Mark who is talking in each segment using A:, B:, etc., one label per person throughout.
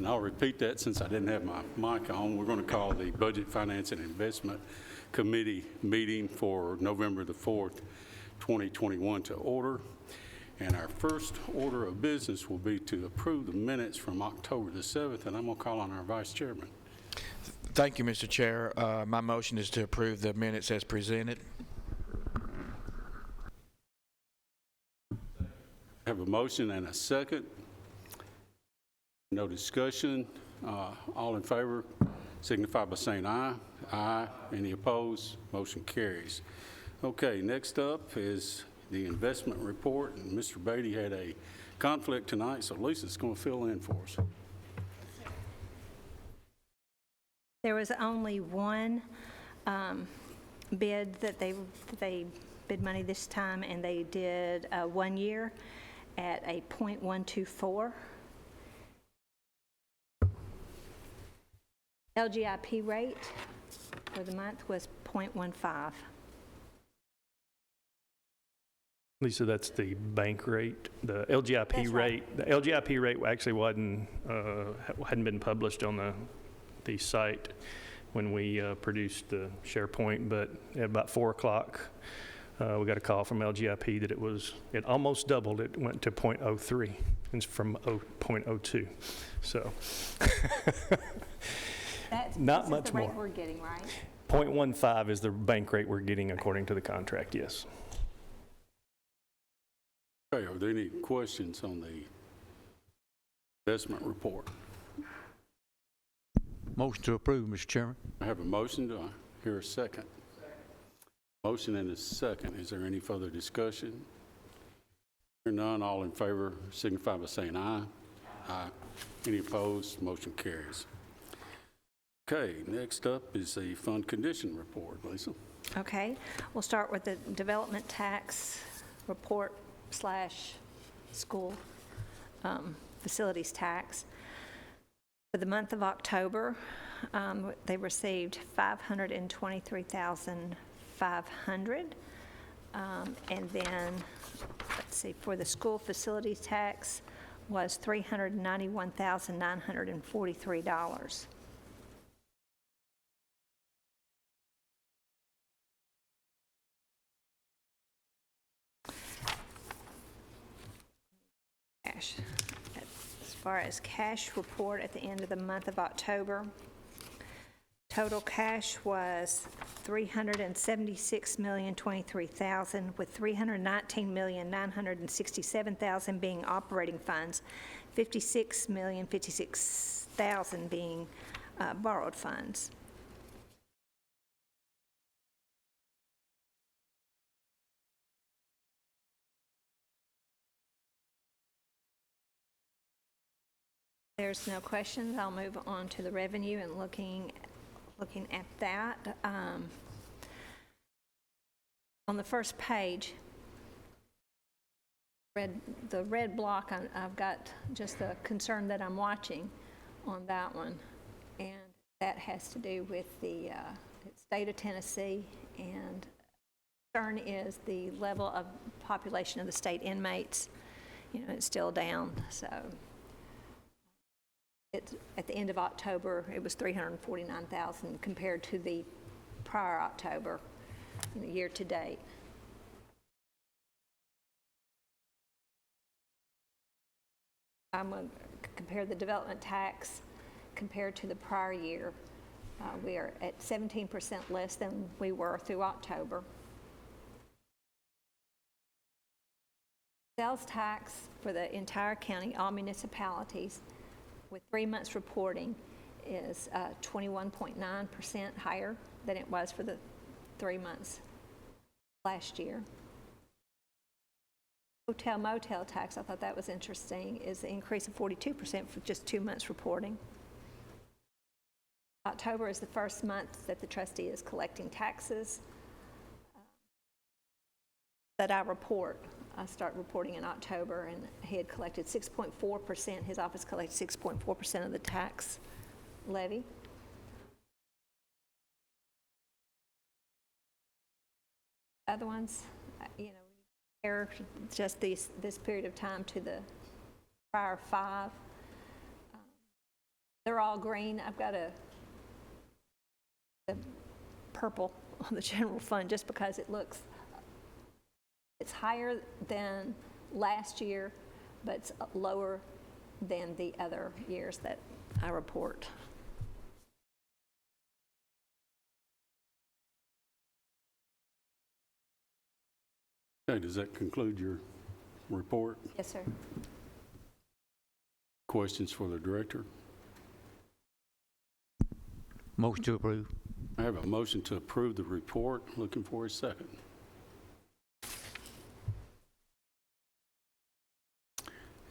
A: And I'll repeat that since I didn't have my mic on. We're going to call the Budget, Finance, and Investment Committee meeting for November the 4th, 2021 to order. And our first order of business will be to approve the minutes from October the 7th, and I'm going to call on our Vice Chairman.
B: Thank you, Mr. Chair. My motion is to approve the minutes as presented.
A: I have a motion and a second. No discussion. All in favor signify by saying aye. Aye. Any opposed? Motion carries. Okay, next up is the investment report, and Mr. Beatty had a conflict tonight, so Lisa's going to fill in for us.
C: There was only one bid that they bid money this time, and they did 1 year at a 0.124. LGIP rate for the month was 0.15.
D: Lisa, that's the bank rate. The LGIP rate, right. The LGIP rate actually hadn't been published on the site when we produced the SharePoint, but at about 4 o'clock, we got a call from LGIP that it almost doubled. It went to 0.03 and from 0.02. So not much more.
C: That's the rate we're getting, right?
D: 0.15 is the bank rate we're getting according to the contract, yes.
A: Okay, are there any questions on the investment report?
E: Motion to approve, Mr. Chairman.
A: I have a motion. Do I hear a second? Motion and a second. Is there any further discussion? Hear none, all in favor signify by saying aye. Aye. Any opposed? Motion carries. Okay, next up is the fund condition report. Lisa.
C: Okay, we'll start with the development tax report / school facilities tax. For the month of October, they received $523,500, and then let's see, for the school facilities tax was $391,943. Cash. As far as cash report at the end of the month of October, total cash was $376,023,000, with $319,967,000 being operating funds, $56,056,000 being borrowed funds. There's no questions. I'll move on to the revenue and looking at that. On the first page, the red block, I've got just the concern that I'm watching on that one, and that has to do with the state of Tennessee, and concern is the level of population of the state inmates. You know, it's still down, so. At the end of October, it was $349,000 compared to the prior October, year to date. I'm going to compare the development tax compared to the prior year. We are at 17% less than we were through October. Sales tax for the entire county, all municipalities, with 3 months reporting is 21.9% higher than it was for the 3 months last year. Hotel motel tax, I thought that was interesting, is an increase of 42% for just 2 months reporting. October is the first month that the trustee is collecting taxes that I report. I start reporting in October, and he had collected 6.4%. His office collected 6.4% of the tax levy. Other ones, compare just this period of time to the prior 5. They're all green. I've got the purple on the general fund just because it's higher than last year, but it's lower than the other years that I report.
A: Okay, does that conclude your report?
C: Yes, sir.
A: Questions for the director?
E: Motion to approve.
A: I have a motion to approve the report. Looking for a second.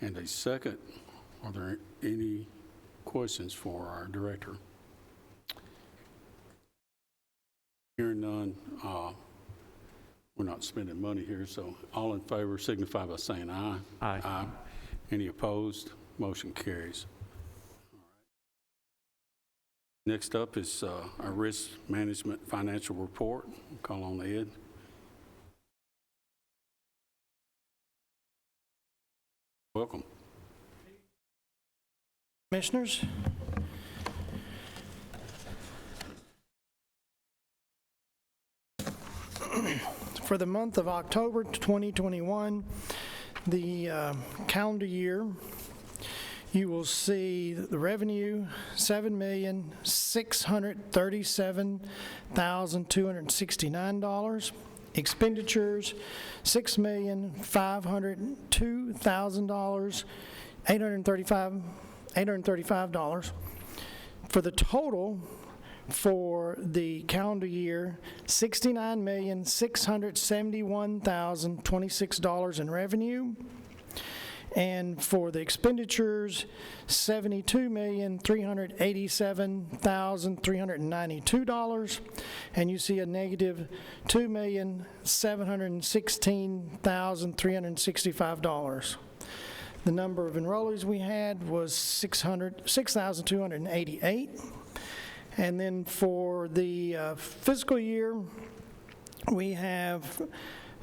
A: And a second. Are there any questions for our director? Hearing none, we're not spending money here, so all in favor signify by saying aye.
E: Aye.
A: Aye. Any opposed? Motion carries. Next up is our risk management financial report. Call on Ed. Welcome.
F: Commissioners, for the month of October 2021, the calendar year, you will see the revenue, $7,637,269. Expenditures, $6,502,835. For the total for the calendar year, $69,671,026 in revenue. And for the expenditures, $72,387,392, and you see a negative $2,716,365. The number of enrollees we had was 6,288. And then for the fiscal year, we have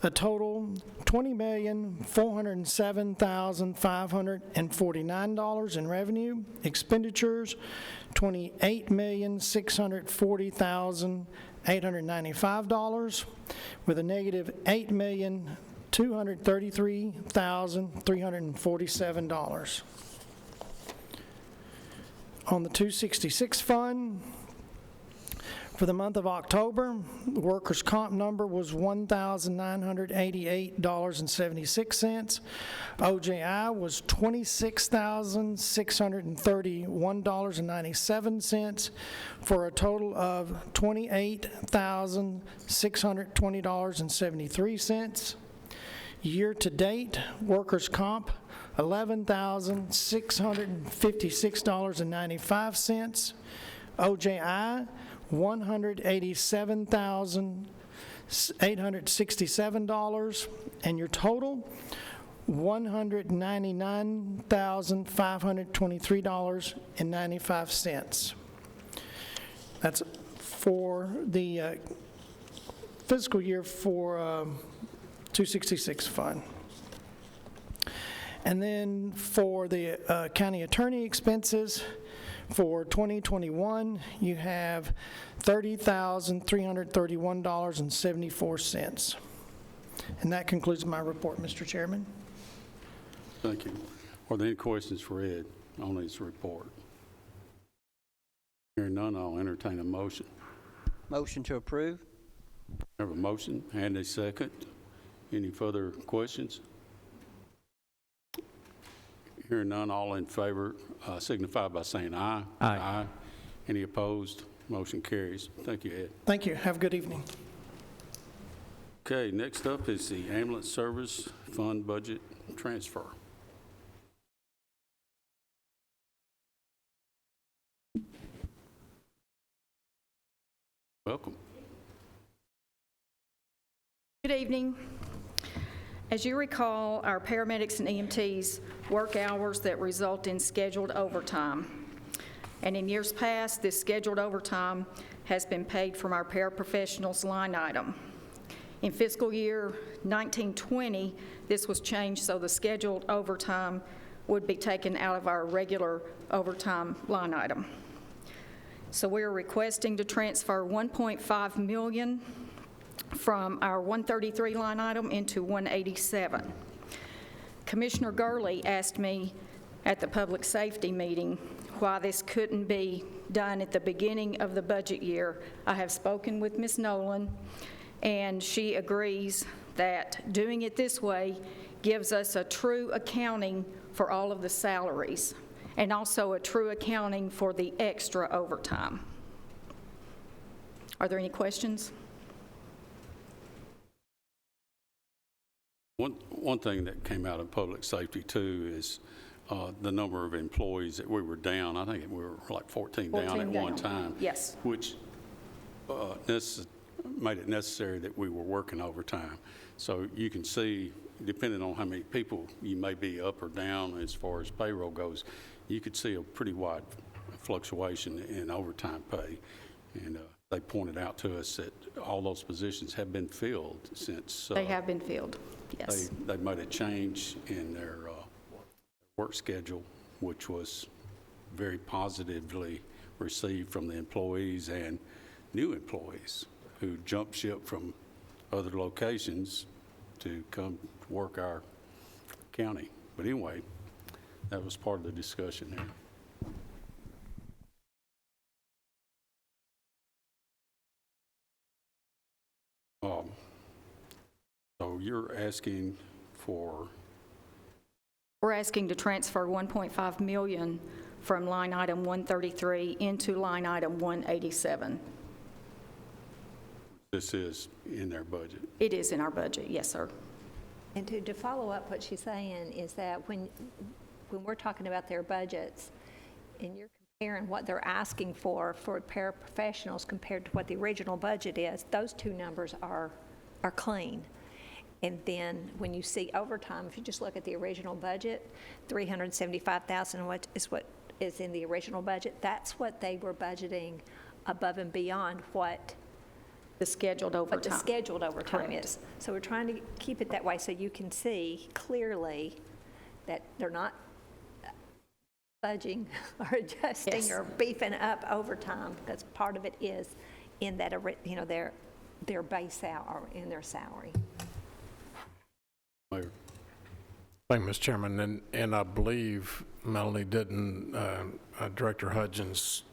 F: a total $20,407,549 in revenue. Expenditures, $28,640,895, with a negative $8,233,347. On the 266 fund, for the month of October, the workers' comp number was $1,988.76. OJI was $26,631.97 for a total of $28,620.73. Year-to-date, workers' comp, $11,656.95. OJI, $187,867, and your total, $199,523.95. That's for the fiscal year for 266 fund. And then for the county attorney expenses, for 2021, you have $30,331.74. And that concludes my report, Mr. Chairman.
A: Thank you. Are there any questions for Ed on his report? Hearing none, I'll entertain a motion.
G: Motion to approve.
A: I have a motion and a second. Any further questions? Hearing none, all in favor signify by saying aye.
E: Aye.
A: Aye. Any opposed? Motion carries. Thank you, Ed.
F: Thank you. Have a good evening.
A: Okay, next up is the ambulance service fund budget transfer. Welcome.
H: Good evening. As you recall, our paramedics and EMTs work hours that result in scheduled overtime. And in years past, this scheduled overtime has been paid from our paraprofessionals line item. In fiscal year 1920, this was changed so the scheduled overtime would be taken out of our regular overtime line item. So we're requesting to transfer $1.5 million from our 133 line item into 187. Commissioner Gurley asked me at the public safety meeting why this couldn't be done at the beginning of the budget year. I have spoken with Ms. Nolan, and she agrees that doing it this way gives us a true accounting for all of the salaries and also a true accounting for the extra overtime. Are there any questions?
A: One thing that came out of public safety too is the number of employees that we were down. I think we were like 14 down at one time.
H: Yes.
A: Which made it necessary that we were working overtime. So you can see, depending on how many people you may be up or down as far as payroll goes, you could see a pretty wide fluctuation in overtime pay. And they pointed out to us that all those positions have been filled since.
H: They have been filled, yes.
A: They made a change in their work schedule, which was very positively received from the employees and new employees who jumped ship from other locations to come work our county. But anyway, that was part of the discussion there. So you're asking for?
H: We're asking to transfer $1.5 million from line item 133 into line item 187.
A: This is in their budget.
H: It is in our budget, yes, sir.
C: And to follow up what she's saying is that when we're talking about their budgets, and you're comparing what they're asking for paraprofessionals compared to what the original budget is, those two numbers are clean. And then when you see overtime, if you just look at the original budget, $375,000 what is in the original budget, that's what they were budgeting above and beyond what
H: The scheduled overtime.
C: what the scheduled overtime
H: Correct.
C: is. So we're trying to keep it that way so you can see clearly that they're not budging or adjusting
H: Yes.
C: or beefing up overtime, because part of it is in that, their base salary or in their salary.
A: Mayor.
I: Thank you, Mr. Chairman, and I believe, Melanie, didn't Director Hudgens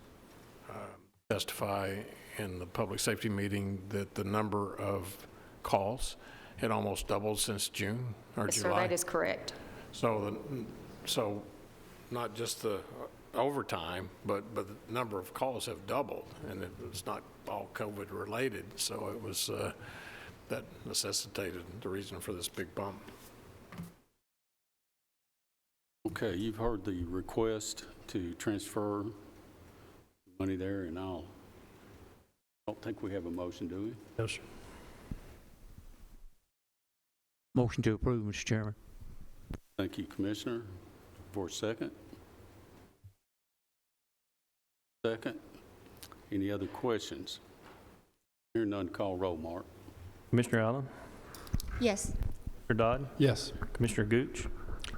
I: testify in the public safety meeting that the number of calls had almost doubled since June or
H: Yes, sir,
I: July?
H: that is correct.
I: So not just the overtime, but the number of calls have doubled, and it was not all COVID related, so it was that necessitated the reason for this big bump.
A: Okay, you've heard the request to transfer money there, and I don't think we have a motion, do we?
D: No, sir.
E: Motion to approve, Mr. Chairman.
A: Thank you, Commissioner. For a second? Second. Any other questions? Hearing none, call roll, Mark.
D: Commissioner Allen?
J: Yes.
D: Commissioner Dodd?
F: Yes.
D: Commissioner Gooch?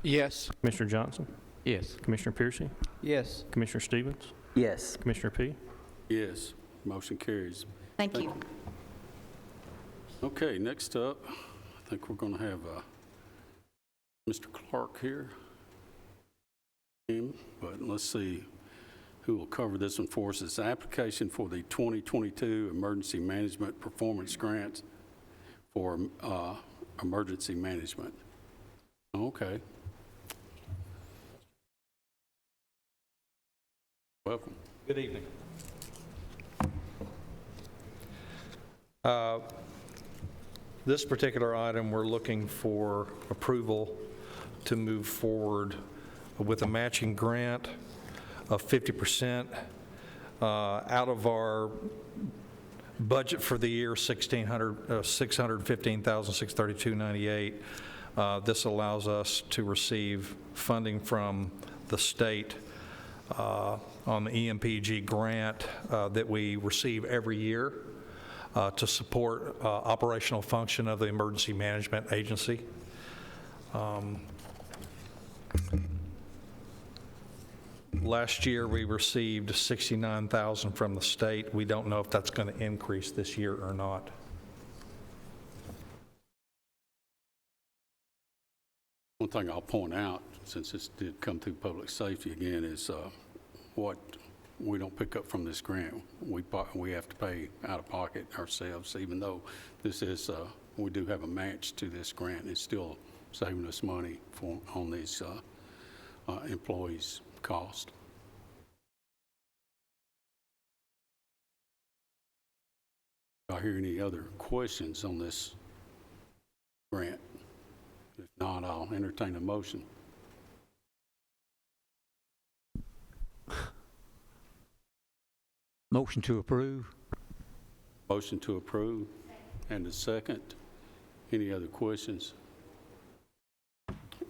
B: Yes.
D: Commissioner Johnson?
E: Yes.
D: Commissioner Piercy?
G: Yes.
D: Commissioner Stevens?
G: Yes.
D: Commissioner P?
A: Yes, motion carries.
H: Thank you.
A: Okay, next up, I think we're going to have Mr. Clark here. But let's see who will cover this one for us. It's the application for the 2022 Emergency Management Performance Grant for emergency management. Okay. Welcome.
K: Good evening. This particular item, we're looking for approval to move forward with a matching grant of 50% out of our budget for the year, $615,632.98. This allows us to receive funding from the state on the EMPG grant that we receive every year to support operational function of the Emergency Management Agency. Last year, we received $69,000 from the state. We don't know if that's going to increase this year or not.
A: One thing I'll point out, since this did come through public safety again, is what we don't pick up from this grant. We have to pay out of pocket ourselves, even though this is, we do have a match to this grant. It's still saving us money on these employees' cost. Do I hear any other questions on this grant? If not, I'll entertain a motion.
E: Motion to approve.
A: Motion to approve, and a second. Any other questions?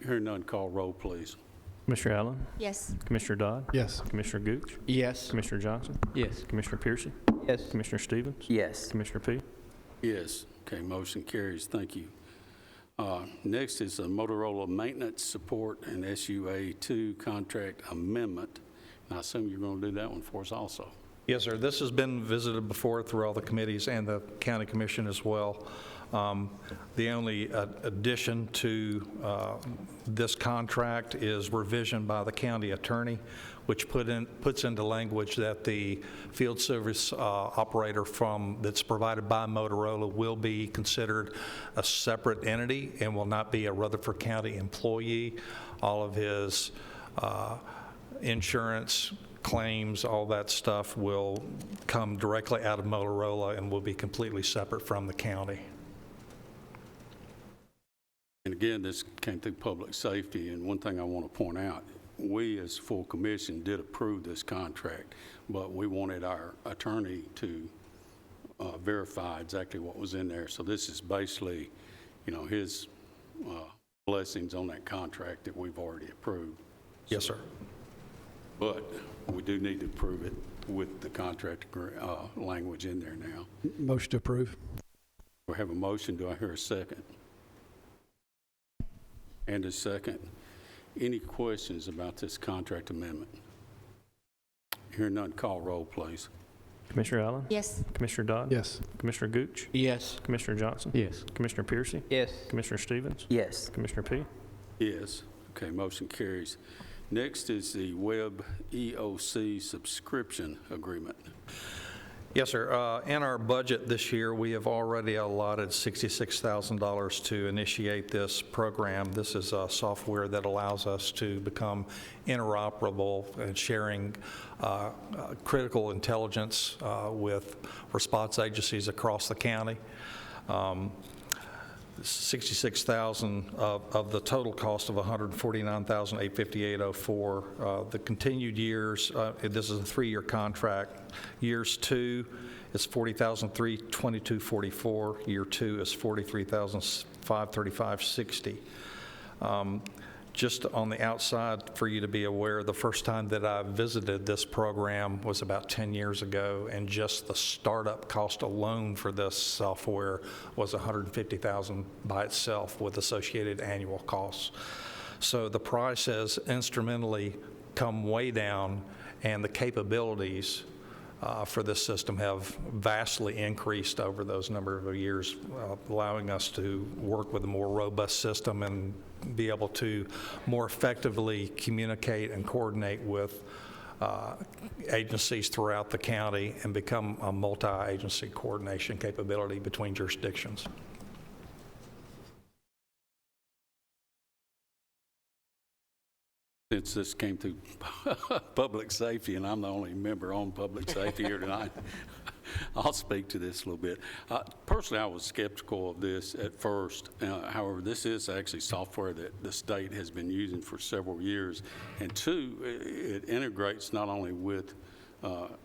A: Hearing none, call roll, please.
D: Commissioner Allen?
C: Yes.
D: Commissioner Dodd?
F: Yes.
D: Commissioner Gooch?
B: Yes.
D: Commissioner Johnson?
E: Yes.
D: Commissioner Piercy?
G: Yes.
D: Commissioner Stevens?
G: Yes.
D: Commissioner P?
A: Yes. Okay, motion carries. Thank you. Next is a Motorola Maintenance Support and SUA-2 Contract Amendment. And I assume you're going to do that one for us also.
K: Yes, sir. This has been visited before through all the committees and the county commission as well. The only addition to this contract is revision by the county attorney, which puts into language that the field service operator that's provided by Motorola will be considered a separate entity and will not be a Rutherford County employee. All of his insurance, claims, all that stuff will come directly out of Motorola and will be completely separate from the county.
A: And again, this came through public safety, and one thing I want to point out, we as full commission did approve this contract, but we wanted our attorney to verify exactly what was in there. So this is basically, his blessings on that contract that we've already approved.
K: Yes, sir.
A: But we do need to approve it with the contract language in there now.
F: Motion to approve.
A: We have a motion. Do I hear a second? And a second. Any questions about this contract amendment? Hearing none, call roll, please.
D: Commissioner Allen?
C: Yes.
D: Commissioner Dodd?
F: Yes.
D: Commissioner Gooch?
B: Yes.
D: Commissioner Johnson?
E: Yes.
D: Commissioner Piercy?
G: Yes.
D: Commissioner Stevens?
G: Yes.
D: Commissioner P?
A: Yes. Okay, motion carries. Next is the Web Eoc Subscription Agreement.
K: Yes, sir. In our budget this year, we have already allotted $66,000 to initiate this program. This is software that allows us to become interoperable and sharing critical intelligence with response agencies across the county. $66,000 of the total cost of $149,858.04. The continued years, this is a 3-year contract. Years 2 is $40,322.44. Year 2 is $43,535.60. Just on the outside, for you to be aware, the first time that I visited this program was about 10 years ago, and just the startup cost alone for this software was $150,000 by itself with associated annual costs. So the price has instrumentally come way down, and the capabilities for this system have vastly increased over those number of years, allowing us to work with a more robust system and be able to more effectively communicate and coordinate with agencies throughout the county and become a multi-agency coordination capability between jurisdictions.
A: Since this came through public safety, and I'm the only member on public safety here tonight, I'll speak to this a little bit. Personally, I was skeptical of this at first. However, this is actually software that the state has been using for several years. And two, it integrates not only with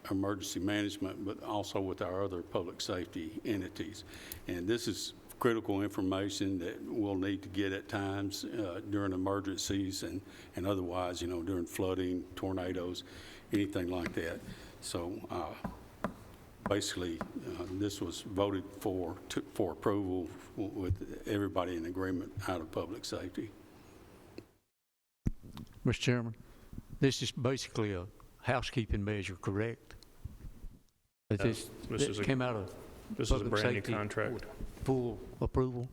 A: emergency management, but also with our other public safety entities. And this is critical information that we'll need to get at times during emergencies and otherwise, during flooding, tornadoes, anything like that. So basically, this was voted for approval with everybody in agreement out of public safety.
E: Mr. Chairman, This is basically a housekeeping measure, correct? That
D: This is a-
E: came out of
D: This is a
E: public
D: brand-new
E: safety
D: contract.
E: full approval?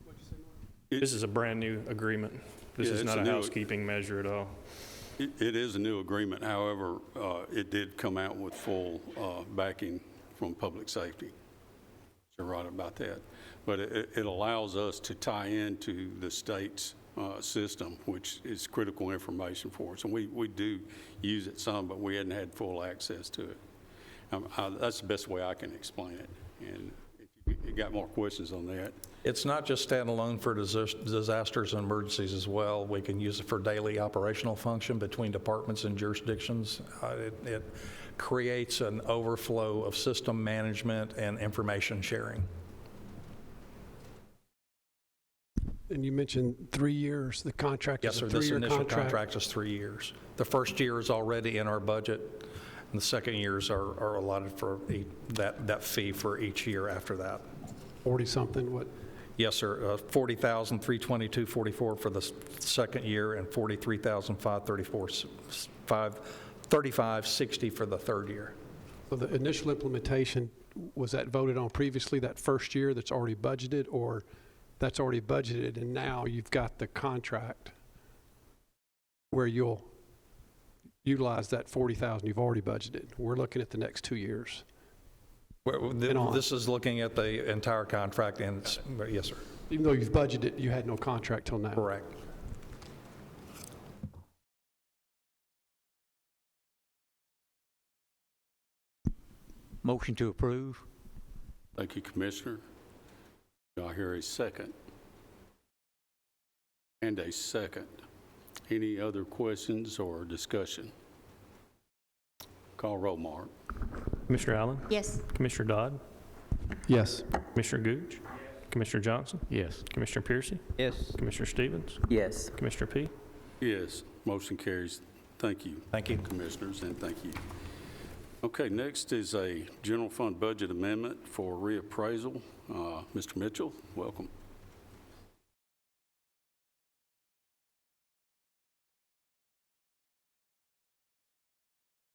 D: This is a brand-new agreement. This
A: Yeah,
D: is
A: it's
D: not
A: a
D: a
A: new-
D: housekeeping measure at all.
A: It is a new agreement, however, it did come out with full backing from public safety. You're right about that. But it allows us to tie into the state's system, which is critical information for us. And we do use it some, but we hadn't had full access to it. That's the best way I can explain it. And if you got more questions on that,
K: It's not just standalone for disasters and emergencies as well. We can use it for daily operational function between departments and jurisdictions. It creates an overflow of system management and information sharing.
J: And you mentioned 3 years, the contract
K: Yes,
J: is
K: sir,
J: a
K: this
J: three-year
K: initial
J: contract.
K: contract is 3 years. The first year is already in our budget, and the second years are allotted for that fee for each year after that.
J: 40-something, what?
K: Yes, sir, $40,322.44 for the second year and $43,534.65.60 for the third year.
J: So the initial implementation, was that voted on previously, that first year that's already budgeted, or that's already budgeted and now you've got the contract where you'll utilize that 40,000 you've already budgeted? We're looking at the next 2 years.
K: This is looking at the entire contract, and yes, sir.
J: Even though you've budgeted, you had no contract till now.
K: Correct.
E: Motion to approve?
A: thank you, Commissioner. Do I hear a second? And a second. Any other questions or discussion? Call roll, Mark.
D: Commissioner Allen?
H: Yes.
D: Commissioner Dodd?
J: Yes.
D: Commissioner Gooch? Commissioner Johnson?
E: Yes.
D: Commissioner Piercy?
G: Yes.
D: Commissioner Stevens?
G: Yes.
D: Commissioner P?
A: Yes, motion carries. Thank you.
K: Thank you.
A: Commissioners, and thank you. Okay, next is a general fund budget amendment for reappraisal. Mr. Mitchell, welcome.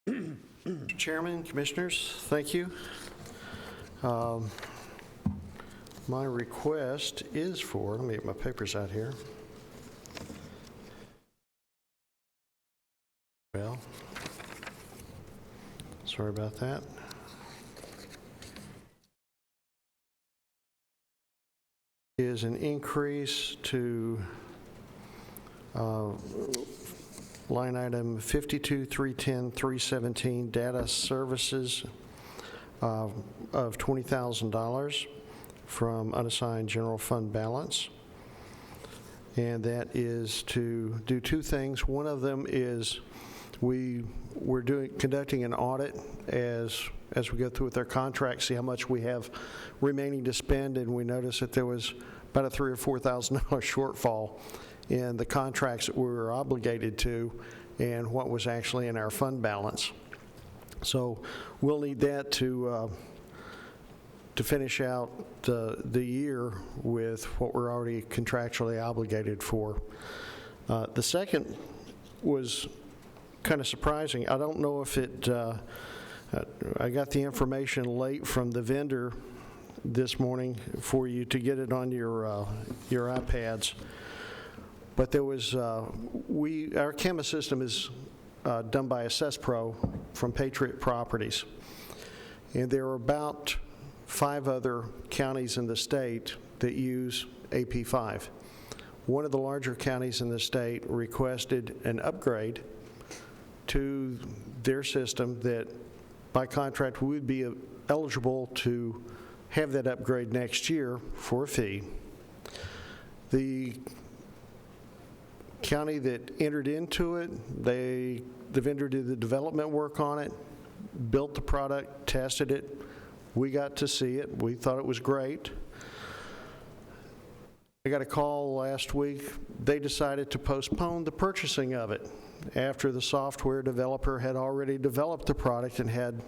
L: Mr. Chairman, Commissioners, thank you. My request is for, let me get my papers out here. Well, sorry about that. Is an increase to line item 52-310-317 data services of $20,000 from unassigned general fund balance. And that is to do two things. One of them is we're conducting an audit as we go through with our contract, see how much we have remaining to spend, and we noticed that there was about a $3,000 or $4,000 shortfall in the contracts that we were obligated to and what was actually in our fund balance. So we'll need that to finish out the year with what we're already contractually obligated for. The second was kind of surprising. I don't know if it, I got the information late from the vendor this morning for you to get it on your iPads. But there was, our camera system is done by AssessPro from Patriot Properties. And there are about 5 other counties in the state that use AP5. One of the larger counties in the state requested an upgrade to their system that by contract we would be eligible to have that upgrade next year for a fee. The county that entered into it, the vendor did the development work on it, built the product, tested it. We got to see it. We thought it was great. I got a call last week. They decided to postpone the purchasing of it after the software developer had already developed the product and had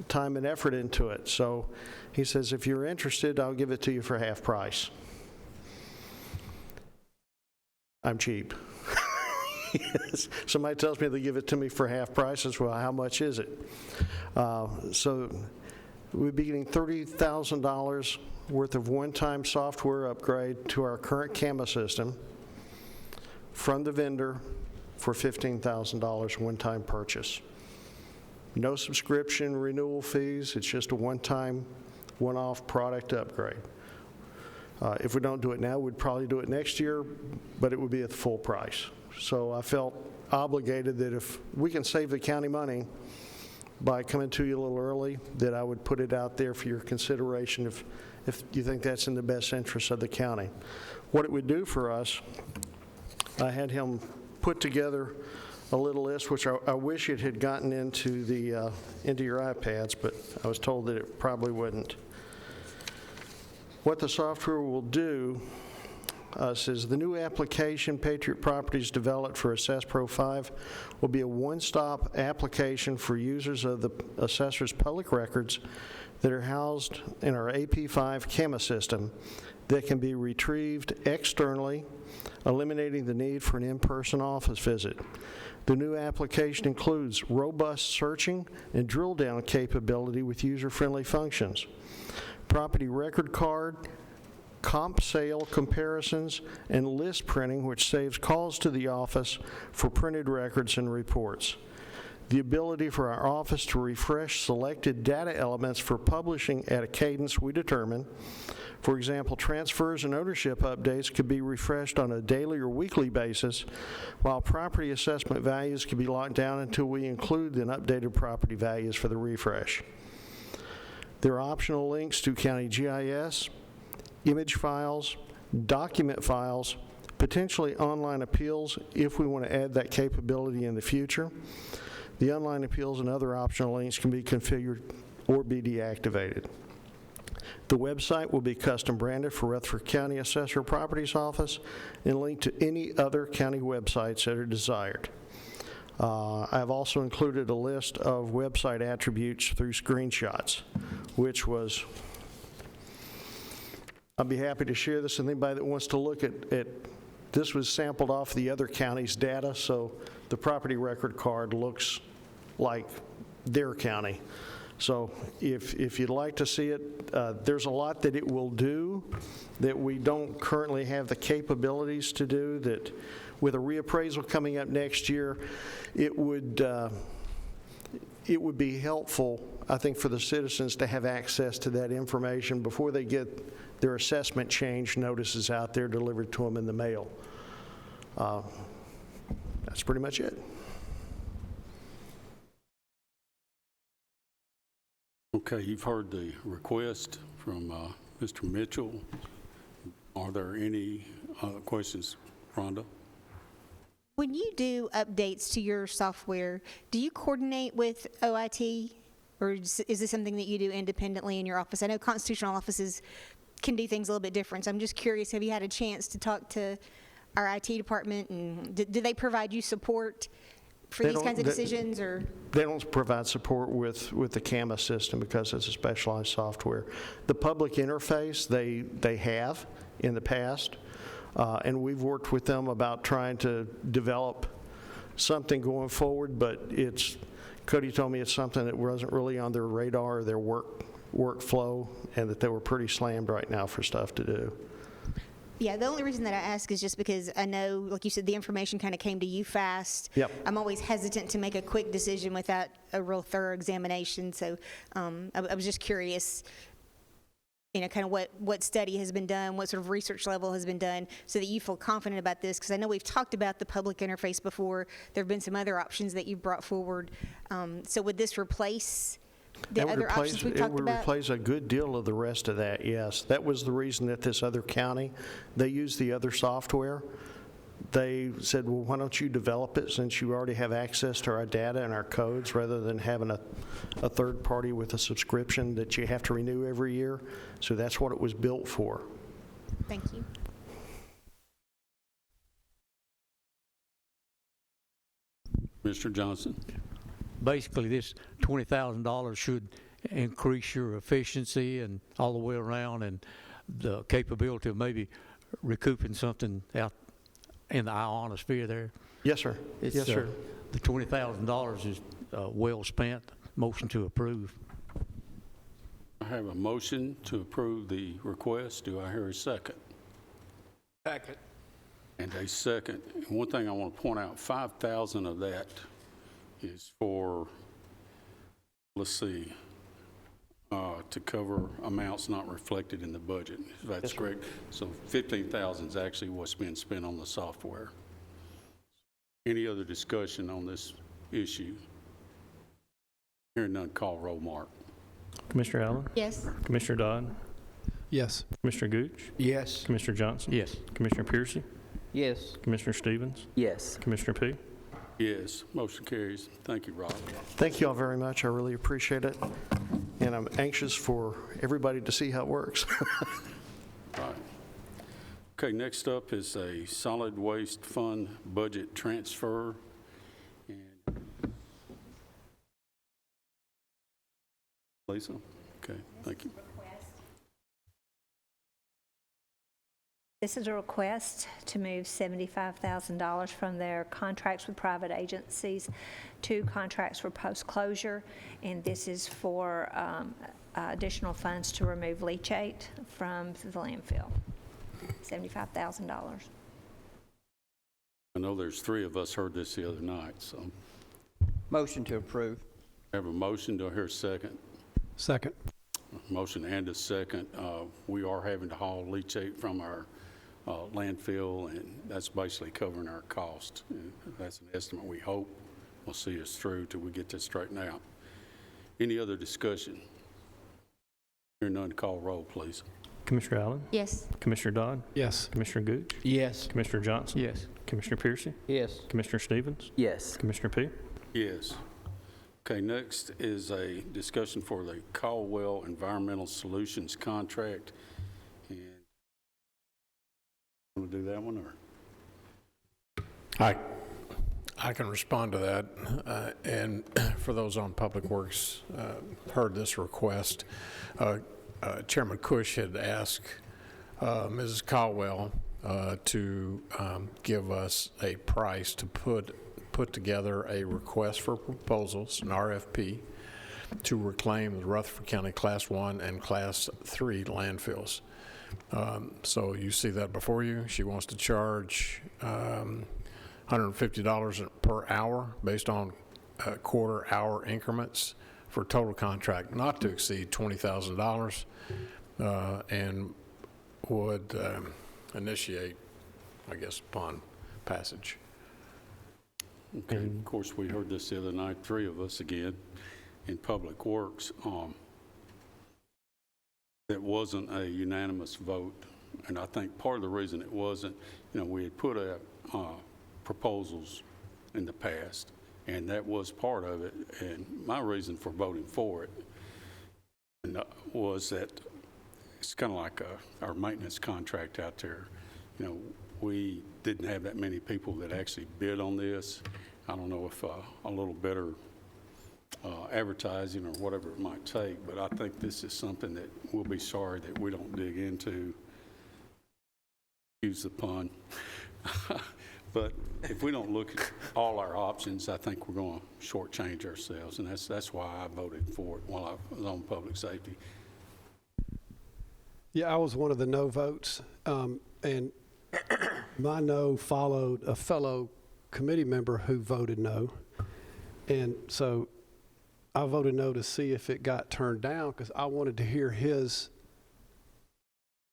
L: time and effort into it. So he says, if you're interested, I'll give it to you for half price. I'm cheap. Somebody tells me they give it to me for half price. I say, well, how much is it? So we'd be getting $30,000 worth of one-time software upgrade to our current CAMA system from the vendor for $15,000 one-time purchase. No subscription renewal fees. It's just a one-time, one-off product upgrade. If we don't do it now, we'd probably do it next year, but it would be at the full price. So I felt obligated that if we can save the county money by coming to you a little early, that I would put it out there for your consideration if you think that's in the best interest of the county. What it would do for us, I had him put together a little list, which I wish it had gotten into your iPads, but I was told that it probably wouldn't. What the software will do says the new application Patriot Properties developed for Assess Pro 5 will be a one-stop application for users of the assessor's public records that are housed in our AP5 CAMA system that can be retrieved externally, eliminating the need for an in-person office visit. The new application includes robust searching and drill-down capability with user-friendly functions, property record card, comp sale comparisons, and list printing, which saves calls to the office for printed records and reports. The ability for our office to refresh selected data elements for publishing at a cadence we determine. For example, transfers and ownership updates could be refreshed on a daily or weekly basis, while property assessment values could be locked down until we include the updated property values for the refresh. There are optional links to county GIS, image files, document files, potentially online appeals if we want to add that capability in the future. The online appeals and other optional links can be configured or be deactivated. The website will be custom branded for Rutherford County Assessor Properties Office and linked to any other county websites that are desired. I've also included a list of website attributes through screenshots, which was, I'd be happy to share this with anybody that wants to look at this was sampled off the other county's data, so the property record card looks like their county. So if you'd like to see it, there's a lot that it will do that we don't currently have the capabilities to do, that with a reappraisal coming up next year, it would be helpful, I think, for the citizens to have access to that information before they get their assessment change notices out there delivered to them in the mail. That's pretty much it.
A: Okay, you've heard the request from Mr. Mitchell. Are there any questions, Rhonda?
M: When you do updates to your software, do you coordinate with OIT, or is this something that you do independently in your office? I know constitutional offices can do things a little bit different, so I'm just curious, have you had a chance to talk to our IT department, and do they provide you support for these kinds of decisions? Or
L: they don't provide support with the CAMA system because it's a specialized software. The public interface they have in the past, and we've worked with them about trying to develop something going forward, but Cody told me it's something that wasn't really on their radar or their workflow, and that they were pretty slammed right now for stuff to do.
M: Yeah, the only reason that I ask is just because I know, like you said, the information kind of came to you fast.
L: Yep.
M: I'm always hesitant to make a quick decision without a real thorough examination, so I was just curious, kind of what study has been done, what sort of research level has been done, so that you feel confident about this, because I know we've talked about the public interface before. There have been some other options that you've brought forward. So would this replace the other options we talked about?
L: It would replace a good deal of the rest of that, yes. That was the reason that this other county, they used the other software. They said, well, why don't you develop it since you already have access to our data and our codes, rather than having a third party with a subscription that you have to renew every year. So that's what it was built for.
M: Thank you.
A: Mr. Johnson?
E: Basically, this $20,000 should increase your efficiency and all the way around, and the capability of maybe recouping something out in the ionosphere there.
L: Yes, sir.
E: It's,
L: Yes, sir.
E: The $20,000 is well spent. Motion to approve.
A: I have a motion to approve the request. Do I hear a second?
I: Second.
A: And a second. And one thing I want to point out, 5,000 of that is for, let's see, to cover amounts not reflected in the budget. If that's correct. So 15,000 is actually what's being spent on the software. Any other discussion on this issue? Hearing none, call roll, Mark.
D: Commissioner Allen?
M: Yes.
D: Commissioner Dodd?
J: Yes.
D: Commissioner Gooch?
E: Yes.
D: Commissioner Johnson?
E: Yes.
D: Commissioner Piercy?
G: Yes.
D: Commissioner Stevens?
G: Yes.
D: Commissioner P?
A: Yes, motion carries. Thank you, Rob.
L: Thank you all very much. I really appreciate it. And I'm anxious for everybody to see how it works.
A: Right. Okay, next up is a solid waste fund budget transfer. And Lisa? Okay, thank you.
C: This is a request to move $75,000 from their contracts with private agencies to contracts for post-closure, and this is for additional funds to remove leachate from the landfill, $75,000.
A: I know there's three of us heard this the other night, so
G: Motion to approve.
A: I have a motion. Do I hear a second?
J: Second.
A: Motion and a second. We are having to haul leachate from our landfill, and that's basically covering our cost. And that's an estimate we hope will see us through till we get this straightened out. Any other discussion? Hearing none, call roll, please.
D: Commissioner Allen?
M: Yes.
D: Commissioner Dodd?
J: Yes.
D: Commissioner Gooch?
E: Yes.
D: Commissioner Johnson?
E: Yes.
D: Commissioner Piercy?
G: Yes.
D: Commissioner Stevens?
G: Yes.
D: Commissioner P?
A: Yes. Okay, next is a discussion for the Caldwell Environmental Solutions contract. And want to do that one, or?
I: I can respond to that. And for those on Public Works, heard this request. Chairman Cush had asked Mrs. Caldwell to give us a price to put together a request for proposals, an RFP, to reclaim the Rutherford County Class 1 and Class 3 landfills. So you see that before you. She wants to charge $150 per hour based on quarter-hour increments for a total contract not to exceed $20,000, and would initiate, I guess, upon passage.
A: Okay, of course, we heard this the other night, three of us again, in Public Works. It wasn't a unanimous vote, and I think part of the reason it wasn't, we had put out proposals in the past, and that was part of it, and my reason for voting for it was that it's kind of like our maintenance contract out there. We didn't have that many people that actually bid on this. I don't know if a little better advertising or whatever it might take, but I think this is something that we'll be sorry that we don't dig into, use the pun. But if we don't look at all our options, I think we're going to shortchange ourselves, and that's why I voted for it while I was on public safety.
J: Yeah, I was one of the no votes, and my no followed a fellow committee member who voted no, and so I voted no to see if it got turned down because I wanted to hear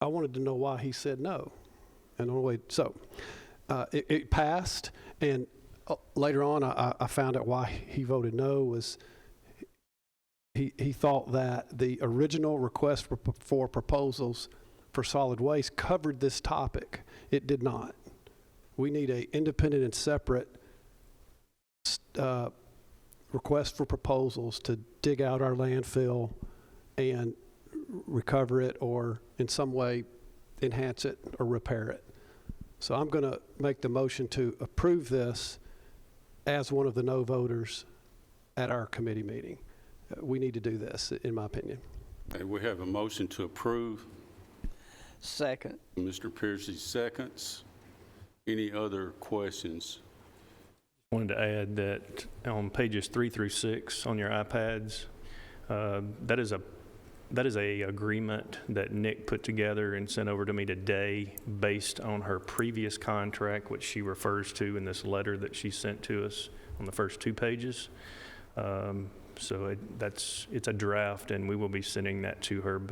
J: I wanted to know why he said no, and so it passed, and later on I found out why he voted no was he thought that the original request for proposals for solid waste covered this topic. It did not. We need an independent and separate request for proposals to dig out our landfill and recover it or in some way enhance it or repair it. So I'm going to make the motion to approve this as one of the no voters at our committee meeting. We need to do this, in my opinion.
A: Okay, we have a motion to approve.
G: Second.
A: Mr. Piercy seconds. Any other questions
D: Wanted to add that on pages 3 through 6 on your iPads, that is a agreement that Nick put together and sent over to me today based on her previous contract, which she refers to in this letter that she sent to us on the first 2 pages. So it's a draft, and we will be sending that to her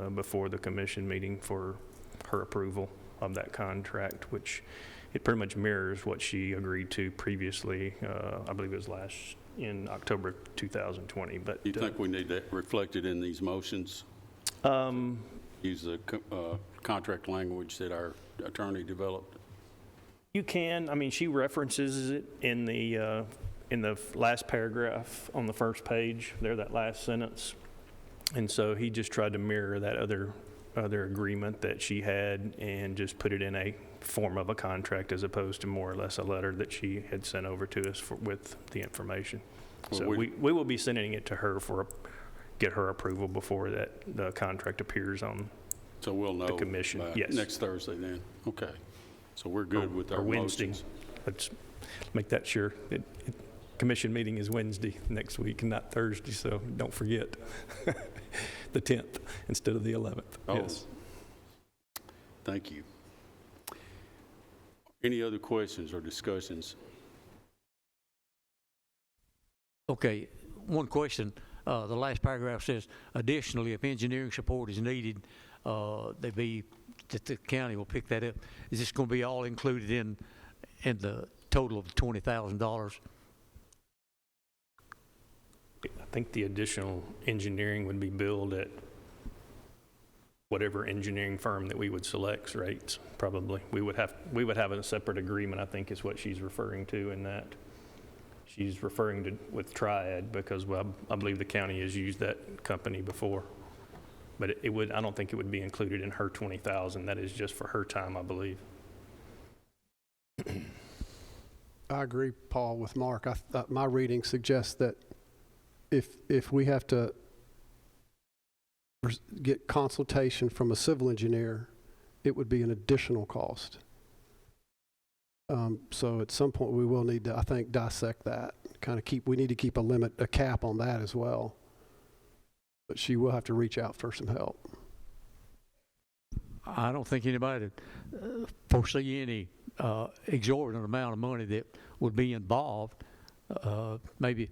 D: before the commission meeting for her approval of that contract, which it pretty much mirrors what she agreed to previously. I believe it was in October 2020. But
A: you think we need that reflected in these motions? Use the contract language that our attorney developed?
D: You can. I mean, she references it in the last paragraph on the first page there, that last sentence. And so he just tried to mirror that other agreement that she had and just put it in a form of a contract as opposed to more or less a letter that she had sent over to us with the information.
A: Well,
D: so we will be sending it to her get her approval before the contract appears on
A: so we'll know
D: the commission. Yes.
A: Next Thursday then. Okay. So we're good with our
D: Wednesday.
A: motions.
D: Let's make that sure. Commission meeting is Wednesday next week and not Thursday, so don't forget. The 10th instead of the 11th.
A: Oh.
D: Yes.
A: Thank you. Any other questions or discussions?
E: Okay, one question. The last paragraph says, additionally, if engineering support is needed, that the county will pick that up. Is this going to be all included in the total of $20,000?
D: I think the additional engineering would be billed at whatever engineering firm that we would select rates, probably. We would have a separate agreement, I think is what she's referring to in that. She's referring to with Triad because I believe the county has used that company before. But I don't think it would be included in her $20,000. That is just for her time, I believe.
J: I agree, Paul, with Mark. My reading suggests that if we have to get consultation from a civil engineer, it would be an additional cost. So at some point we will need to, I think, dissect that. We need to keep a cap on that as well. But she will have to reach out for some help.
E: I don't think anybody foresee any exorbitant amount of money that would be involved. Maybe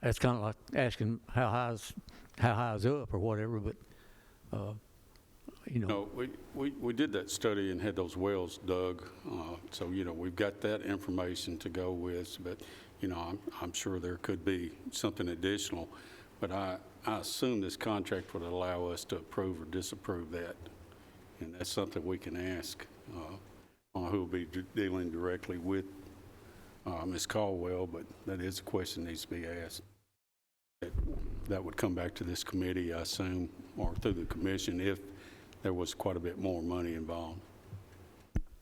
E: that's kind of like asking how high is up or whatever, but
A: No, we did that study and had those wells dug, so we've got that information to go with. But I'm sure there could be something additional. But I assume this contract would allow us to approve or disapprove that, and that's something we can ask who will be dealing directly with Ms. Caldwell. But that is a question that needs to be asked. That would come back to this committee, I assume, or through the commission if there was quite a bit more money involved.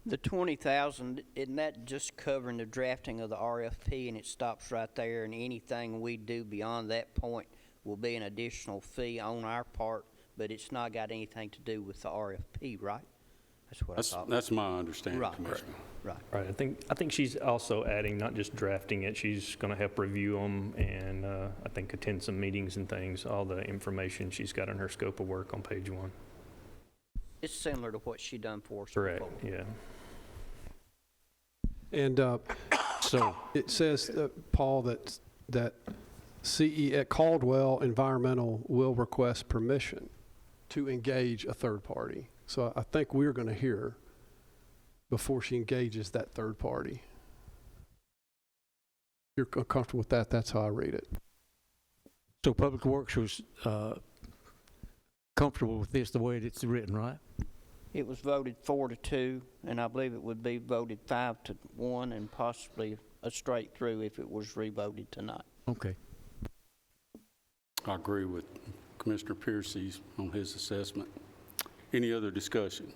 G: The $20,000, isn't that just covering the drafting of the RFP and it stops right there, and anything we do beyond that point will be an additional fee on our part, but it's not got anything to do with the RFP, right? That's what I thought.
A: That's my understanding,
G: Right.
A: Commissioner.
G: Right.
D: Right. I think she's also adding, not just drafting it, she's going to help review them and I think attend some meetings and things, all the information she's got in her scope of work on page 1.
G: It's similar to what she done for us.
D: Correct,
G: before.
D: yeah.
J: And so it says, Paul, that CE at Caldwell Environmental will request permission to engage a third party. So I think we're going to hear before she engages that third party. If you're comfortable with that, that's how I read it.
E: So Public Works was comfortable with this the way it's written, right?
G: It was voted 4-2, and I believe it would be voted 5-1 and possibly a straight through if it was revoted tonight.
E: Okay.
A: I agree with Commissioner Piercy on his assessment. Any other discussion?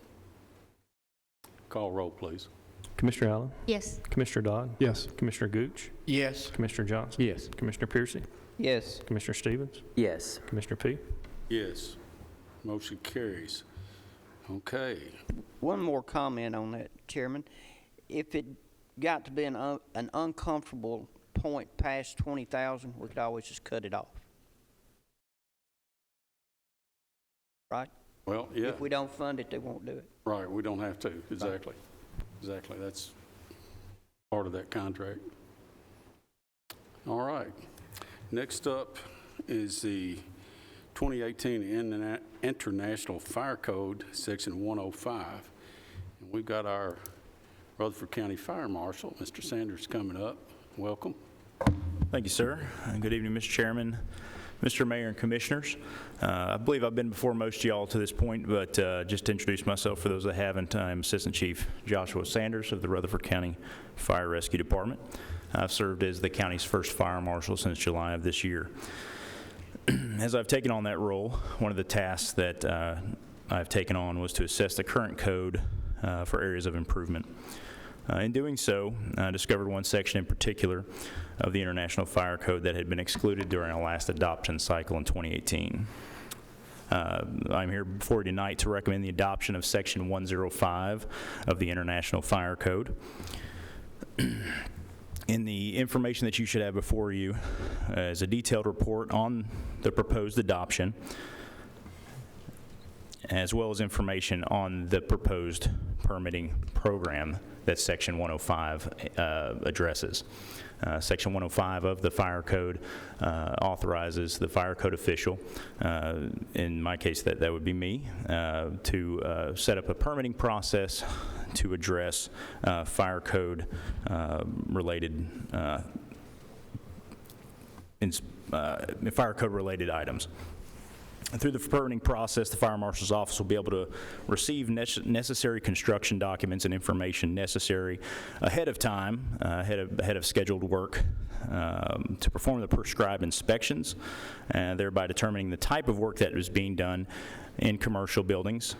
A: Call roll, please.
D: Commissioner Allen?
M: Yes.
D: Commissioner Dodd?
J: Yes.
D: Commissioner Gooch?
B: Yes.
D: Commissioner Johnson?
E: Yes.
D: Commissioner Piercy?
G: Yes.
D: Commissioner Stevens?
G: Yes.
D: Commissioner P?
A: Yes. Motion carries. Okay.
G: One more comment on that, Chairman. If it got to be an uncomfortable point past 20,000, we could always just cut it off. Right?
A: Well, yeah.
G: If we don't fund it, they won't do it.
A: Right, we don't have to, exactly. Exactly, that's part of that contract. All right. Next up is the 2018 International Fire Code, Section 105. And we've got our Rutherford County Fire Marshal, Mr. Sanders, coming up. Welcome.
N: Thank you, sir. Good evening, Mr. Chairman, Mr. Mayor, and Commissioners. I believe I've been before most of y'all to this point, but just to introduce myself for those that haven't, I'm Assistant Chief Joshua Sanders of the Rutherford County Fire Rescue Department. I've served as the county's first fire marshal since July of this year. As I've taken on that role, one of the tasks that I've taken on was to assess the current code for areas of improvement. In doing so, I discovered one section in particular of the International Fire Code that had been excluded during our last adoption cycle in 2018. I'm here before you tonight to recommend the adoption of Section 105 of the International Fire Code. In the information that you should have before you is a detailed report on the proposed adoption, as well as information on the proposed permitting program that Section 105 addresses. Section 105 of the Fire Code authorizes the Fire Code official, in my case that would be me, to set up a permitting process to address Fire Code related Fire Code related items. And through the permitting process, the Fire Marshal's Office will be able to receive necessary construction documents and information necessary ahead of time, ahead of scheduled work, to perform the prescribed inspections, thereby determining the type of work that is being done in commercial buildings,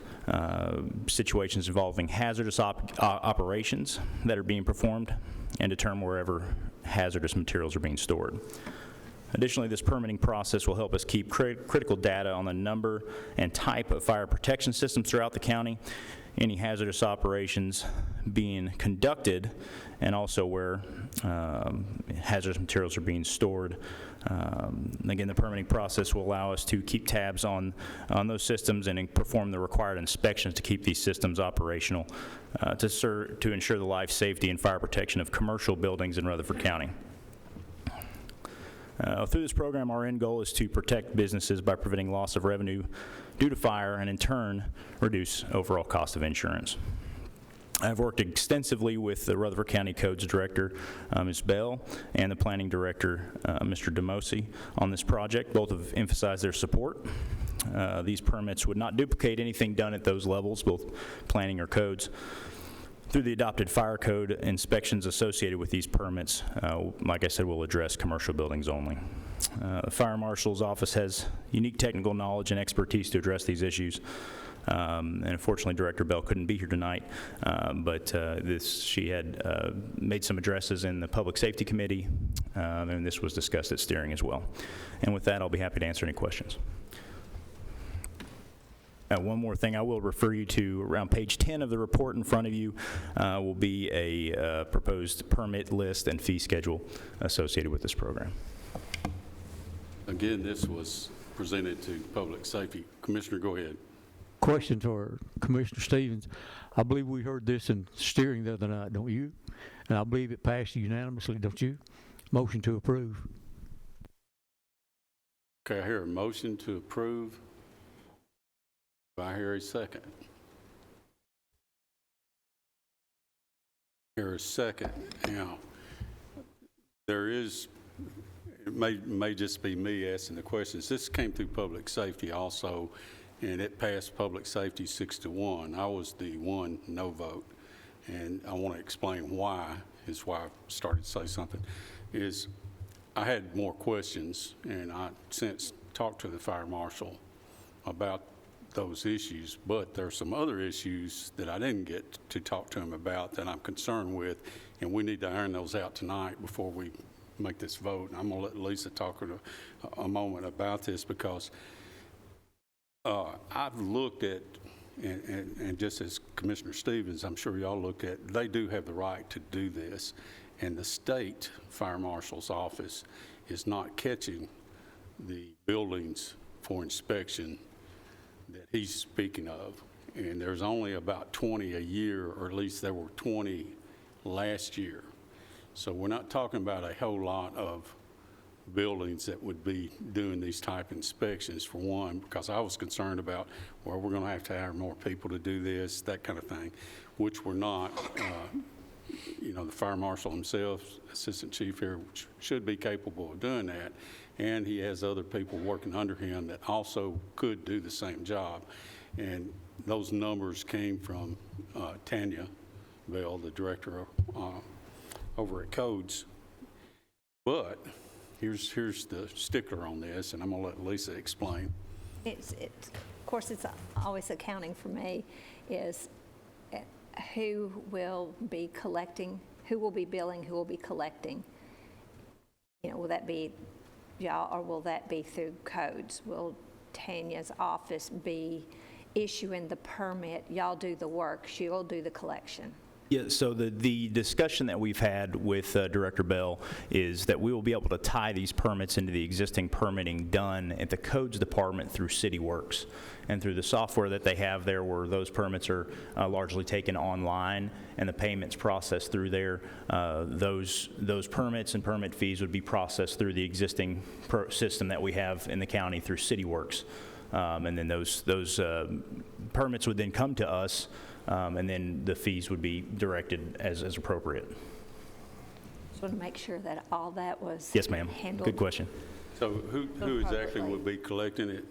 N: situations involving hazardous operations that are being performed, and determine wherever hazardous materials are being stored. Additionally, this permitting process will help us keep critical data on the number and type of fire protection systems throughout the county, any hazardous operations being conducted, and also where hazardous materials are being stored. Again, the permitting process will allow us to keep tabs on those systems and perform the required inspections to keep these systems operational to ensure the life, safety, and fire protection of commercial buildings in Rutherford County. Through this program, our end goal is to protect businesses by preventing loss of revenue due to fire and, in turn, reduce overall cost of insurance. I've worked extensively with the Rutherford County Codes Director, Ms. Bell, and the Planning Director, Mr. DeMosi, on this project. Both have emphasized their support. These permits would not duplicate anything done at those levels, both planning or codes. Through the adopted fire code, inspections associated with these permits, like I said, will address commercial buildings only. The Fire Marshal's Office has unique technical knowledge and expertise to address these issues. And unfortunately, Director Bell couldn't be here tonight, but she had made some addresses in the Public Safety Committee, and this was discussed at steering as well. And with that, I'll be happy to answer any questions. One more thing, I will refer you to around page 10 of the report in front of you will be a proposed permit list and fee schedule associated with this program.
A: Again, this was presented to Public Safety. Commissioner, go ahead.
E: Question for Commissioner Stevens. I believe we heard this in steering the other night, don't you? And I believe it passed unanimously, don't you? Motion to approve.
A: Okay, I hear a motion to approve. Do I hear a second? Hear a second. Now, there is, it may just be me asking the questions. This came through Public Safety also, and it passed Public Safety 6-1. I was the one no vote, and I want to explain why, is why I started to say something, is I had more questions, and I since talked to the Fire Marshal about those issues, but there are some other issues that I didn't get to talk to him about that I'm concerned with, and we need to iron those out tonight before we make this vote. And I'm going to let Lisa talk in a moment about this, because I've looked at and just as Commissioner Stevens, I'm sure y'all look at, they do have the right to do this, and the state fire marshal's office is not catching the buildings for inspection that he's speaking of. And there's only about 20 a year, or at least there were 20 last year. So we're not talking about a whole lot of buildings that would be doing these type inspections, for one, because I was concerned about, well, we're going to have to hire more people to do this, that kind of thing, which we're not. You know, the fire marshal himself, assistant chief here, should be capable of doing that, and he has other people working under him that also could do the same job. And those numbers came from Tanya Bell, the director over at Codes. But here's the stickler on this, and I'm going to let Lisa explain.
C: Of course, it's always accounting for me, is who will be collecting, who will be billing, who will be collecting. You know, will that be y'all, or will that be through Codes? Will Tanya's office be issuing the permit? Y'all do the work, she'll do the collection.
N: Yeah, so the discussion that we've had with Director Bell is that we will be able to tie these permits into the existing permitting done at the Codes Department through CityWorks. And through the software that they have there, where those permits are largely taken online and the payments processed through there, those permits and permit fees would be processed through the existing system that we have in the county through CityWorks. And then those permits would then come to us, and then the fees would be directed as appropriate.
C: Just want to make sure that all that was
N: Yes, ma'am.
C: handled.
N: Good question.
A: So who exactly will be collecting it?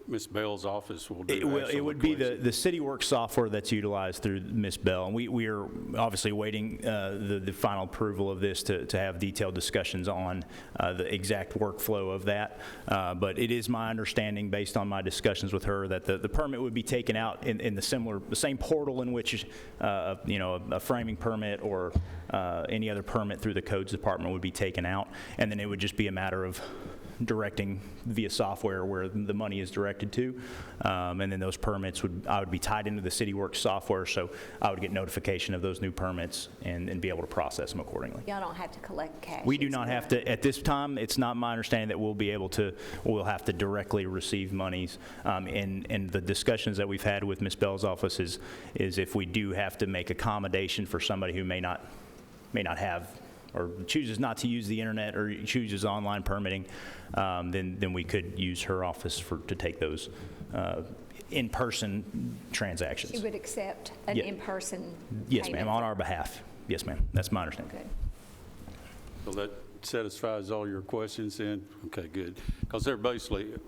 A: Miss Bell's office will do
N: It would be the CityWorks software that's utilized through Miss Bell, and we are obviously waiting the final approval of this to have detailed discussions on the exact workflow of that. But it is my understanding, based on my discussions with her, that the permit would be taken out in the same portal in which a framing permit or any other permit through the Codes Department would be taken out, and then it would just be a matter of directing via software where the money is directed to, and then those permits I would be tied into the CityWorks software, so I would get notification of those new permits and be able to process them accordingly.
C: Y'all don't have to collect cash.
N: We do not have to, at this time. It's not my understanding that we'll have to directly receive monies. And the discussions that we've had with Ms. Bell's office is if we do have to make accommodation for somebody who may not have or chooses not to use the internet or chooses online permitting, then we could use her office to take those in-person transactions.
C: She would accept an in-person
N: Yes,
C: payment.
N: ma'am, on our behalf. Yes, ma'am. That's my understanding.
C: Good.
A: So that satisfies all your questions then? Okay, good. Because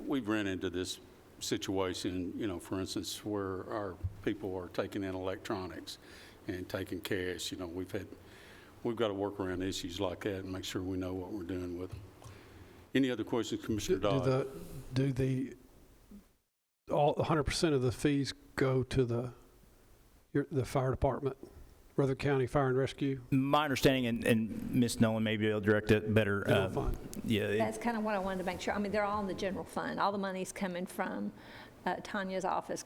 A: we've ran into this situation, for instance, where our people are taking in electronics and taking cash. We've got to work around issues like that and make sure we know what we're doing with them. Any other questions, Commissioner Dodd?
J: Do all 100% of the fees go to the fire department, Rutherford County Fire and Rescue?
N: My understanding, and Ms. Nolan may be able to direct it better.
J: General fund.
N: Yeah.
C: That's kind of what I wanted to make sure. I mean, they're all in the general fund. All the money's coming from Tanya's office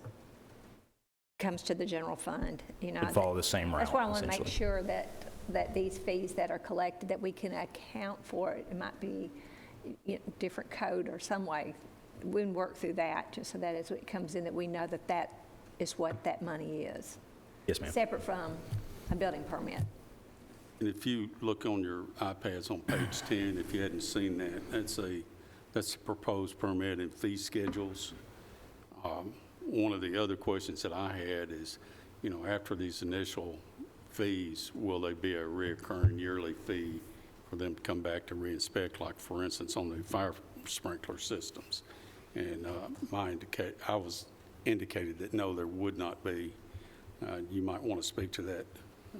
C: comes to the general fund.
N: Would follow the same route.
C: That's why I want to make
N: essentially.
C: sure that these fees that are collected, that we can account for it. It might be different code or some way. We can work through that just so that as it comes in, that we know that is what that money is.
N: Yes, ma'am.
C: Separate from a building permit.
A: And if you look on your iPads on page 10, if you hadn't seen that, that's the proposed permit and fee schedules. One of the other questions that I had is, after these initial fees, will they be a reoccurring yearly fee for them to come back to reinspect, like, for instance, on the fire sprinkler systems? And I was indicated that no, there would not be. You might want to speak to that,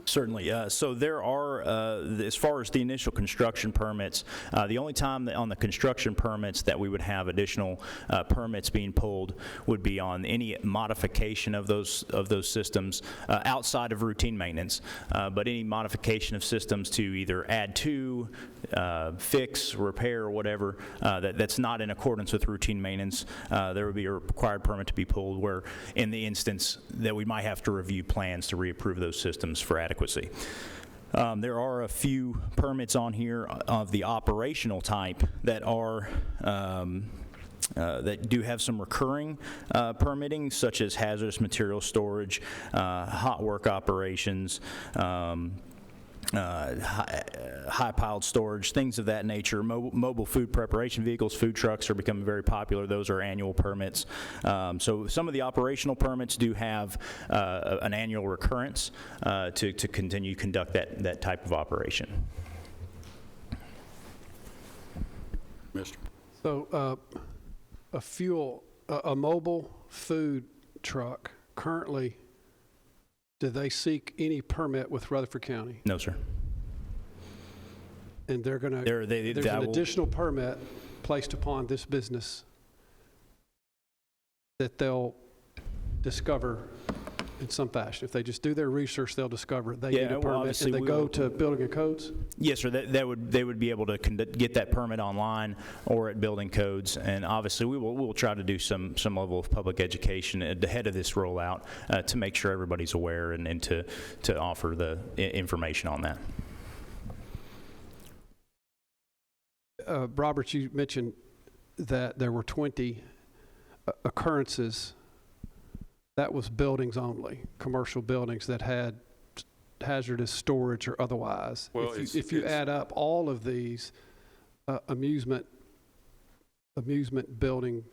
N: Certainly. So there are, as far as the initial construction permits, the only time that on the construction permits that we would have additional permits being pulled would be on any modification of those systems outside of routine maintenance. But any modification of systems to either add to, fix, repair, or whatever that's not in accordance with routine maintenance, there would be a required permit to be pulled. Where in the instance that we might have to review plans to reapprove those systems for adequacy. There are a few permits on here of the operational type that are that do have some recurring permitting, such as hazardous material storage, hot work operations, high-piled storage, things of that nature. Mobile food preparation vehicles, food trucks are becoming very popular. Those are annual permits. So some of the operational permits do have an annual recurrence to continue to conduct that type of operation.
A: Mr.
J: So a mobile food truck currently, do they seek any permit with Rutherford County?
N: No, sir.
J: And there's an additional permit placed upon this business that they'll discover in some fashion. If they just do their research, they'll discover it. They need a permit, and they go to building and codes?
N: Yes, sir. They would be able to get that permit online or at building codes, and obviously we'll try to do some level of public education ahead of this rollout to make sure everybody's aware and to offer the information on that.
J: Robert, you mentioned that there were 20 occurrences. That was buildings only, commercial buildings that had hazardous storage or otherwise.
A: Well,
J: if you add up all of these, amusement building,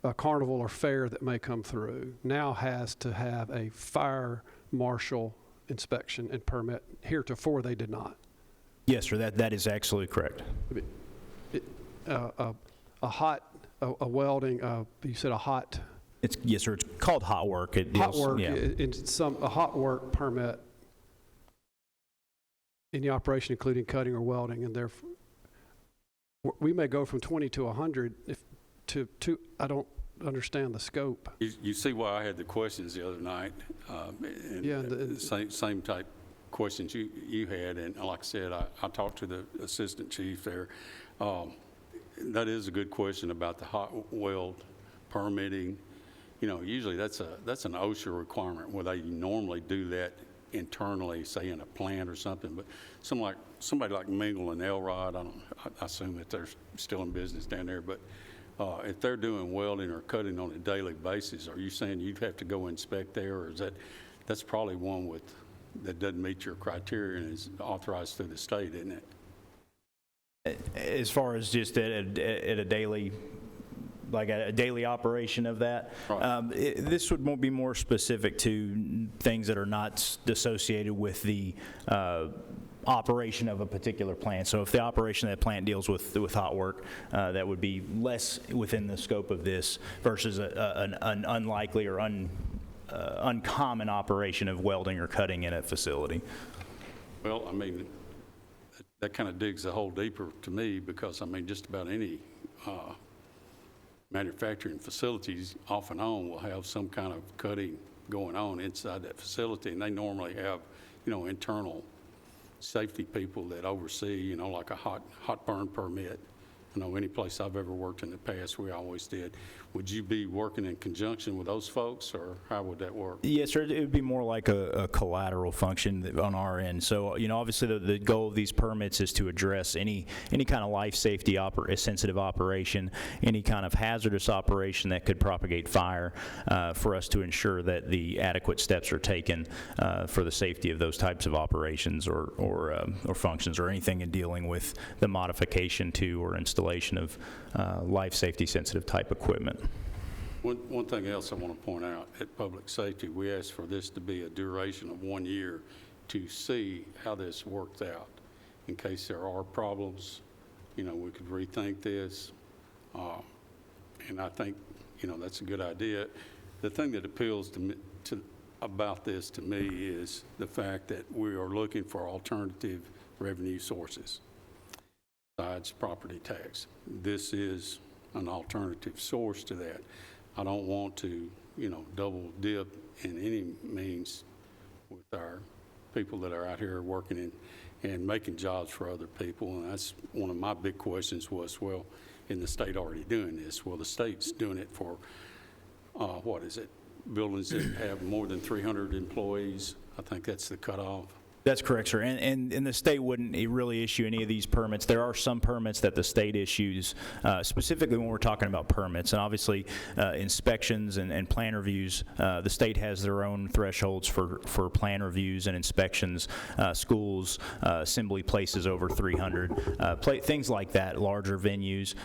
J: a carnival or fair that may come through now has to have a fire marshal inspection and permit. Heretofore, they did not.
N: Yes, sir. That is absolutely correct.
J: A welding, you said a hot...
N: Yes, sir. It's called hot work.
J: Hot work,
N: yeah.
J: A hot work permit, any operation including cutting or welding, and therefore we may go from 20 to 100 to I don't understand the scope.
A: You see why I had the questions the other night, and
J: Yeah,
A: same type questions you had, and like I said, I talked to the assistant chief there. That is a good question about the hot weld permitting. You know, usually that's an OSHA requirement where they normally do that internally, say in a plant or something. But somebody like Mingle and Elrod, I assume that they're still in business down there. But if they're doing welding or cutting on a daily basis, are you saying you'd have to go inspect there, or is that's probably one that doesn't meet your criteria and is authorized through the state, isn't it?
N: As far as just at a daily. Like a daily operation of that. Right. This would be more specific to things that are not associated with the operation of a particular plant. So if the operation of that plant deals with hot work, that would be less within the scope of this versus an unlikely or uncommon operation of welding or cutting in a facility.
A: Well, I mean, that kind of digs a hole deeper to me because, I mean, just about any manufacturing facilities off and on will have some kind of cutting going on inside that facility, and they normally have, internal safety people that oversee, like a hot burn permit. I know any place I've ever worked in the past, we always did. Would you be working in conjunction with those folks, or how would that work?
N: Yes, sir. It would be more like a collateral function on our end. So, obviously the goal of these permits is to address any kind of life safety sensitive operation, any kind of hazardous operation that could propagate fire, for us to ensure that the adequate steps are taken for the safety of those types of operations or functions, or anything in dealing with the modification to or installation of life safety sensitive type equipment.
A: One thing else I want to point out, at public safety, we asked for this to be a duration of 1 year to see how this worked out. In case there are problems, we could rethink this. And I think, that's a good idea. The thing that appeals to about this to me is the fact that we are looking for alternative revenue sources besides property tax. This is an alternative source to that. I don't want to, double dip in any means with our people that are out here working and making jobs for other people. And that's one of my big questions was, well, is the state already doing this? Well, the state's doing it for, buildings that have more than 300 employees. I think that's the cutoff.
N: That's correct, sir. And the state wouldn't really issue any of these permits. There are some permits that the state issues, specifically when we're talking about permits. And obviously, inspections and plan reviews, the state has their own thresholds for plan reviews and inspections, schools, assembly places over 300, things like that, larger venues,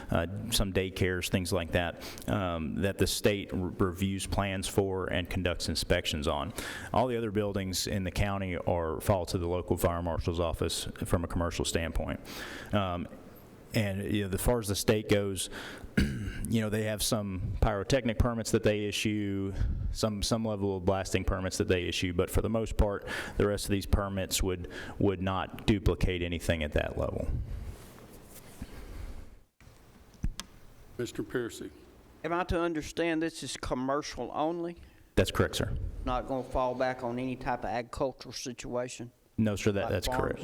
N: some daycares, things like that, that the state reviews plans for and conducts inspections on. All the other buildings in the county fall to the local fire marshal's office from a commercial standpoint. And as far as the state goes, they have some pyrotechnic permits that they issue, some level of blasting permits that they issue, but for the most part, the rest of these permits would not duplicate anything at that level.
A: Mr. Piercy.
G: Am I to understand this is commercial only?
N: That's correct, sir.
G: Not going to fall back on any type of agricultural situation?
N: No, sir,
G: Like
N: that's
G: farms?
N: correct.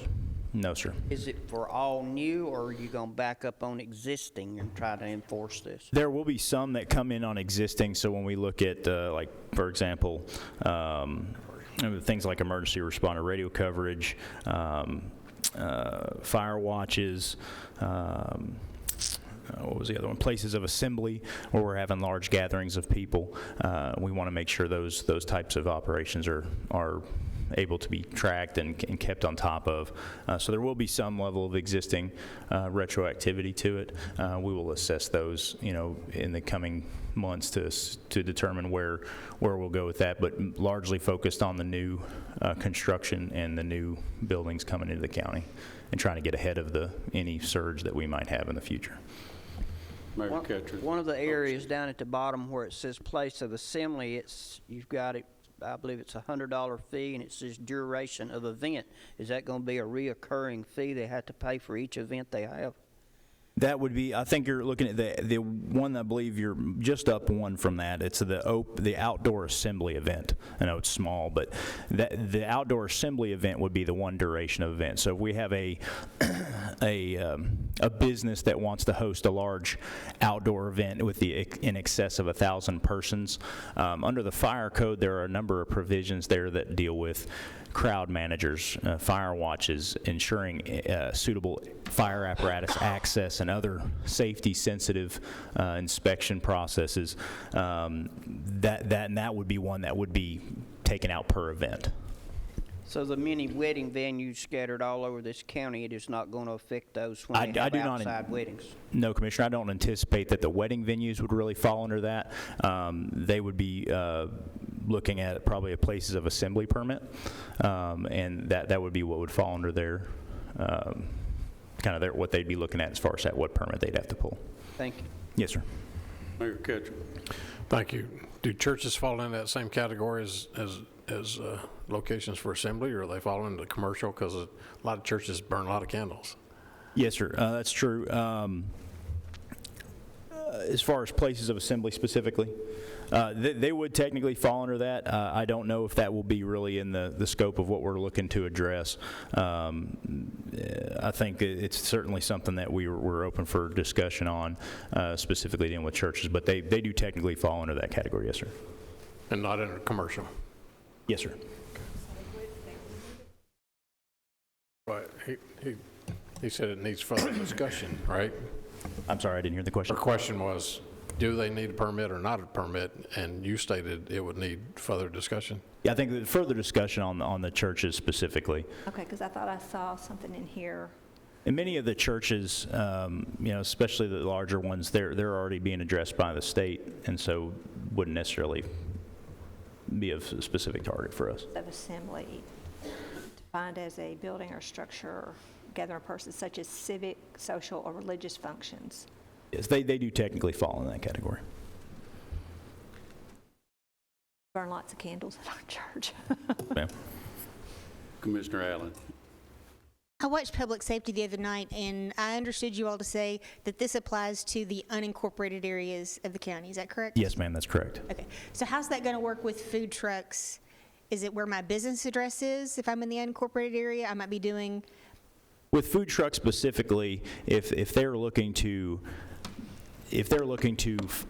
N: No, sir.
G: Is it for all new, or are you going to back up on existing and try to enforce this?
N: There will be some that come in on existing, so when we look at, for example, things like emergency responder radio coverage, fire watches, what was the other one? Places of assembly where we're having large gatherings of people. We want to make sure those types of operations are able to be tracked and kept on top of. So there will be some level of existing retroactivity to it. We will assess those, in the coming months to determine where we'll go with that, but largely focused on the new construction and the new buildings coming into the county and trying to get ahead of any surge that we might have in the future.
G: One of the areas down at the bottom where it says place of assembly, you've got it, I believe it's a $100 fee, and it says duration of event. Is that going to be a reoccurring fee they have to pay for each event they have?
N: That would be, I think you're looking at the one, I believe you're just up one from that. It's the outdoor assembly event. I know it's small, but the outdoor assembly event would be the one duration of event. So if we have a business that wants to host a large outdoor event with in excess of 1,000 persons, under the fire code there are a number of provisions there that deal with crowd managers, fire watches, ensuring suitable fire apparatus access and other safety-sensitive inspection processes. That would be one that would be taken out per event.
G: So the many wedding venues scattered all over this county, it is not going to affect those when they have outside weddings?
N: No, Commissioner, I don't anticipate that the wedding venues would really fall under that. They would be looking at probably a places of assembly permit, and that would be what would fall under their, what they'd be looking at as far as what permit they'd have to pull.
G: Thank you.
N: Yes, sir.
A: Mayor Ketchum.
I: Thank you. Do churches fall in that same category as locations for assembly, or are they fall into commercial? Because a lot of churches burn a lot of candles.
N: Yes, sir. That's true. As far as places of assembly specifically, they would technically fall under that. I don't know if that will be really in the scope of what we're looking to address. I think it's certainly something that we're open for discussion on, specifically dealing with churches, but they do technically fall under that category, yes, sir.
I: And not in a commercial?
N: Yes, sir.
I: But he said it needs further discussion, right?
N: I'm sorry, I didn't hear the question.
I: The question was, do they need a permit or not a permit? And you stated it would need further discussion.
N: Yeah, I think the further discussion on the churches specifically.
C: Okay, because I thought I saw something in here.
N: And many of the churches, especially the larger ones, they're already being addressed by the state, and so wouldn't necessarily be a specific target for us.
C: Of assembly, defined as a building or structure or gathering of persons such as civic, social, or religious functions.
N: Yes, they do technically fall in that category.
C: burn lots of candles at our church.
N: Ma'am.
A: Commissioner Allen.
M: I watched Public Safety the other night, and I understood you all to say that this applies to the unincorporated areas of the county. Is that correct?
N: Yes, ma'am, that's correct.
M: Okay. So how's that going to work with food trucks? Is it where my business address is? If I'm in the unincorporated area, I might be doing...
N: With food trucks specifically, if they're looking to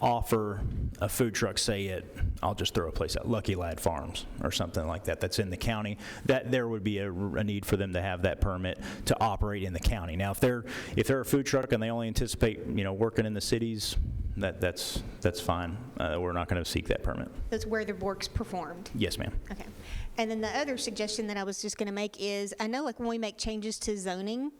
N: offer a food truck, say at, I'll just throw a place out, Lucky Lad Farms or something like that, that's in the county, that there would be a need for them to have that permit to operate in the county. Now, if they're a food truck and they only anticipate, working in the cities, that's fine. We're not going to seek that permit.
M: That's where the work's performed?
N: Yes, ma'am.
M: Okay. And then the other suggestion that I was just going to make is, I know like when we make changes to zoning,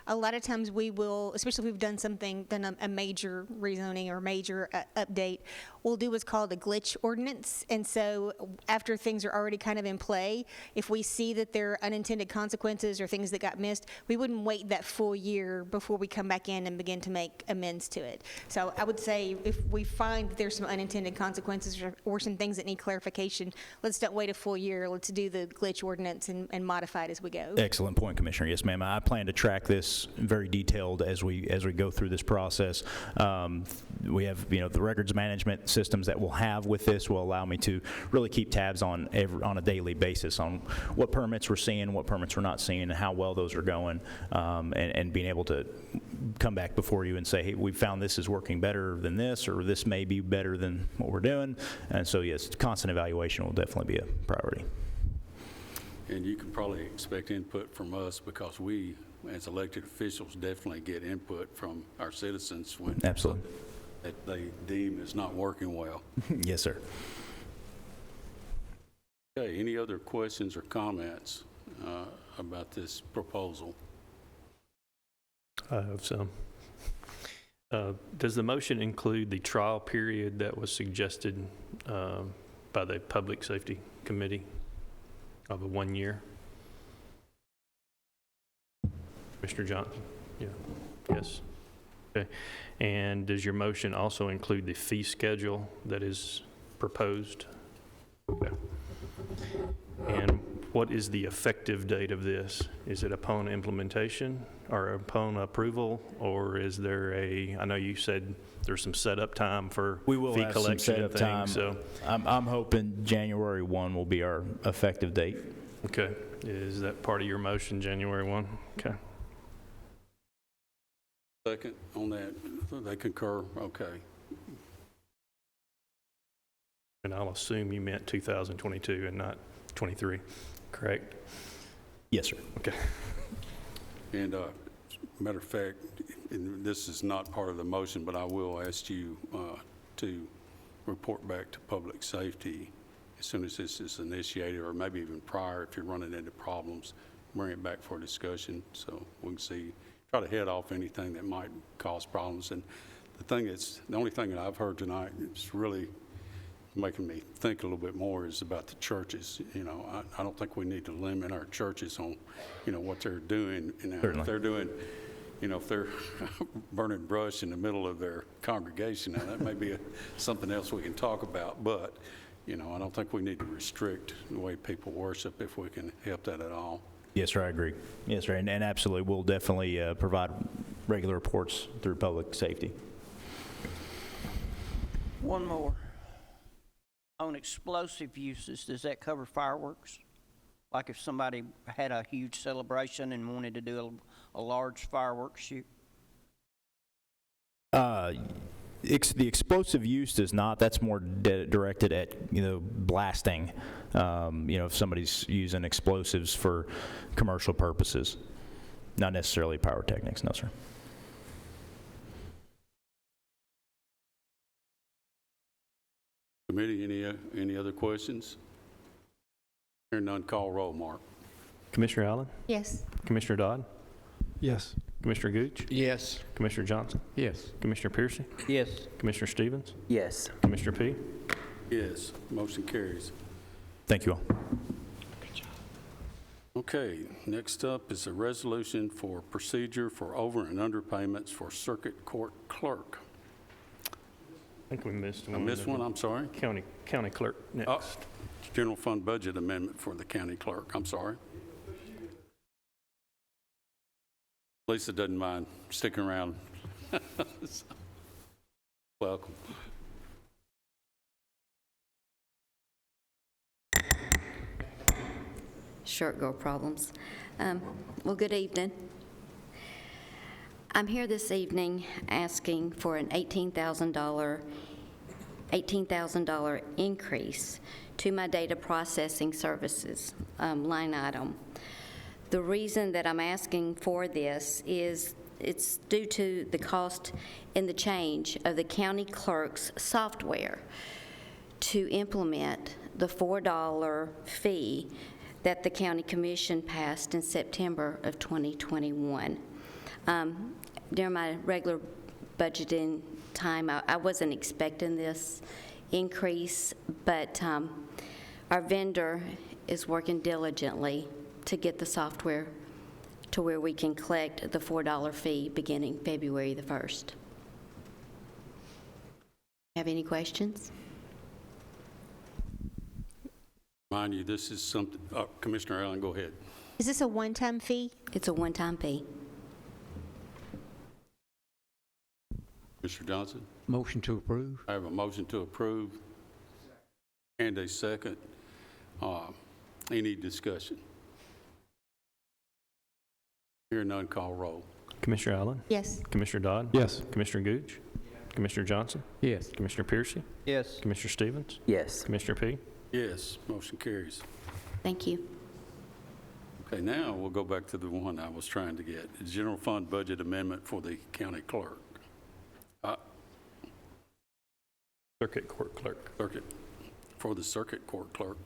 M: a lot of times we will, especially if we've done a major rezoning or major update, we'll do what's called a glitch ordinance. And so after things are already kind of in play, if we see that there are unintended consequences or things that got missed, we wouldn't wait that full year before we come back in and begin to make amends to it. So I would say if we find that there's some unintended consequences or some things that need clarification, let's don't wait a full year. Let's do the glitch ordinance and modify it as we go.
N: Excellent point, Commissioner. Yes, ma'am. I plan to track this very detailed as we go through this process. We have, the records management systems that we'll have with this will allow me to really keep tabs on a daily basis on what permits we're seeing, what permits we're not seeing, and how well those are going, and being able to come back before you and say, hey, we found this is working better than this, or this may be better than what we're doing. And so, yes, constant evaluation will definitely be a priority.
A: And you can probably expect input from us because we, as elected officials, definitely get input from our citizens when
N: Absolutely.
A: That they deem is not working well.
N: Yes, sir.
A: Okay, any other questions or comments about this proposal?
D: I have some. Does the motion include the trial period that was suggested by the Public Safety Committee of a 1 year? Mr. Johnson? Yeah. Yes. Okay. And does your motion also include the fee schedule that is proposed? Okay. And what is the effective date of this? Is it upon implementation or upon approval, or is there I know you said there's some setup time for
N: we will
D: fee
N: have
D: collection
N: some setup
D: and things,
N: time.
D: so.
N: I'm hoping January 1 will be our effective date.
D: Okay. Is that part of your motion, January 1? Okay.
A: Second on that, they concur, okay.
D: And I'll assume you meant 2022 and not 23, correct?
N: Yes, sir.
D: Okay.
A: And matter of fact, and this is not part of the motion, but I will ask you to report back to Public Safety as soon as this is initiated, or maybe even prior if you're running into problems, bring it back for discussion so we can see, try to head off anything that might cause problems. And the only thing that I've heard tonight is really making me think a little bit more is about the churches. I don't think we need to limit our churches on, what they're doing. If they're doing, if they're burning brush in the middle of their congregation, now that may be something else we can talk about. But, I don't think we need to restrict the way people worship if we can help that at all.
N: Yes, sir, I agree. Yes, sir, and absolutely, we'll definitely provide regular reports through Public Safety.
G: One more. On explosive uses, does that cover fireworks? Like if somebody had a huge celebration and wanted to do a large fireworks shoot?
N: The explosive use does not. That's more directed at, blasting, if somebody's using explosives for commercial purposes, not necessarily pyrotechnics, no, sir.
A: Committee, any other questions? Hearing none, call roll. Mark.
D: Commissioner Allen?
M: Yes.
D: Commissioner Dodd?
J: Yes.
D: Commissioner Gooch?
B: Yes.
D: Commissioner Johnson?
B: Yes.
D: Commissioner Piercy?
G: Yes.
D: Commissioner Stevens?
G: Yes.
D: Commissioner P?
A: Yes, motion carries.
N: Thank you all.
A: Okay, next up is a resolution for procedure for over and underpayments for Circuit Court Clerk.
D: think we missed
A: I
D: one.
A: missed one, I'm sorry.
D: County clerk next.
A: Oh, general fund budget amendment for the county clerk, I'm sorry. Lisa doesn't mind sticking around. Welcome.
O: Short girl problems. Well, good evening. I'm here this evening asking for an $18,000 increase to my data processing services line item. The reason that I'm asking for this is it's due to the cost and the change of the county clerk's software to implement the $4 fee that the county commission passed in September of 2021. During my regular budgeting time, I wasn't expecting this increase, but our vendor is working diligently to get the software to where we can collect the $4 fee beginning February the 1st. Have any questions?
A: Mind you, this is something, Commissioner Allen, go ahead.
M: Is this a one-time fee?
O: It's a one-time fee.
A: Mr. Johnson?
E: Motion to approve.
A: I have a motion to approve and a second. Any discussion? Hear none, call roll.
D: Commissioner Allen?
M: Yes.
D: Commissioner Dodd?
J: Yes.
D: Commissioner Gooch? Commissioner Johnson?
E: Yes.
D: Commissioner Piercy?
G: Yes.
D: Commissioner Stevens?
E: Yes.
D: Commissioner P?
A: Yes, motion carries.
O: Thank you.
A: Okay, now we'll go back to the one I was trying to get. The general fund budget amendment for the county clerk.
D: Circuit Court Clerk.
A: For the circuit court clerk.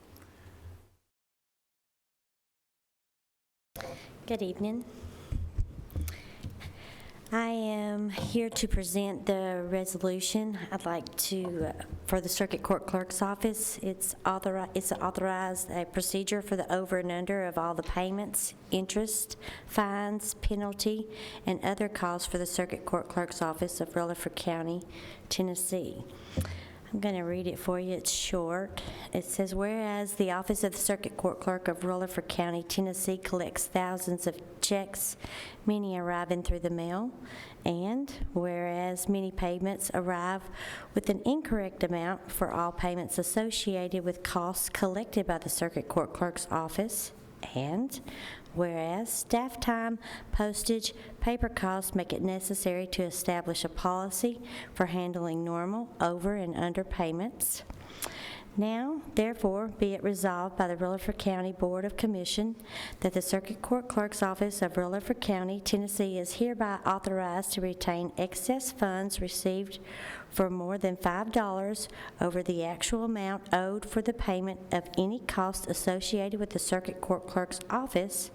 P: Good evening. I am here to present the resolution. I'd like to, for the Circuit Court Clerk's office, it's authorized a procedure for the over and under of all the payments, interest, fines, penalty, and other costs for the Circuit Court Clerk's office of Rutherford County, Tennessee. I'm going to read it for you. It's short. It says, whereas the Office of the Circuit Court Clerk of Rutherford County, Tennessee collects thousands of checks, many arriving through the mail, and whereas many payments arrive with an incorrect amount for all payments associated with costs collected by the Circuit Court Clerk's office, and whereas staff time, postage, paper costs make it necessary to establish a policy for handling normal over and under payments. Now, therefore, be it resolved by the Rutherford County Board of Commission that the Circuit Court Clerk's Office of Rutherford County, Tennessee is hereby authorized to retain excess funds received for more than $5 over the actual amount owed for the payment of any cost associated with the Circuit Court Clerk's office,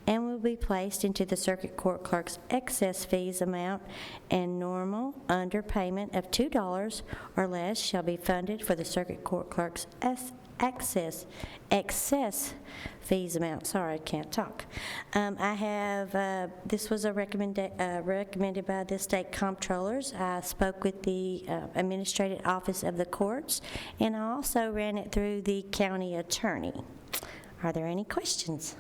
P: and will be placed into the Circuit Court Clerk's excess fees amount, and normal underpayment of $2 or less shall be funded for the Circuit Court Clerk's excess fees amount. Sorry, I can't talk. I have, this was recommended by the state comptrollers. I spoke with the administrative office of the courts, and I also ran it through the county attorney. Are there any questions?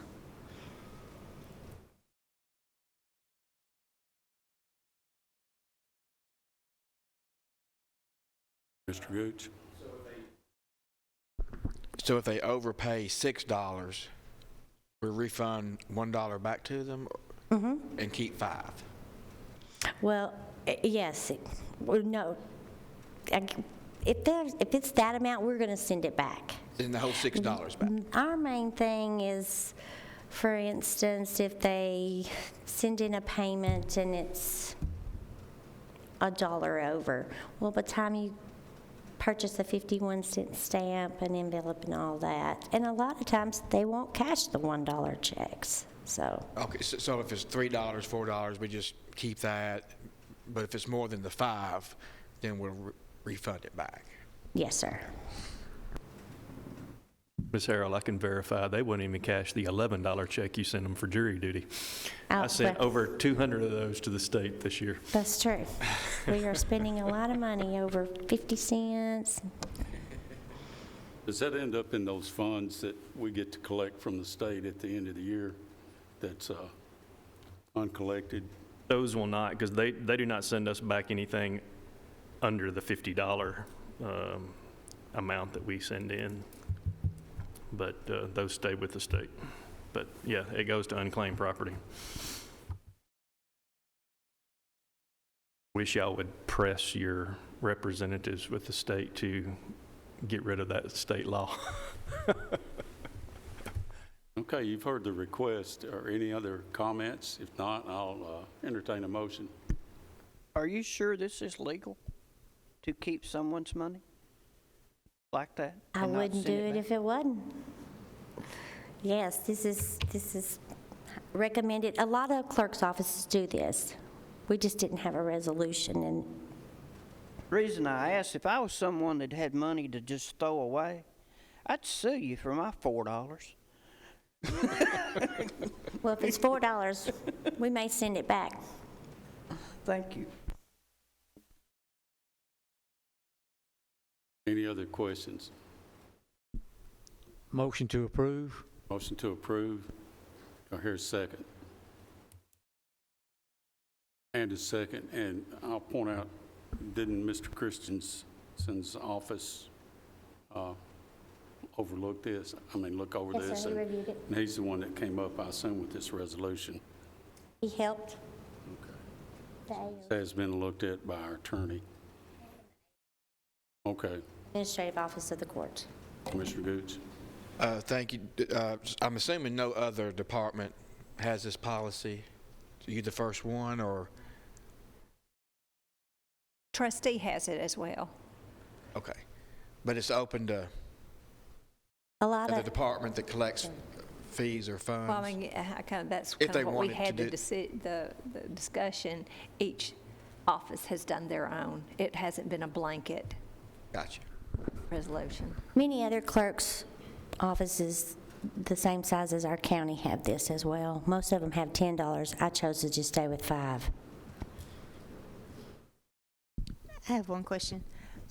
A: Mr. Gooch?
B: So if they overpay $6, we refund $1 back to them and keep $5?
P: Well, yes. No. If it's that amount, we're going to send it back.
B: And the whole $6 back?
P: Our main thing is, for instance, if they send in a payment and it's $1 over, well, by the time you purchase a 51-cent stamp and envelope and all that, and a lot of times they won't cash the $1 checks. So
B: Okay, so if it's $3, $4, we just keep that, but if it's more than the $5, then we'll refund it back.
P: yes, sir.
D: Ms. Harrell, I can verify, they wouldn't even cash the $11 check you sent them for jury duty. I sent over 200 of those to the state this year.
P: That's true. We are spending a lot of money, over 50 cents.
A: Does that end up in those funds that we get to collect from the state at the end of the year that's uncollected?
D: Those will not, because they do not send us back anything under the $50 amount that we send in. But those stay with the state. But yeah, it goes to unclaimed property. Wish y'all would press your representatives with the state to get rid of that state law.
A: Okay, you've heard the request. Are any other comments? If not, I'll entertain a motion.
G: Are you sure this is legal to keep someone's money like that?
P: I
G: and not
P: wouldn't do
G: send
P: it
G: back?
P: if it wasn't. Yes, this is recommended. A lot of clerk's offices do this. We just didn't have a resolution, and
G: Reason I asked, if I was someone that had money to just throw away, I'd sue you for my $4.
P: well, if it's $4, we may send it back.
G: Thank you.
A: Any other questions?
E: Motion to approve.
A: Motion to approve. Do I hear a second? And a second. And I'll point out, didn't Mr. Christensen's office overlook this? I mean, look over
P: Yes,
A: this.
P: sir, he reviewed it.
A: And he's the one that came up, I assume, with this resolution.
P: He helped.
A: Okay. It has been looked at by our attorney. Okay.
P: Administrative Office of the Court.
A: Commissioner Gooch.
B: Thank you. I'm assuming no other department has this policy. Are you the first one, or?
C: Trustee has it as well.
B: Okay. But it's open to
P: A lot
B: the
P: of,
B: department that collects fees or funds?
C: Well, I mean, that's
B: If
C: kind
B: they
C: of what we
B: wanted
C: had
B: to
C: the discussion. Each office has done their own. It hasn't been a blanket
B: Gotcha.
C: resolution.
P: many other clerks' offices the same size as our county have this as well. Most of them have $10. I chose to just stay with $5.
M: I have one question.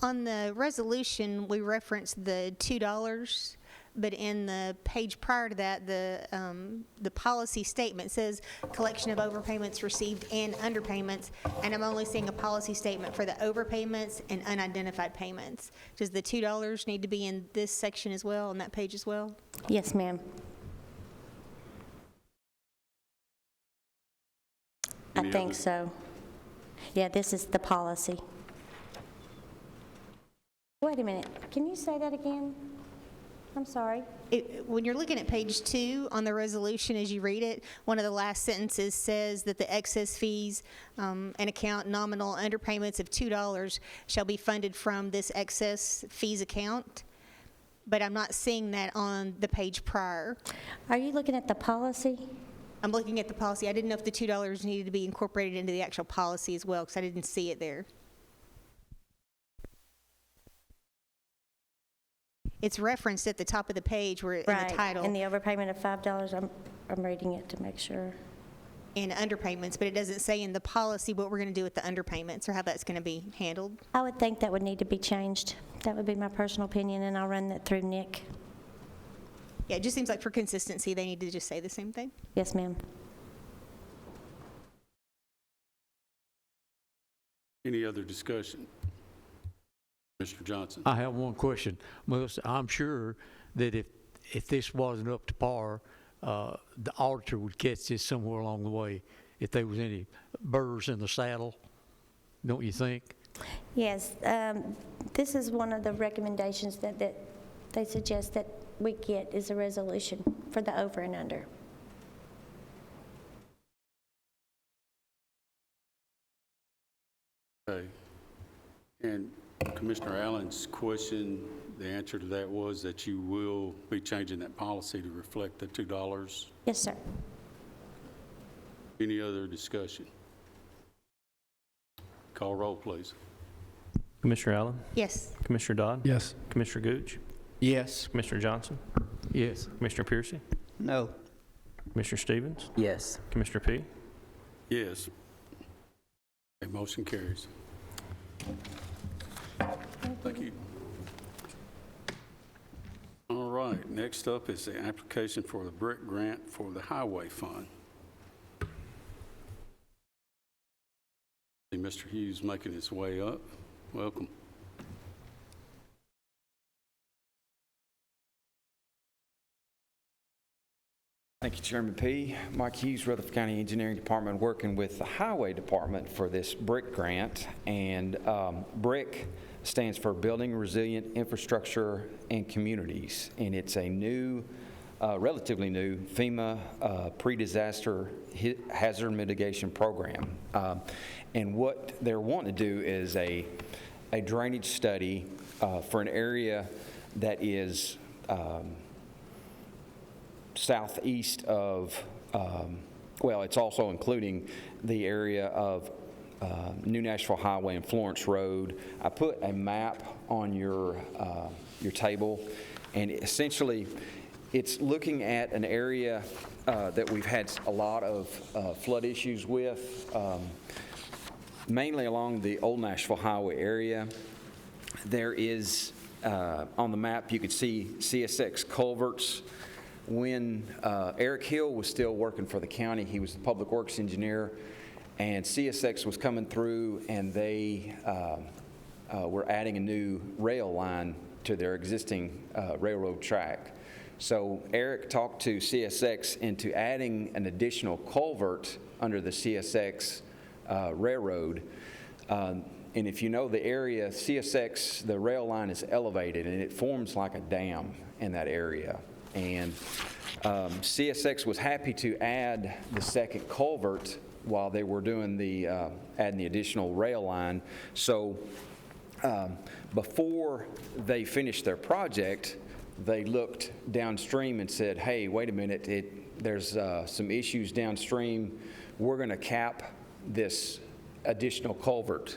M: On the resolution, we referenced the $2, but in the page prior to that, the policy statement says collection of overpayments received and underpayments, and I'm only seeing a policy statement for the overpayments and unidentified payments. Does the $2 need to be in this section as well, on that page as well?
P: Yes, ma'am. I
A: Any
P: think
A: other-
P: so. Yeah, this is the policy. Wait a minute. Can you say that again? I'm sorry.
M: When you're looking at page 2 on the resolution, as you read it, one of the last sentences says that the excess fees and account nominal underpayments of $2 shall be funded from this excess fees account. But I'm not seeing that on the page prior.
P: Are you looking at the policy?
M: I'm looking at the policy. I didn't know if the $2 needed to be incorporated into the actual policy as well, because I didn't see it there. It's referenced at the top of the page where in the title.
P: And the overpayment of $5, I'm reading it to make sure.
M: In underpayments, but it doesn't say in the policy what we're going to do with the underpayments or how that's going to be handled.
P: I would think that would need to be changed. That would be my personal opinion, and I'll run that through Nick.
M: Yeah, it just seems like for consistency, they need to just say the same thing.
P: Yes, ma'am.
A: Any other discussion? Mr. Johnson.
E: I have one question. Melissa, I'm sure that if this wasn't up to par, the auditor would catch this somewhere along the way if there was any burrs in the saddle, don't you think?
P: Yes, this is one of the recommendations that they suggest that we get is a resolution for the over and under.
A: Okay. And Commissioner Allen's question, the answer to that was that you will be changing that policy to reflect the $2.
P: Yes, sir.
A: Any other discussion? Call roll, please.
D: Commissioner Allen?
M: Yes.
D: Commissioner Dodd?
J: Yes.
D: Commissioner Gooch?
B: Yes.
D: Commissioner Johnson?
E: Yes.
D: Commissioner Piercy?
G: No.
D: Commissioner Stevens?
Q: Yes.
D: Commissioner P?
A: Yes. Okay, motion carries. Thank you. All right, next up is the application for the BRIC grant for the Highway Fund. See Mr. Hughes making his way up. Welcome.
R: Thank you, Chairman P. Mike Hughes, Rutherford County Engineering Department, working with the Highway Department for this BRIC grant. And BRIC stands for Building Resilient Infrastructure and Communities. And it's a new, relatively new FEMA pre-disaster hazard mitigation program. And what they're wanting to do is a drainage study for an area that is southeast of, well, it's also including the area of New Nashville Highway and Florence Road. I put a map on your table, and essentially it's looking at an area that we've had a lot of flood issues with, mainly along the Old Nashville Highway area. There is, on the map, you could see CSX culverts. When Eric Hill was still working for the county, he was the public works engineer, and CSX was coming through, and they were adding a new rail line to their existing railroad track. So Eric talked to CSX into adding an additional culvert under the CSX railroad. And if you know the area, CSX, the rail line is elevated, and it forms like a dam in that area. And CSX was happy to add the second culvert while they were doing the adding the additional rail line. So before they finished their project, they looked downstream and said, "Hey, wait a minute! There's some issues downstream. We're going to cap this additional culvert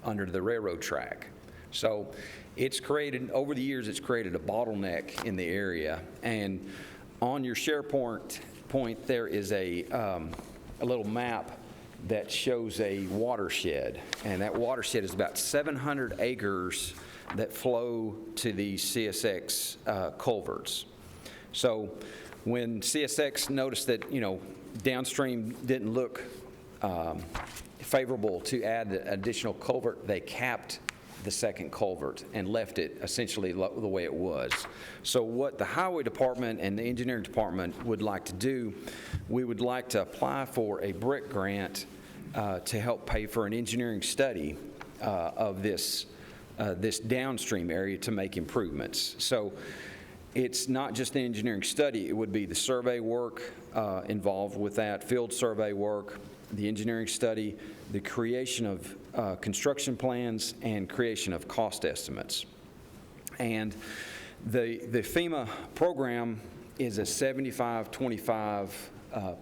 R: under the railroad track." So it's created, over the years, it's created a bottleneck in the area. And on your SharePoint point, there is a little map that shows a watershed. And that watershed is about 700 acres that flow to these CSX culverts. So when CSX noticed that, downstream didn't look favorable to add the additional culvert, they capped the second culvert and left it essentially the way it was. So what the Highway Department and the Engineering Department would like to do, we would like to apply for a BRIC grant to help pay for an engineering study of this downstream area to make improvements. So it's not just the engineering study, it would be the survey work involved with that, field survey work, the engineering study, the creation of construction plans, and creation of cost estimates. And the FEMA program is a 75-25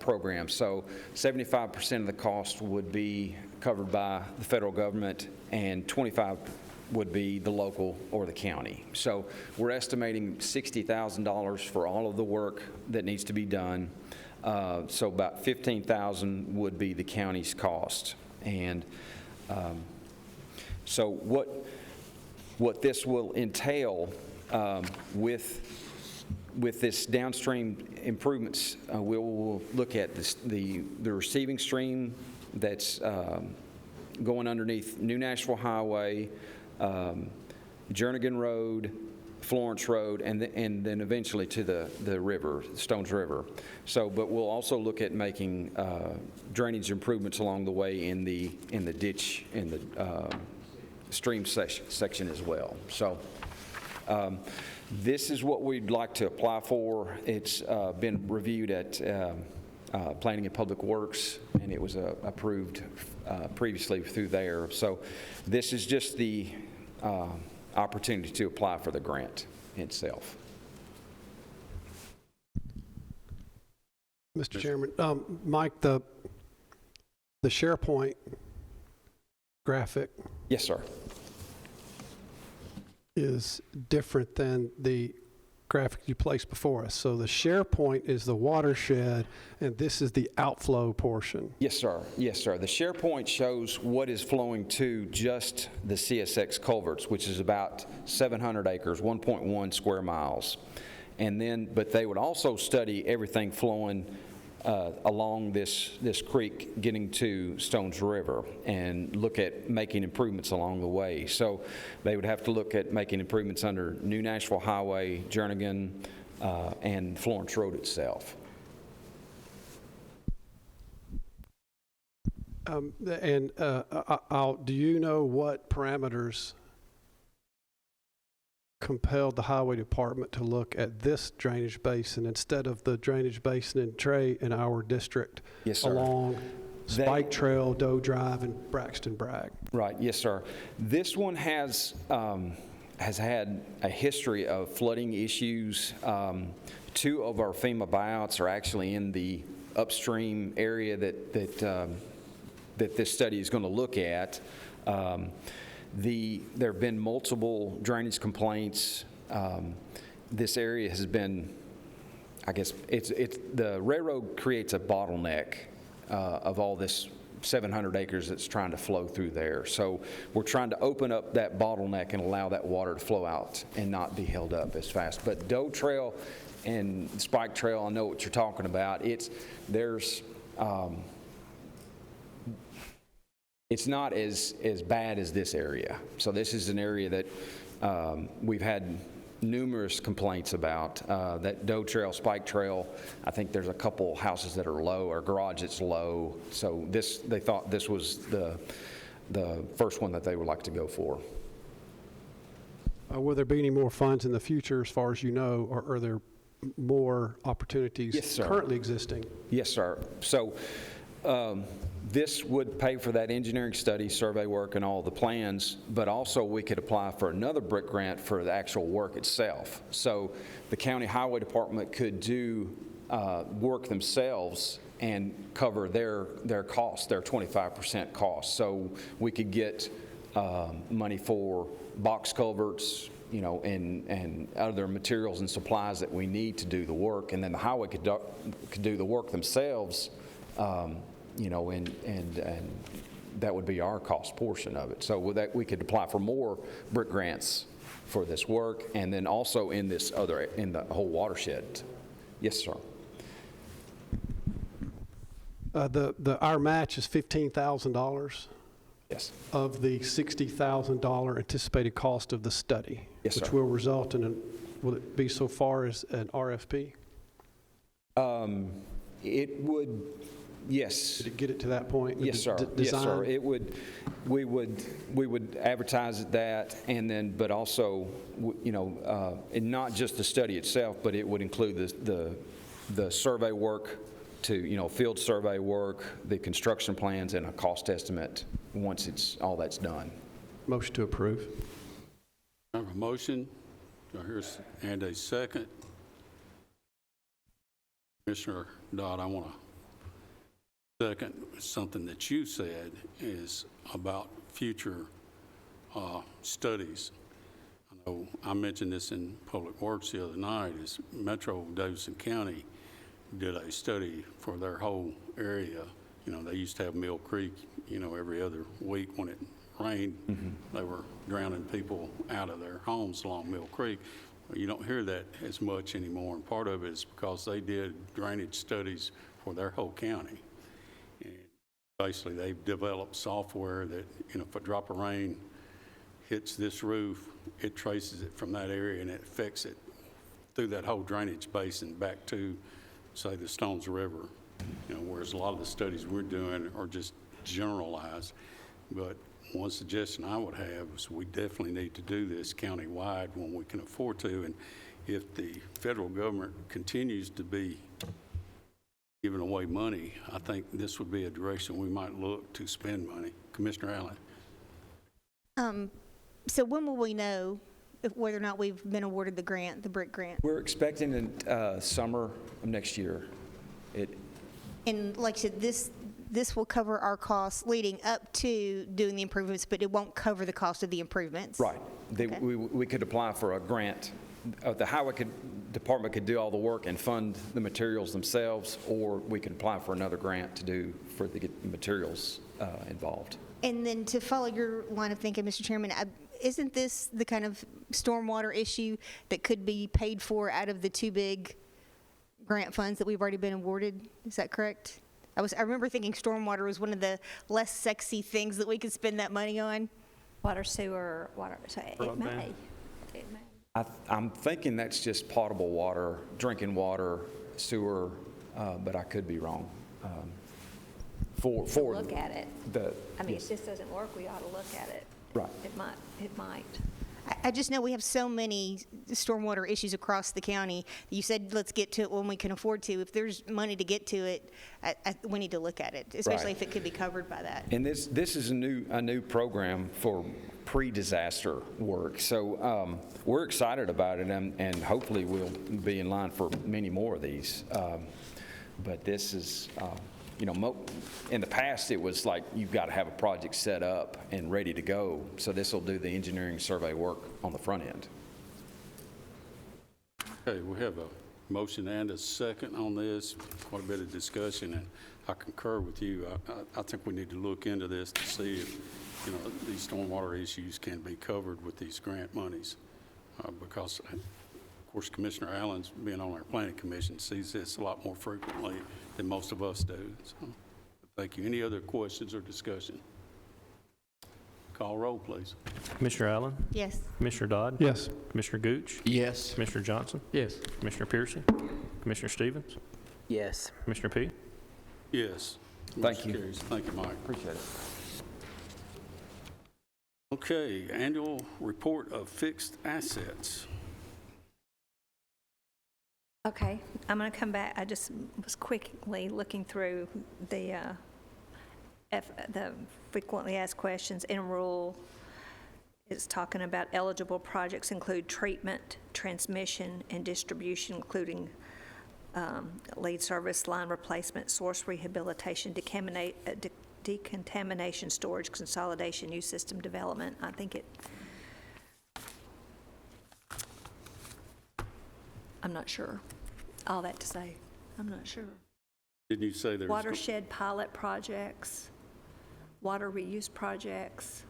R: program. So 75% of the cost would be covered by the federal government, and 25 would be the local or the county. So we're estimating $60,000 for all of the work that needs to be done. So about $15,000 would be the county's cost. And so what this will entail with this downstream improvements, we'll look at the receiving stream that's going underneath New Nashville Highway, Jernigan Road, Florence Road, and then eventually to the river, Stones River. So, but we'll also look at making drainage improvements along the way in the ditch, in the stream section as well. So this is what we'd like to apply for. It's been reviewed at Planning and Public Works, and it was approved previously through there. So this is just the opportunity to apply for the grant itself.
J: Mr. Chairman, Mike, the SharePoint graphic.
R: Yes, sir.
J: Is different than the graphic you placed before us. So the share point is the watershed, and this is the outflow portion.
R: Yes, sir. Yes, sir. The share point shows what is flowing to just the CSX culverts, which is about 700 acres, 1.1 square miles. And then, but they would also study everything flowing along this creek getting to Stones River and look at making improvements along the way. So they would have to look at making improvements under New Nashville Highway, Jernigan, and Florence Road itself.
J: Do you know what parameters compelled the highway department to look at this drainage basin instead of the drainage basin in Trey in our district?
R: Yes, sir.
J: Along Spike Trail, Doe Drive, and Braxton Bragg?
R: Right, yes, sir. This one has had a history of flooding issues. 2 of our FEMA buyouts are actually in the upstream area that this study is going to look at. There have been multiple drainage complaints. This area has been, I guess, the railroad creates a bottleneck of all this 700 acres that's trying to flow through there. So we're trying to open up that bottleneck and allow that water to flow out and not be held up as fast. But Doe Trail and Spike Trail, I know what you're talking about. It's not as bad as this area. So this is an area that we've had numerous complaints about. That Doe Trail, Spike Trail, I think there's a couple houses that are low, or garage that's low. So they thought this was the first one that they would like to go for.
J: Will there be any more funds in the future, as far as you know, or are there more opportunities currently existing?
R: Yes, sir. So this would pay for that engineering study, survey work, and all the plans, but also we could apply for another BRIC grant for the actual work itself. So the county highway department could do work themselves and cover their costs, their 25% cost. So we could get money for box culverts, and other materials and supplies that we need to do the work, and then the highway could do the work themselves. And that would be our cost portion of it. So with that, we could apply for more BRIC grants for this work, and then also in the whole watershed. Yes, sir.
J: Our match is $15,000.
R: Yes.
J: Of the $60,000 anticipated cost of the study.
R: Yes,
J: which
R: sir.
J: will result in will it be so far as an RFP?
R: It would. Yes.
J: Did it get it to that point?
R: Yes, sir. Yes, sir. It would. We would advertise that, and then, but also, and not just the study itself, but it would include the survey work, to field survey work, the construction plans, and a cost estimate once all that's done.
J: Motion to approve.
A: I have a motion. And a second. Commissioner Dodd, I want to second something that you said is about future studies. I know I mentioned this in Public Works the other night, is Metro Davidson County did a study for their whole area. They used to have Mill Creek, every other week when it rained, they were drowning people out of their homes along Mill Creek. You don't hear that as much anymore, and part of it is because they did drainage studies for their whole county. And basically, they've developed software that, if a drop of rain hits this roof, it traces it from that area and it affects it through that whole drainage basin back to, say, the Stones River. Whereas a lot of the studies we're doing are just generalized. But one suggestion I would have is we definitely need to do this countywide when we can afford to. And if the federal government continues to be giving away money, I think this would be a direction we might look to spend money. Commissioner Allen.
M: So when will we know whether or not we've been awarded the grant, the BRIC grant?
R: We're expecting in summer of next year.
M: And like I said, this will cover our costs leading up to doing the improvements, but it won't cover the cost of the improvements.
R: Right. We could apply for a grant the highway department could do all the work and fund the materials themselves, or we could apply for another grant to do for the materials involved.
M: And then to follow your line of thinking, Mr. Chairman, isn't this the kind of stormwater issue that could be paid for out of the two big grant funds that we've already been awarded? Is that correct? I remember thinking stormwater was one of the less sexy things that we could spend that money on.
C: Water, sewer, water, so it may. It may.
R: I'm thinking that's just potable water, drinking water, sewer, but I could be wrong.
C: Look at it. I mean,
R: yes.
C: if this doesn't work, we ought to look at it.
R: Right.
C: It might.
M: I just know we have so many stormwater issues across the county. You said let's get to it when we can afford to. If there's money to get to it, we need to look at it, especially
R: Right.
M: if it could be covered by that.
R: And this is a new program for pre-disaster work. So we're excited about it, and hopefully we'll be in line for many more of these. But this is, in the past it was like you've got to have a project set up and ready to go. So this will do the engineering survey work on the front end.
A: Okay, we have a motion and a second on this, quite a bit of discussion, and I concur with you. I think we need to look into this to see if, these stormwater issues can be covered with these grant monies. Because, of course, Commissioner Allen's being on our planning commission sees this a lot more frequently than most of us do. So, thank you. Any other questions or discussion? Call roll, please.
D: Commissioner Allen?
M: Yes.
D: Commissioner Dodd?
J: Yes.
D: Commissioner Gooch?
B: Yes.
D: Commissioner Johnson?
E: Yes.
D: Commissioner Pearson? Commissioner Stevens?
G: Yes.
D: Commissioner P?
A: Yes.
R: Thank
A: Motion
R: you.
A: carries. Thank you, Mike.
R: Appreciate it.
A: Okay, annual report of fixed assets.
C: Okay, I'm going to come back. I just was quickly looking through the frequently asked questions in rule. It's talking about eligible projects include treatment, transmission, and distribution, including lead service, line replacement, source rehabilitation, decontamination, storage, consolidation, new system development. I think I'm not sure. All that to say, I'm not sure.
A: Didn't you say there was?
C: Watershed pilot projects, water reuse projects.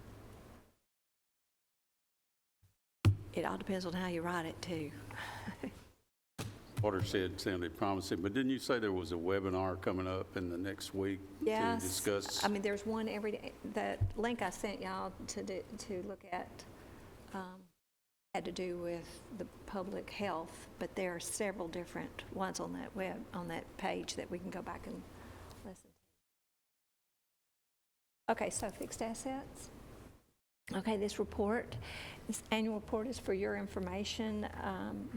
C: It all depends on how you write it, too.
A: Watershed sounded promising, but didn't you say there was a webinar coming up in the next week
C: Yes.
A: to discuss?
C: I mean, there's one every day. The link I sent y'all to look at had to do with the public health, but there are several different ones on that page that we can go back and listen to. Okay, so fixed assets. Okay, this annual report is for your information.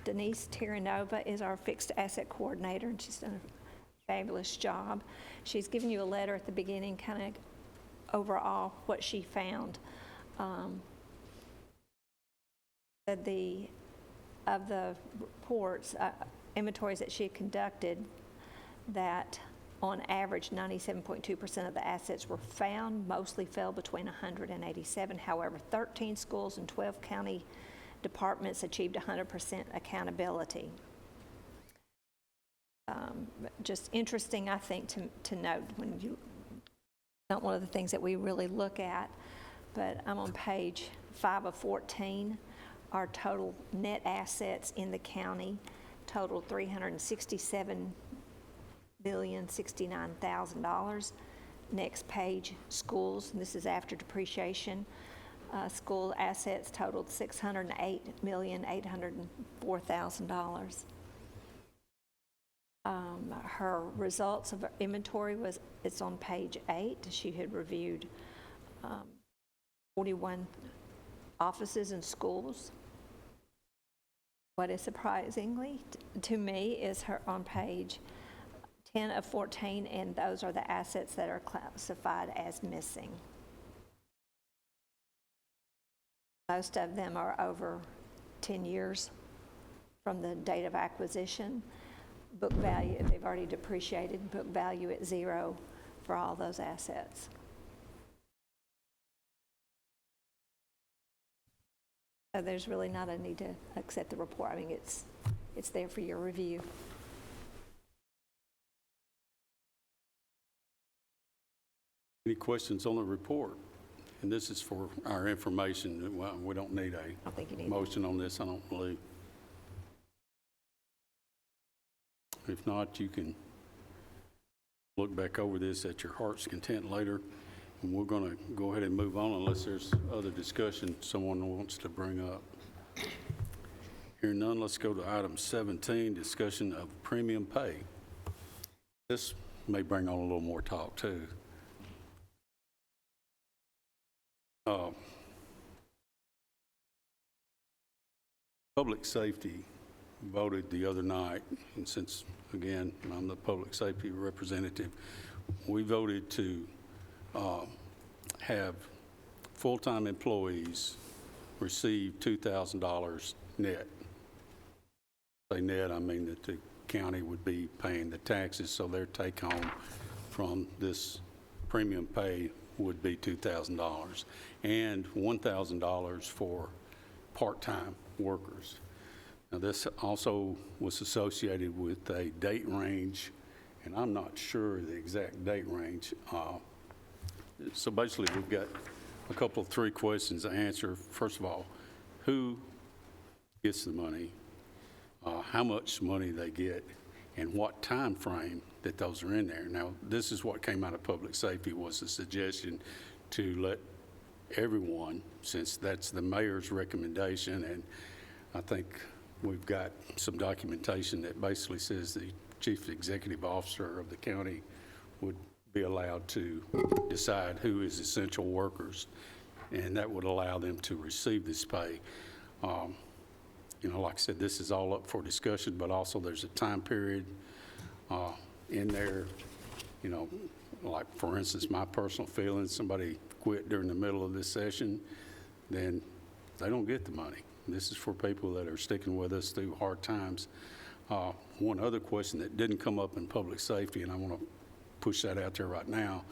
C: Denise Terranova is our fixed asset coordinator, and she's done a fabulous job. She's given you a letter at the beginning, kind of overall what she found. Of the reports, inventories that she had conducted, that on average 97.2% of the assets were found, mostly fell between 187. However, 13 schools and 12 county departments achieved 100% accountability. Just interesting, I think, to note when not one of the things that we really look at, but I'm on page 5 of 14. Our total net assets in the county totaled $367,069,000. Next page, schools, and this is after depreciation. School assets totaled $608,804,000. Her results of inventory it's on page 8. She had reviewed 41 offices and schools. What is surprisingly to me is her on page 10 of 14, and those are the assets that are classified as missing. Most of them are over 10 years from the date of acquisition. Book value, if they've already depreciated, book value at 0 for all those assets. So there's really not a need to accept the report. I mean, it's there for your review.
A: Any questions on the report? And this is for our information. Well, we don't need
C: I don't think you need
A: motion on this, I don't believe. If not, you can look back over this at your heart's content later. And we're going to go ahead and move on unless there's other discussion someone wants to bring up. Hearing none, let's go to item 17, discussion of premium pay. This may bring on a little more talk too. Public safety voted the other night, and since, again, I'm the public safety representative, we voted to have full-time employees receive $2,000 net. By net, I mean that the county would be paying the taxes, so their take-home from this premium pay would be $2,000, and $1,000 for part-time workers. Now, this also was associated with a date range, and I'm not sure the exact date range. So basically, we've got a couple of three questions to answer. First of all, who gets the money, how much money they get, and what time frame that those are in there. Now, this is what came out of public safety, was a suggestion to let everyone, since that's the mayor's recommendation, and I think we've got some documentation that basically says the chief executive officer of the county would be allowed to decide who is essential workers, and that would allow them to receive this pay. You know, like I said, this is all up for discussion, but also there's a time period in there, you know, like for instance, my personal feelings, somebody quit during the middle of this session, then they don't get the money. This is for people that are sticking with us through hard times. One other question that didn't come up in public safety, and I want to push that out there right now,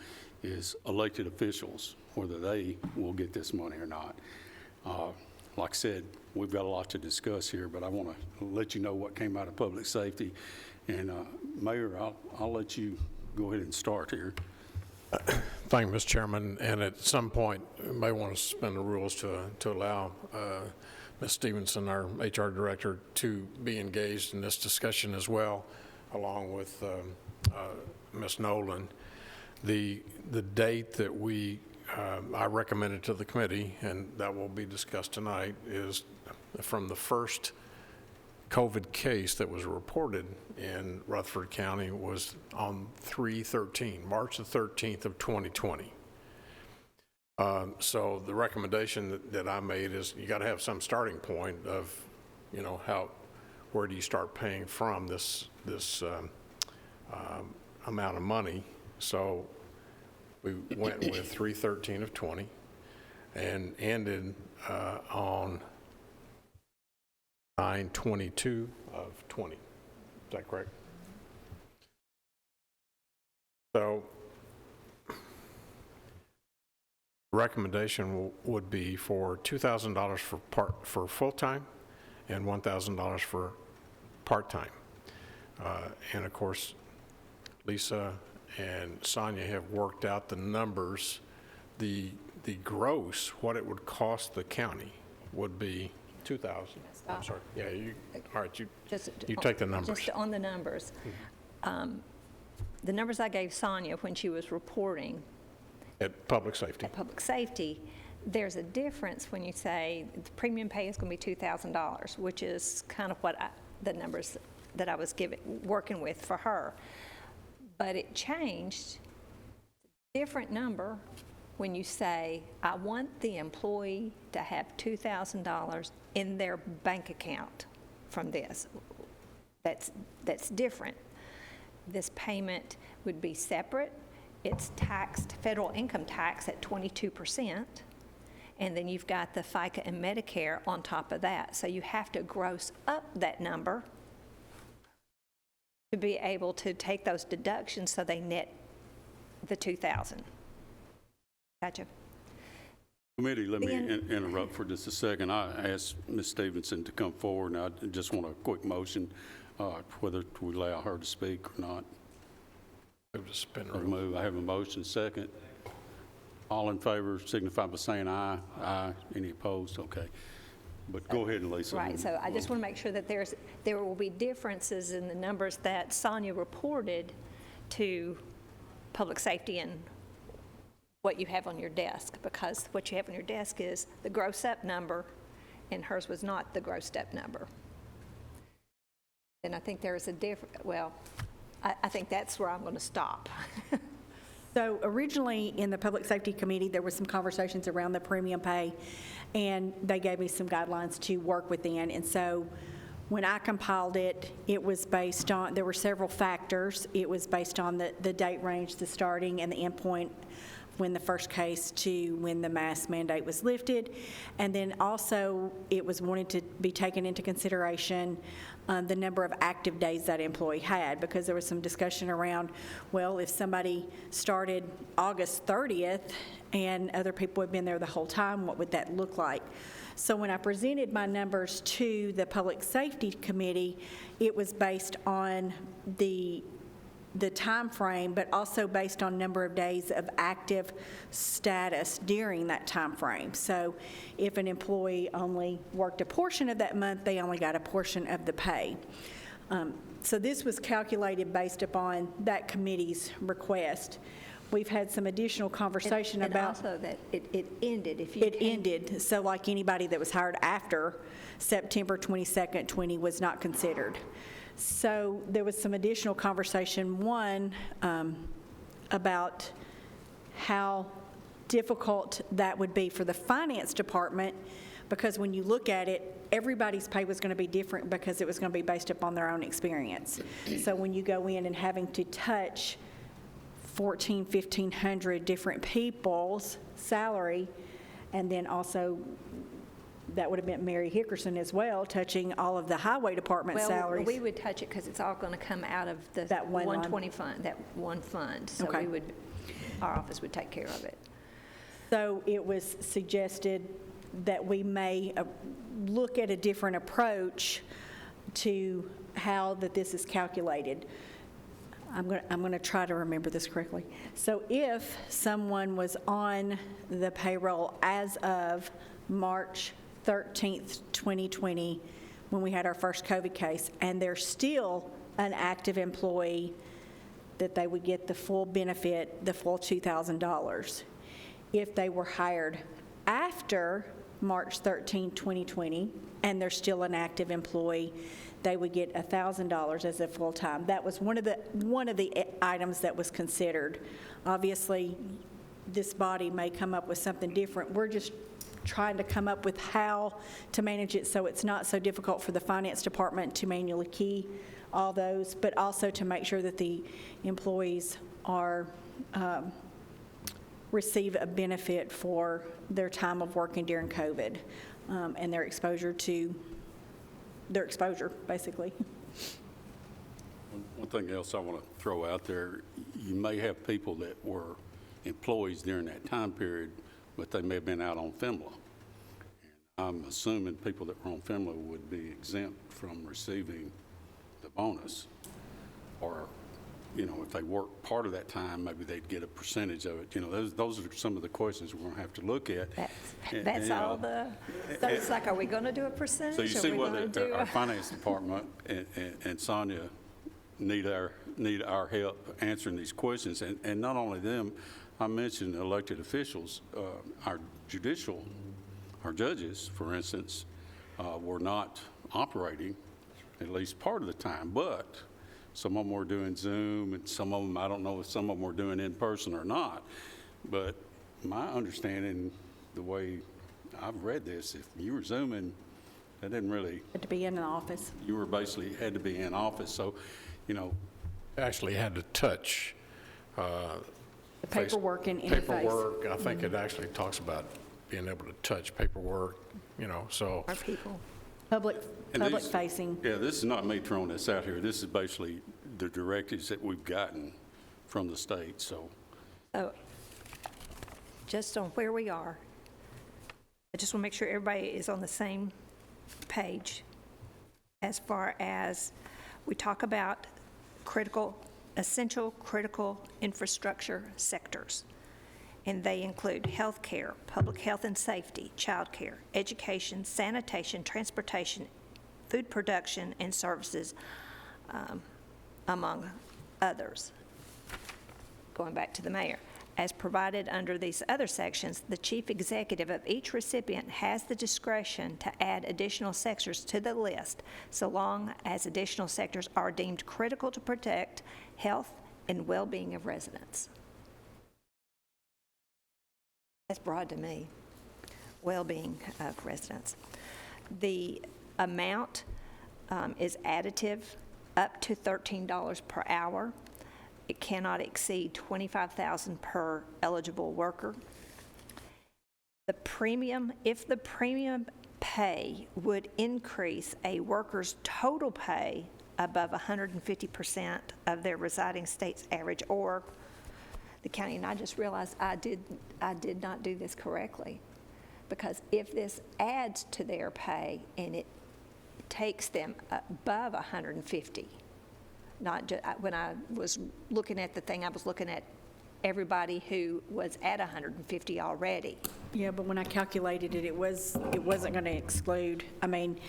A: is elected officials, whether they will get this money or not. Like I said, we've got a lot to discuss here, but I want to let you know what came out of public safety. And Mayor, I'll let you go ahead and start here.
I: Thank you, Mr. Chairman. And at some point, we may want to suspend the rules to allow Ms. Stevenson, our HR director, to be engaged in this discussion as well, along with Ms. Nolan. The date that I recommended to the committee, and that will be discussed tonight, is from the first COVID case that was reported in Rutherford County was on 3/13, March the 13th of 2020. So the recommendation that I made is you got to have some starting point of, you know, where do you start paying from this amount of money. So we went with 3/13 of 20 and ended on 9/22 of 20. Is that correct? So the recommendation would be for $2,000 for full-time and $1,000 for part-time. And of course, Lisa and Sonia have worked out the numbers. The gross, what it would cost the county would be $2,000. I'm sorry. Yeah, all right, you take the numbers.
C: Just on the numbers. The numbers I gave Sonia when she was reporting
I: At public safety.
C: at public safety, there's a difference when you say the premium pay is going to be $2,000, which is kind of what the numbers that I was working with for her. But it changed, different number when you say, I want the employee to have $2,000 in their bank account from this. That's different. This payment would be separate. It's taxed, federal income tax at 22%, and then you've got the FICA and Medicare on top of that. So you have to gross up that number to be able to take those deductions so they net the $2,000. Gotcha.
A: Committee, let me interrupt for just a second. I asked Ms. Stevenson to come forward, and I just want a quick motion, whether we allow her to speak or not.
I: Move to suspend
A: Or
I: rules.
A: move. I have a motion, second. All in favor signify by saying aye. Aye. Any opposed? Okay. But go ahead, Lisa.
C: Right, so I just want to make sure that there will be differences in the numbers that Sonia reported to public safety and what you have on your desk, because what you have on your desk is the gross up number, and hers was not the grossed up number. And I think there is a different, well, I think that's where I'm going to stop.
Q: So originally, in the Public Safety Committee, there were some conversations around the premium pay, and they gave me some guidelines to work within. And so when I compiled it, it was based on, there were several factors. It was based on the date range, the starting and the end point when the first case to when the mask mandate was lifted. And then also, it was wanted to be taken into consideration the number of active days that employee had, because there was some discussion around, well, if somebody started August 30th and other people had been there the whole time, what would that look like? So when I presented my numbers to the Public Safety Committee, it was based on the time frame, but also based on number of days of active status during that time frame. So if an employee only worked a portion of that month, they only got a portion of the pay. So this was calculated based upon that committee's request. We've had some additional conversation
C: and
Q: about...
C: also that it ended. If you
Q: It ended, so like anybody that was hired after September 22nd, 20 was not considered. So there was some additional conversation, one, about how difficult that would be for the finance department, because when you look at it, everybody's pay was going to be different because it was going to be based upon their own experience. So when you go in and having to touch 1,500 different people's salary, and then also that would have meant Mary Hickerson as well, touching all of the highway department salaries.
C: Well, we would touch it because it's all going to come out of the
Q: That one line.
C: 120 fund, that one fund. So
Q: Okay.
C: our office would take care of it.
Q: So it was suggested that we may look at a different approach to how that this is calculated. I'm going to try to remember this correctly. So if someone was on the payroll as of March 13th, 2020, when we had our first COVID case, and they're still an active employee, that they would get the full benefit, the full $2,000. If they were hired after March 13, 2020, and they're still an active employee, they would get $1,000 as a full-time. That was one of the items that was considered. Obviously, this body may come up with something different. We're just trying to come up with how to manage it so it's not so difficult for the finance department to manually key all those, but also to make sure that the employees are receive a benefit for their time of working during COVID and their exposure, basically.
A: One thing else I want to throw out there, you may have people that were employees during that time period, but they may have been out on Fmla. I'm assuming people that were on Fmla would be exempt from receiving the bonus. Or, if they work part of that time, maybe they'd get a percentage of it. Those are some of the questions we're going to have to look at.
C: That's all the, so it's like, are we going to do a percentage?
A: So you see
C: Are we
A: what
C: gonna do
A: our finance department and Sonia need our help answering these questions. And not only them, I mentioned elected officials, our judges, for instance, were not operating at least part of the time, but some of them were doing Zoom, and some of them, I don't know if some of them were doing in person or not. But my understanding, the way I've read this, if you were Zooming, that didn't really...
Q: Had to be in an office.
A: You were basically had to be in office, so,
I: Actually had to touch
Q: The paperwork and interface.
I: paperwork. I think it actually talks about being able to touch paperwork, so.
C: Our people.
Q: Public
A: And these-
Q: facing.
A: Yeah, this is not me throwing this out here. This is basically the directives that we've gotten from the state, so.
C: So just on where we are, I just want to make sure everybody is on the same page as far as we talk about essential critical infrastructure sectors. And they include healthcare, public health and safety, childcare, education, sanitation, transportation, food production, and services, among others. Going back to the mayor. As provided under these other sections, the chief executive of each recipient has the discretion to add additional sectors to the list, so long as additional sectors are deemed critical to protect health and well-being of residents. That's broad to me, well-being of residents. The amount is additive up to $13 per hour. It cannot exceed $25,000 per eligible worker. The premium, if the premium pay would increase a worker's total pay above 150% of their residing state's average, or the county, and I just realized I did not do this correctly, because if this adds to their pay and it takes them above 150, not just, when I was looking at the thing, I was looking at everybody who was at 150 already.
Q: Yeah, but when I calculated it, it wasn't going to exclude. I mean,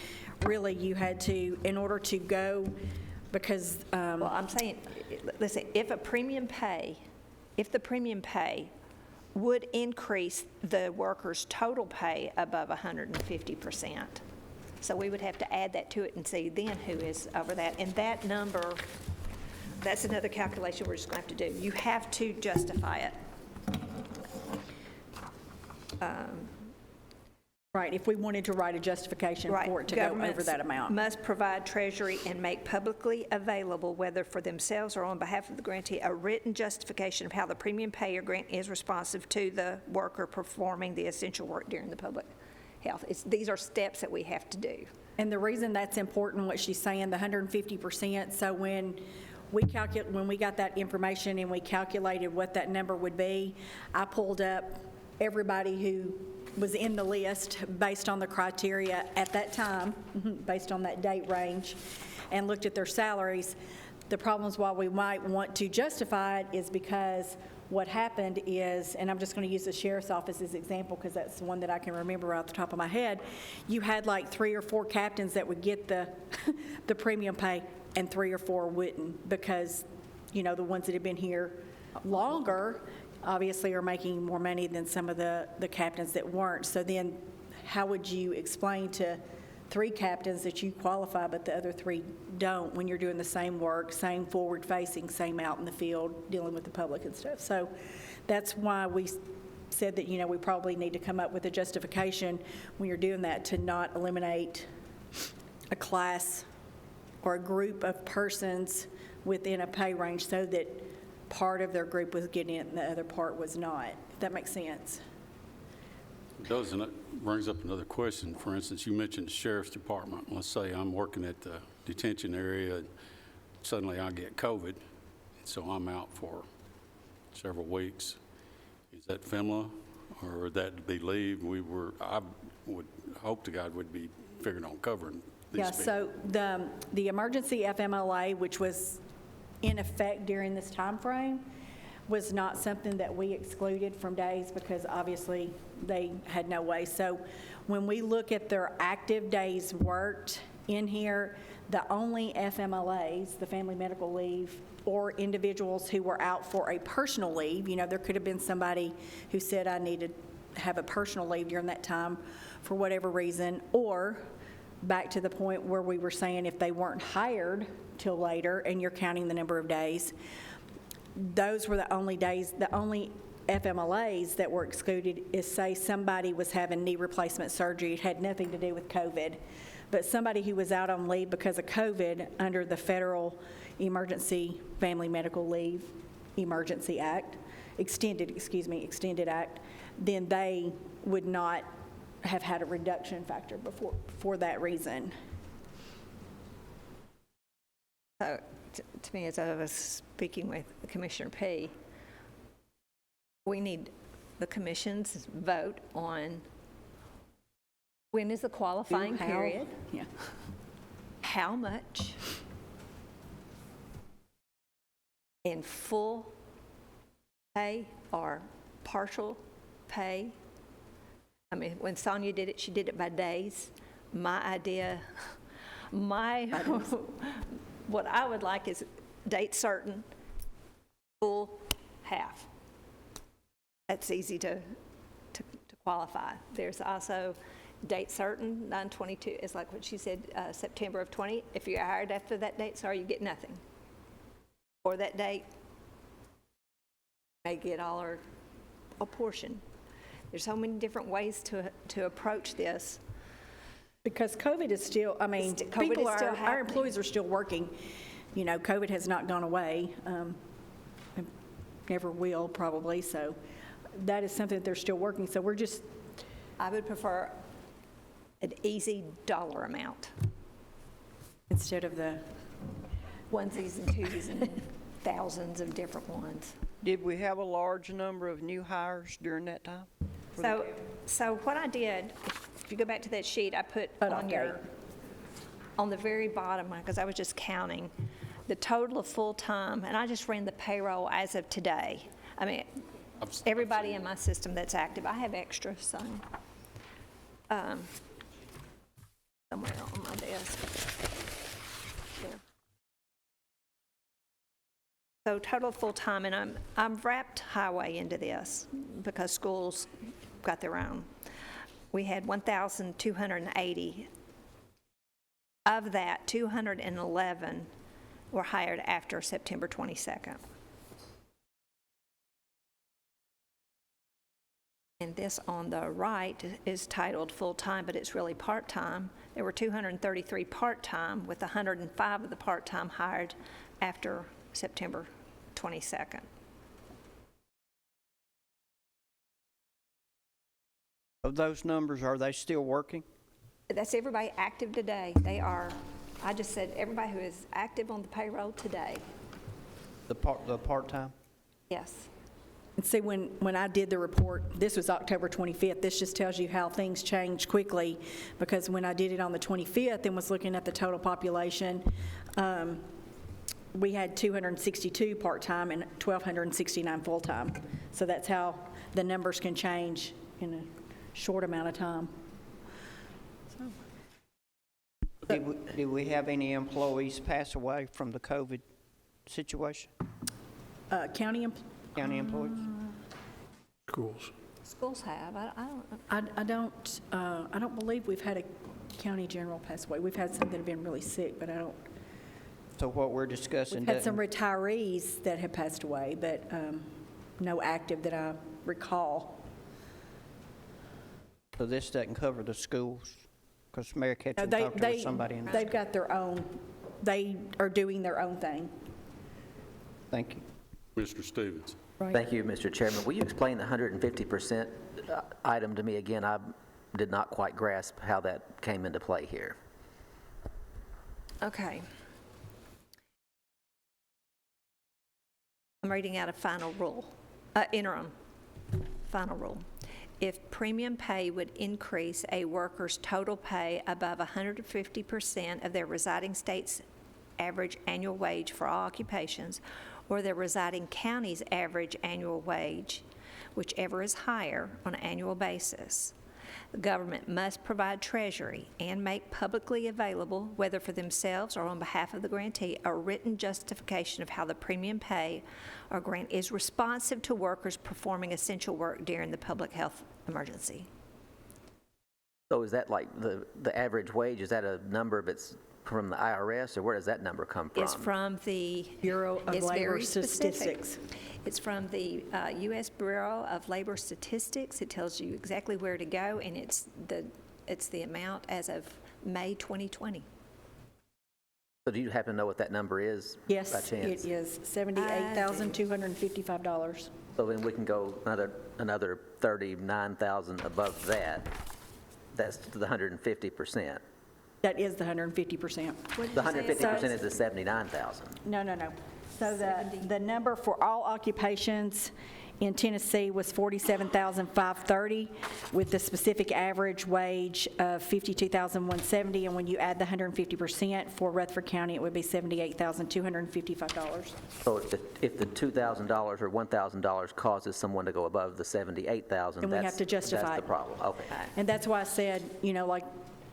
Q: really, you had to, in order to go, because
C: well, I'm saying, listen, if the premium pay would increase the worker's total pay above 150%. So we would have to add that to it and see then who is over that. And that number, that's another calculation we're just going to have to do. You have to justify it.
Q: Right, if we wanted to write a justification for it to go over that amount.
C: Governments must provide Treasury and make publicly available, whether for themselves or on behalf of the grantee, a written justification of how the premium pay or grant is responsive to the worker performing the essential work during the public health. These are steps that we have to do.
Q: And the reason that's important, what she's saying, the 150%, so when we got that information and we calculated what that number would be, I pulled up everybody who was in the list based on the criteria at that time, based on that date range, and looked at their salaries. The problems why we might want to justify it is because what happened is, and I'm just going to use the sheriff's office as an example because that's the one that I can remember off the top of my head, you had like 3 or 4 captains that would get the the premium pay and 3 or 4 wouldn't, because, you know, the ones that have been here longer obviously are making more money than some of the captains that weren't. So then how would you explain to 3 captains that you qualify but the other 3 don't when you're doing the same work, same forward facing, same out in the field dealing with the public and stuff? So that's why we said that, you know, we probably need to come up with a justification when you're doing that to not eliminate a class or a group of persons within a pay range so that part of their group was getting it and the other part was not. If that makes sense.
A: It does, and it brings up another question. For instance, you mentioned the sheriff's department. Let's say I'm working at the detention area, and suddenly I get COVID, so I'm out for several weeks. Is that Fmla, or would that be leave? I would hope to God would be figuring on covering these people.
Q: So the emergency FMLA, which was in effect during this time frame, was not something that we excluded from days because obviously they had no way. So when we look at their active days worked in here, the only FMLAs, the family medical leave, or individuals who were out for a personal leave, you know, there could have been somebody who said I needed to have a personal leave during that time for whatever reason, or back to the point where we were saying if they weren't hired till later and you're counting the number of days, those were the only days, the only FMLAs that were excluded is, say, somebody was having knee replacement surgery. It had nothing to do with COVID. But somebody who was out on leave because of COVID under the Federal Emergency Family Medical Leave Emergency Act, Extended Act, then they would not have had a reduction factor for that reason.
C: So, to me, as I was speaking with Commissioner P., we need the commission's vote on When is the qualifying
Q: How-
C: period?
Q: Yeah.
C: How much in full pay or partial pay? I mean, when Sonia did it, she did it by days. My idea, what I would like is date certain, full, half. That's easy to qualify. There's also date certain, 9/22, is like what she said, September of 20. If you're hired after that date, sorry, you get nothing. Or that date, may get all or a portion. There's so many different ways to approach this.
Q: Because COVID is still, I mean,
C: COVID
Q: people
C: is still
Q: our
C: happening.
Q: employees are still working. You know, COVID has not gone away. It never will, probably, so that is something that they're still working. So we're just,
C: I would prefer an easy dollar amount,
Q: instead of the,
C: onesies and twosies and thousands of different ones.
G: Did we have a large number of new hires during that time?
C: So what I did, if you go back to that sheet, I put on the very bottom, because I was just counting, the total of full-time, and I just ran the payroll as of today. I mean, everybody in my system that's active, I have extra, so, somewhere on my desk. There. So total full-time, and I've wrapped highway into this because schools got their own. We had 1,280. Of that, 211 were hired after September 22nd. And this on the right is titled full-time, but it's really part-time. There were 233 part-time, with 105 of the part-time hired after September 22nd.
G: Of those numbers, are they still working?
C: That's everybody active today. They are, I just said everybody who is active on the payroll today.
G: The part-time?
C: Yes.
Q: and see, when I did the report, this was October 25th, this just tells you how things change quickly, because when I did it on the 25th and was looking at the total population, we had 262 part-time and 1,269 full-time. So that's how the numbers can change in a short amount of time.
G: Did we have any employees pass away from the COVID situation?
Q: County
G: employees?
I: Schools.
C: Schools have. I
Q: don't believe we've had a county general pass away. We've had some that have been really sick, but I don't.
G: So what we're discussing
Q: We've had some retirees that have passed away, but no active that I recall.
G: So this doesn't cover the schools? Because Mayor Ketchum talked to somebody in the
Q: They've got their own, they are doing their own thing.
G: Thank you.
A: Mr. Stevens.
Q: Right.
S: Thank you, Mr. Chairman. Will you explain the 150% item to me again? I did not quite grasp how that came into play here.
C: Okay. I'm reading out a final rule, interim final rule. If premium pay would increase a worker's total pay above 150% of their residing state's average annual wage for all occupations, or their residing county's average annual wage, whichever is higher, on an annual basis, the government must provide Treasury and make publicly available, whether for themselves or on behalf of the grantee, a written justification of how the premium pay or grant is responsive to workers performing essential work during the public health emergency.
S: So is that like the average wage? Is that a number that's from the IRS, or where does that number come from?
C: It's from the
Q: Bureau of Labor Statistics.
C: It's from the U.S. Bureau of Labor Statistics. It tells you exactly where to go, and it's the amount as of May 2020.
S: So do you happen to know what that number is?
Q: Yes,
S: by chance?
Q: it is $78,255.
S: So then we can go another 39,000 above that. That's the 150%.
Q: That is the 150%.
S: The 150% is the 79,000.
Q: No. So the number for all occupations in Tennessee was $47,530 with the specific average wage of $52,170, and when you add the 150% for Rutherford County, it would be $78,255.
S: So if the $2,000 or $1,000 causes someone to go above the $78,000,
Q: Then we have to justify
S: that's the
Q: it.
S: problem. Okay.
Q: And that's why I said, you know, like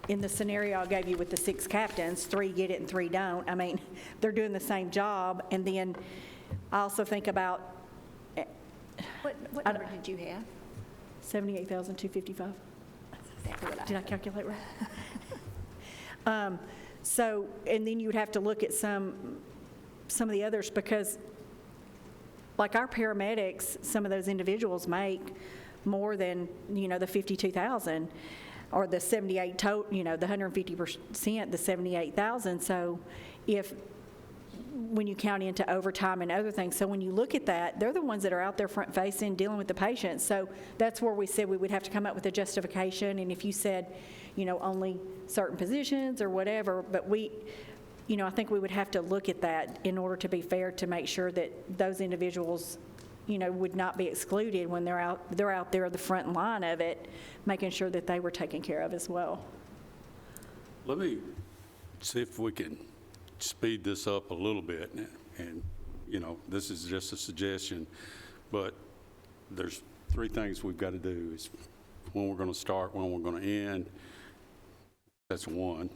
Q: in the scenario I gave you with the 6 captains, 3 get it and 3 don't. I mean, they're doing the same job. And then I also think about
C: What number did you have?
Q: 78,255.
C: Exactly what I
Q: Did I calculate right? So, and then you would have to look at some of the others, because like our paramedics, some of those individuals make more than, you know, the 52,000 or the 78 total, you know, the 150%, the 78,000. So when you count into overtime and other things. So when you look at that, they're the ones that are out there front facing, dealing with the patients. So that's where we said we would have to come up with a justification. And if you said, you know, only certain positions or whatever, but we, you know, I think we would have to look at that in order to be fair, to make sure that those individuals, you know, would not be excluded when they're out there at the front line of it, making sure that they were taken care of as well.
A: Let me see if we can speed this up a little bit, and you know, this is just a suggestion, but there's 3 things we've got to do. Is when we're going to start, when we're going to end. That's 1.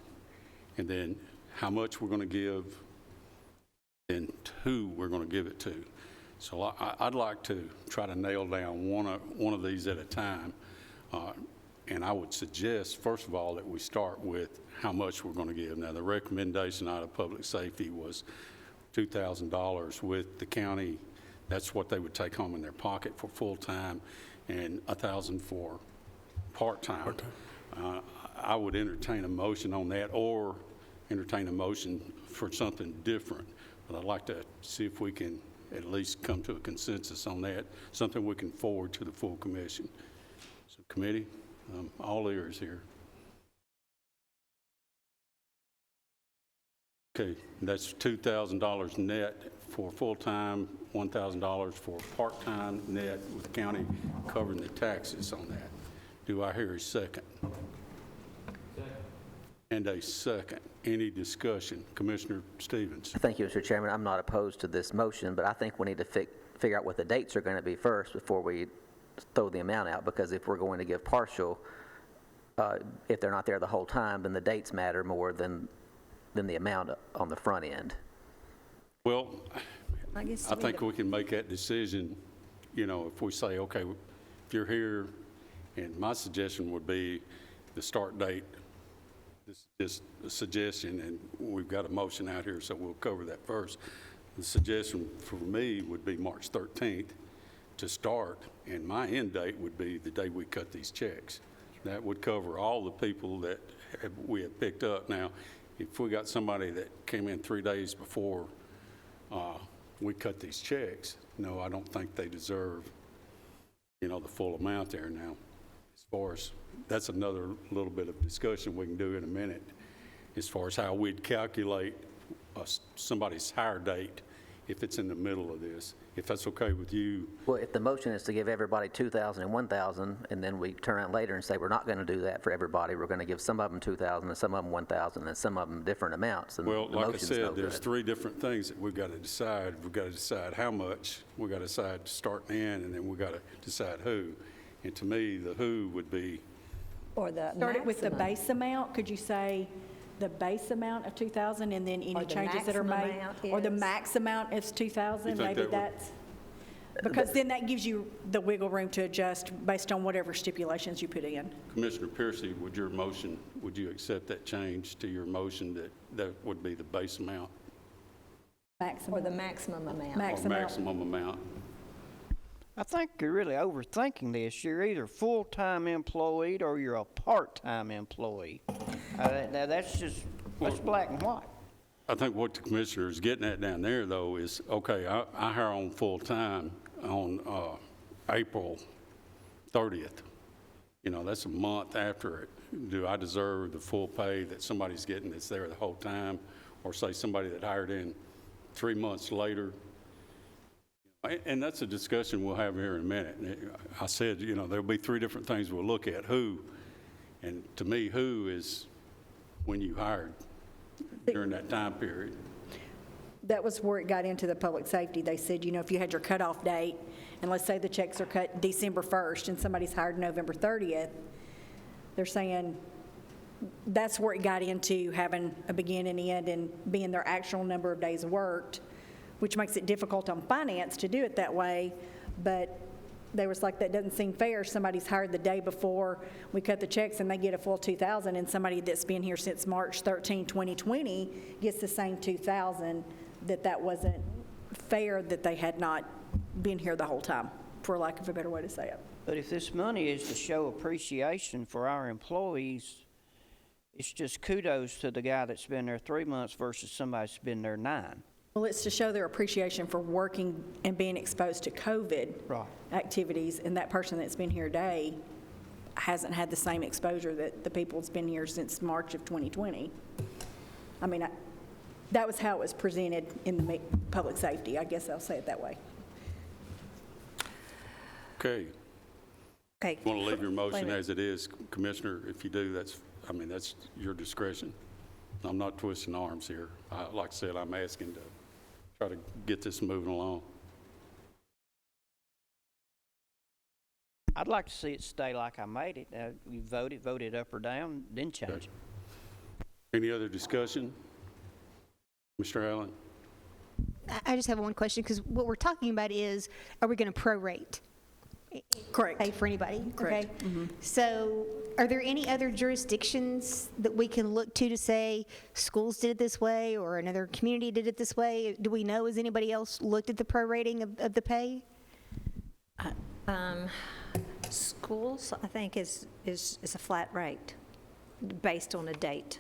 A: And then how much we're going to give, and who we're going to give it to. So I'd like to try to nail down one of these at a time. And I would suggest, first of all, that we start with how much we're going to give. Now, the recommendation out of public safety was $2,000 with the county. That's what they would take home in their pocket for full-time, and $1,000 for part-time. I would entertain a motion on that, or entertain a motion for something different. But I'd like to see if we can at least come to a consensus on that, something we can forward to the full commission. So, committee, all ears here. Okay, that's $2,000 net for full-time, $1,000 for part-time net, with the county covering the taxes on that. Do I hear a second? And a second. Any discussion? Commissioner Stevens.
S: Thank you, Mr. Chairman. I'm not opposed to this motion, but I think we need to figure out what the dates are going to be first before we throw the amount out, because if we're going to give partial, if they're not there the whole time, then the dates matter more than the amount on the front end.
A: Well, I think we can make that decision, you know, if we say, okay, if you're here, and my suggestion would be the start date. This is just a suggestion, and we've got a motion out here, so we'll cover that first. The suggestion for me would be March 13th to start, and my end date would be the day we cut these checks. That would cover all the people that we have picked up. Now, if we got somebody that came in 3 days before we cut these checks, no, I don't think they deserve, you know, the full amount there. Now, as far as, that's another little bit of discussion we can do in a minute, as far as how we'd calculate somebody's hire date if it's in the middle of this, if that's okay with you.
S: Well, if the motion is to give everybody 2,000 and 1,000, and then we turn around later and say we're not going to do that for everybody, we're going to give some of them 2,000 and some of them 1,000 and some of them different amounts, and
A: Well,
S: the
A: like I
S: motion's no
A: said, there's
S: good.
A: 3 different things that we've got to decide. We've got to decide how much, we've got to decide start and end, and then we've got to decide who. And to me, the who would be,
C: Or the
Q: Started with the
C: maximum.
Q: base amount, could you say the base amount of 2,000 and then any
C: Or the
Q: changes that are
C: maximum
Q: made?
C: amount
Q: Or the
C: is-
Q: max amount is 2,000,
A: You think
Q: maybe
A: that would-
Q: that's, because then that gives you the wiggle room to adjust based on whatever stipulations you put in.
A: Commissioner Piercy, would your motion, would you accept that change to your motion that would be the base amount
Q: Maximum.
C: Or the maximum amount.
Q: Max
A: or
Q: amount.
A: maximum amount?
G: I think you're really overthinking this. You're either full-time employee or you're a part-time employee. Now, that's black and white.
A: I think what the commissioner is getting at down there, though, is, okay, I hire on full-time on April 30th. You know, that's a month after it. Do I deserve the full pay that somebody's getting that's there the whole time? Or say somebody that hired in 3 months later, And that's a discussion we'll have here in a minute. I said, there'll be 3 different things we'll look at. Who, and to me, who is when you hired during that time period.
Q: That was where it got into the public safety. They said, if you had your cutoff date, and let's say the checks are cut December 1st and somebody's hired November 30th, they're saying that's where it got into having a begin and end and being their actual number of days worked, which makes it difficult on finance to do it that way. But they was like, that doesn't seem fair. Somebody's hired the day before we cut the checks and they get a full 2,000, and somebody that's been here since March 13, 2020 gets the same 2,000. That wasn't fair, that they had not been here the whole time, for lack of a better way to say it.
G: But if this money is to show appreciation for our employees, it's just kudos to the guy that's been there 3 months versus somebody that's been there 9.
Q: Well, it's to show their appreciation for working and being exposed to COVID activities, and that person that's been here a day hasn't had the same exposure that the people that's been here since March of 2020. I mean, that was how it was presented in the public safety. I guess I'll say it that way.
A: Okay.
C: Okay.
A: You want to leave your motion as it is, Commissioner? If you do, that's your discretion. I'm not twisting arms here. Like I said, I'm asking to try to get this moving along.
G: I'd like to see it stay like I made it. You vote it up or down, then change it.
A: Any other discussion? Mr. Allen?
M: I just have one question, because what we're talking about is, are we going to prorate?
Q: Correct.
M: Pay for anybody?
Q: Correct.
M: Okay. So are there any other jurisdictions that we can look to say schools did it this way or another community did it this way? Do we know, has anybody else looked at the prorating of the pay?
C: Schools, I think, is a flat rate based on a date.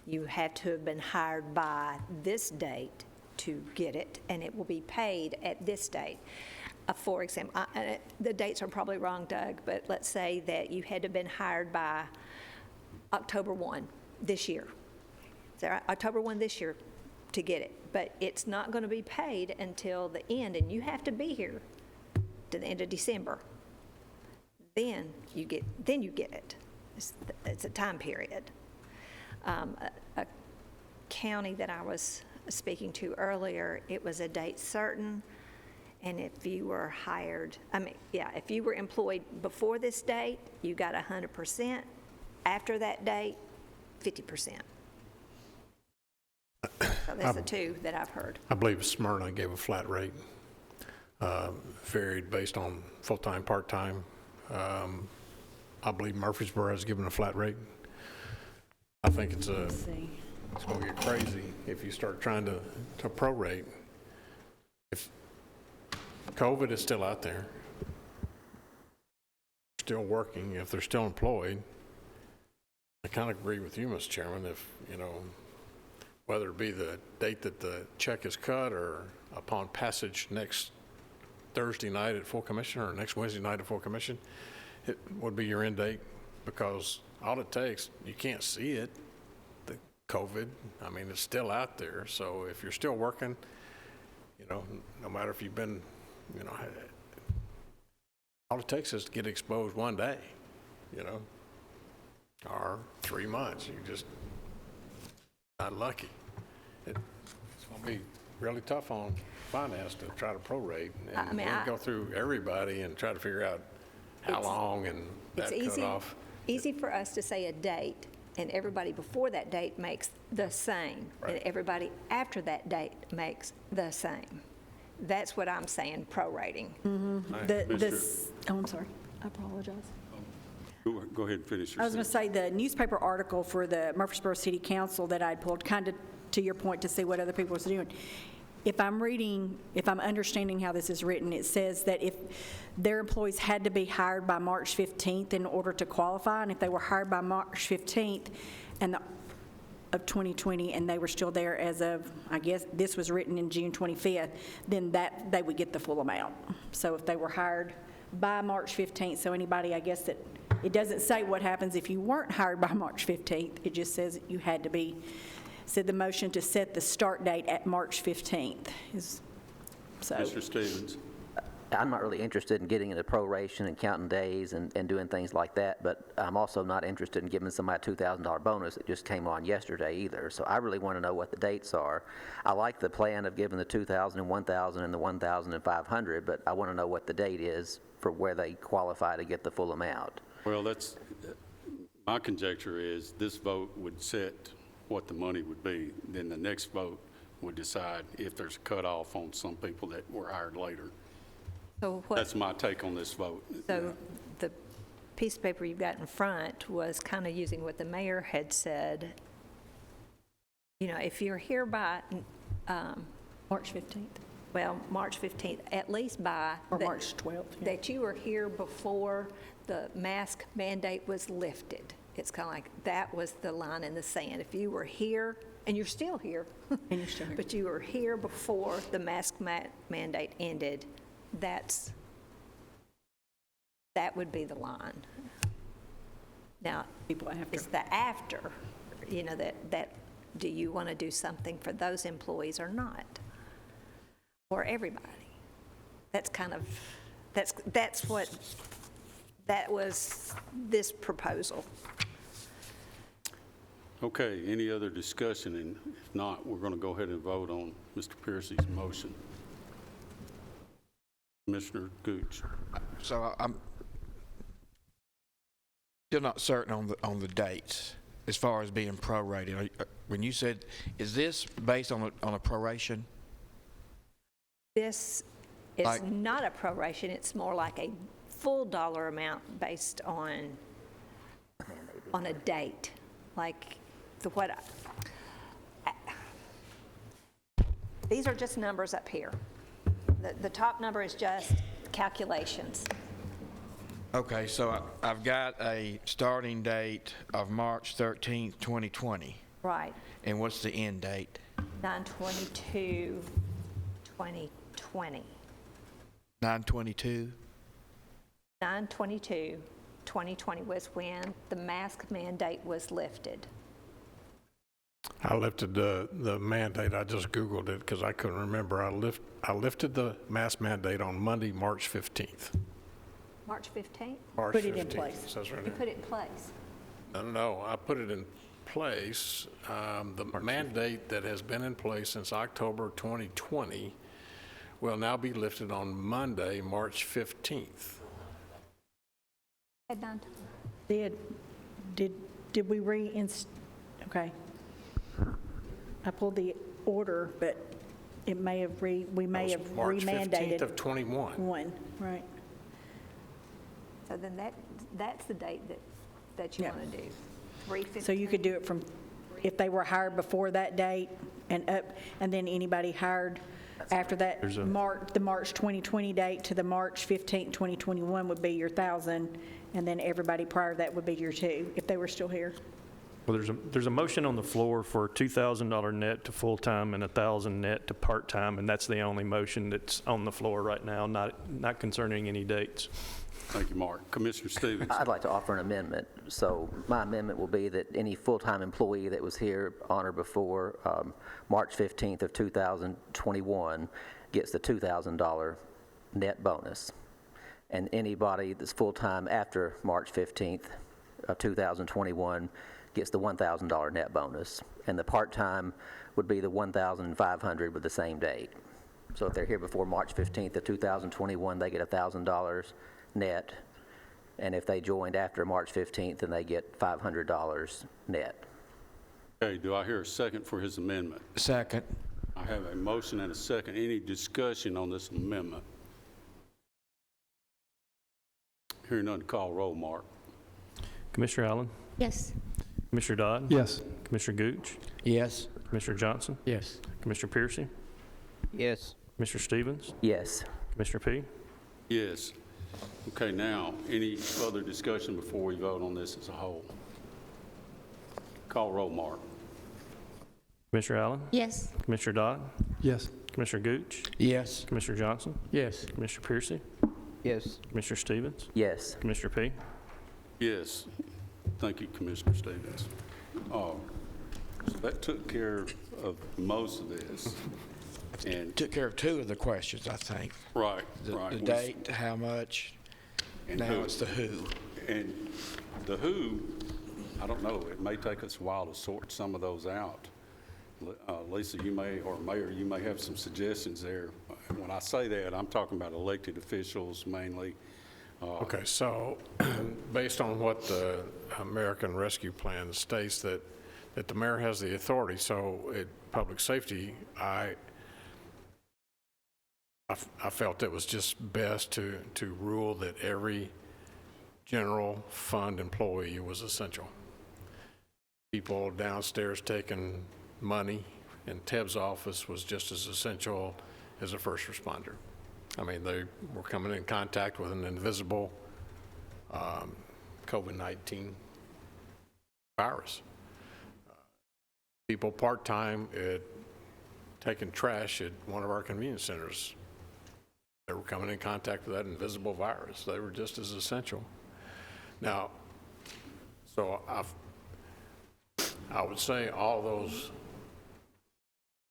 C: You have to have been hired by this date to get it, and it will be paid at this date. For example, the dates are probably wrong, Doug, but let's say that you had to have been hired by October 1 this year. Is that right? October 1 this year to get it, but it's not going to be paid until the end, and you have to be here to the end of December. Then you get it. It's a time period. A county that I was speaking to earlier, it was a date certain, and if you were hired, if you were employed before this date, you got 100%. After that date, 50%. So that's the two that I've heard.
I: I believe Smyrna gave a flat rate, varied based on full-time, part-time. I believe Murfreesboro has given a flat rate. I think it's going to get crazy if you start trying to prorate. If COVID is still out there, still working, if they're still employed, I kind of agree with you, Mr. Chairman, if, whether it be the date that the check is cut or upon passage next Thursday night at full commission or next Wednesday night at full commission, it would be your end date, because all it takes, you can't see it, the COVID, it's still out there. So if you're still working, no matter if you've been, all it takes is to get exposed one day, or 3 months. You just not lucky. It's going to be really tough on finance to try to prorate and go through everybody and try to figure out how long and that cut off.
C: Easy for us to say a date, and everybody before that date makes the same,
I: right,
C: and everybody after that date makes the same. That's what I'm saying, prorating.
Q: I'm sorry. I apologize.
A: Go ahead and finish your
Q: I was going to say the newspaper article for the Murfreesboro City Council that I'd pulled, kind of to your point, to see what other people are doing. If I'm understanding how this is written, it says that if their employees had to be hired by March 15th in order to qualify, and if they were hired by March 15th of 2020 and they were still there as of, I guess this was written in June 25th, then that they would get the full amount. So if they were hired by March 15th, so anybody, I guess that it doesn't say what happens if you weren't hired by March 15th. It just says you had to be. Said the motion to set the start date at March 15th is So,
A: Mr. Stevens?
S: I'm not really interested in getting into proration and counting days and doing things like that, but I'm also not interested in giving somebody a $2,000 bonus that just came on yesterday either. So I really want to know what the dates are. I like the plan of giving the $2,000 and $1,000 and the $1,000 and $500, but I want to know what the date is for where they qualify to get the full amount.
A: Well, my conjecture is this vote would set what the money would be. Then the next vote would decide if there's a cutoff on some people that were hired later.
C: So what?
A: That's my take on this vote.
C: So the piece of paper you've got in front was kind of using what the mayor had said. You know, if you're here by
Q: March 15th.
C: well, March 15th, at least by
Q: Or March 12th. Yeah.
C: that you were here before the mask mandate was lifted. It's kind of like that was the line in the sand. If you were here, and you're still here,
Q: And you're still here.
C: but you were here before the mask mandate ended, that would be the line. Now,
Q: People after.
C: it's the after, you know, that do you want to do something for those employees or not? Or everybody? That's kind of, that was this proposal.
A: Okay, any other discussion? And if not, we're going to go ahead and vote on Mr. Piercy's motion. Commissioner Gooch.
B: So I'm still not certain on the dates as far as being prorated. When you said, is this based on a proration?
C: This is
B: Like-
C: not a proration, it's more like a full dollar amount based on a date. Like these are just numbers up here. The top number is just calculations.
B: Okay, so I've got a starting date of March 13th, 2020.
C: Right,
B: And what's the end date?
C: 9/22/2020.
B: 9/22?
C: 9/22/2020 was when the mask mandate was lifted.
I: I lifted the mandate, I just Googled it because I couldn't remember. I lifted the mask mandate on Monday, March 15th.
C: March 15th?
I: March
Q: Put it in
I: 15th,
Q: place.
I: says right
C: You
I: there.
C: put it in place.
I: No, I put it in place. The mandate that has been in place since October 2020 will now be lifted on Monday, March 15th.
C: Head down.
Q: Did we okay. I pulled the order, but it may have we may have
I: March 15th
Q: remandated
I: of 21.
Q: one, right?
C: So then that's the date that you
Q: Yeah.
C: want to do. 3/15.
Q: So you could do it from, if they were hired before that date and up, and then anybody hired after that, the March 2020 date to the March 15th, 2021 would be your 1,000, and then everybody prior to that would be your 2, if they were still here.
D: Well, there's a motion on the floor for $2,000 net to full-time and $1,000 net to part-time, and that's the only motion that's on the floor right now, not concerning any dates.
A: Thank you, Mark. Commissioner Stevens.
S: I'd like to offer an amendment. So my amendment will be that any full-time employee that was here on or before March 15th of 2021 gets the $2,000 net bonus. And anybody that's full-time after March 15th of 2021 gets the $1,000 net bonus. And the part-time would be the $1,500 with the same date. So if they're here before March 15th of 2021, they get $1,000 net. And if they joined after March 15th, then they get $500 net.
A: Okay, do I hear a second for his amendment?
B: Second.
A: I have a motion and a second. Any discussion on this amendment? Hearing none, call roll, Mark.
D: Commissioner Allen?
M: Yes.
D: Commissioner Dodd?
J: Yes.
D: Commissioner Gooch?
B: Yes.
D: Commissioner Johnson?
E: Yes.
D: Commissioner Piercy?
G: Yes.
D: Commissioner Stevens?
S: Yes.
D: Commissioner P?
A: Yes. Okay, now, any further discussion before we vote on this as a whole? Call roll, Mark.
D: Commissioner Allen?
M: Yes.
D: Commissioner Dodd?
J: Yes.
D: Commissioner Gooch?
B: Yes.
D: Commissioner Johnson?
E: Yes.
D: Commissioner Piercy?
G: Yes.
D: Commissioner Stevens?
S: Yes.
D: Commissioner P?
A: Yes. Thank you, Commissioner Stevens. So that took care of most of this. And
B: Took care of two of the questions, I think.
A: right,
B: The
A: right.
B: date, how much,
A: And
B: now
A: who.
B: it's the who.
A: And the who, I don't know, it may take us a while to sort some of those out. Lisa, you may, or Mayor, you may have some suggestions there. When I say that, I'm talking about elected officials mainly.
I: Okay, so based on what the American Rescue Plan states, that the mayor has the authority, so public safety, I felt it was just best to rule that every general fund employee was essential. People downstairs taking money in Teb's office was just as essential as a first responder. I mean, they were coming in contact with an invisible COVID-19 virus. People part-time at taking trash at one of our convenience centers, they were coming in contact with that invisible virus. They were just as essential. Now, so I would say all those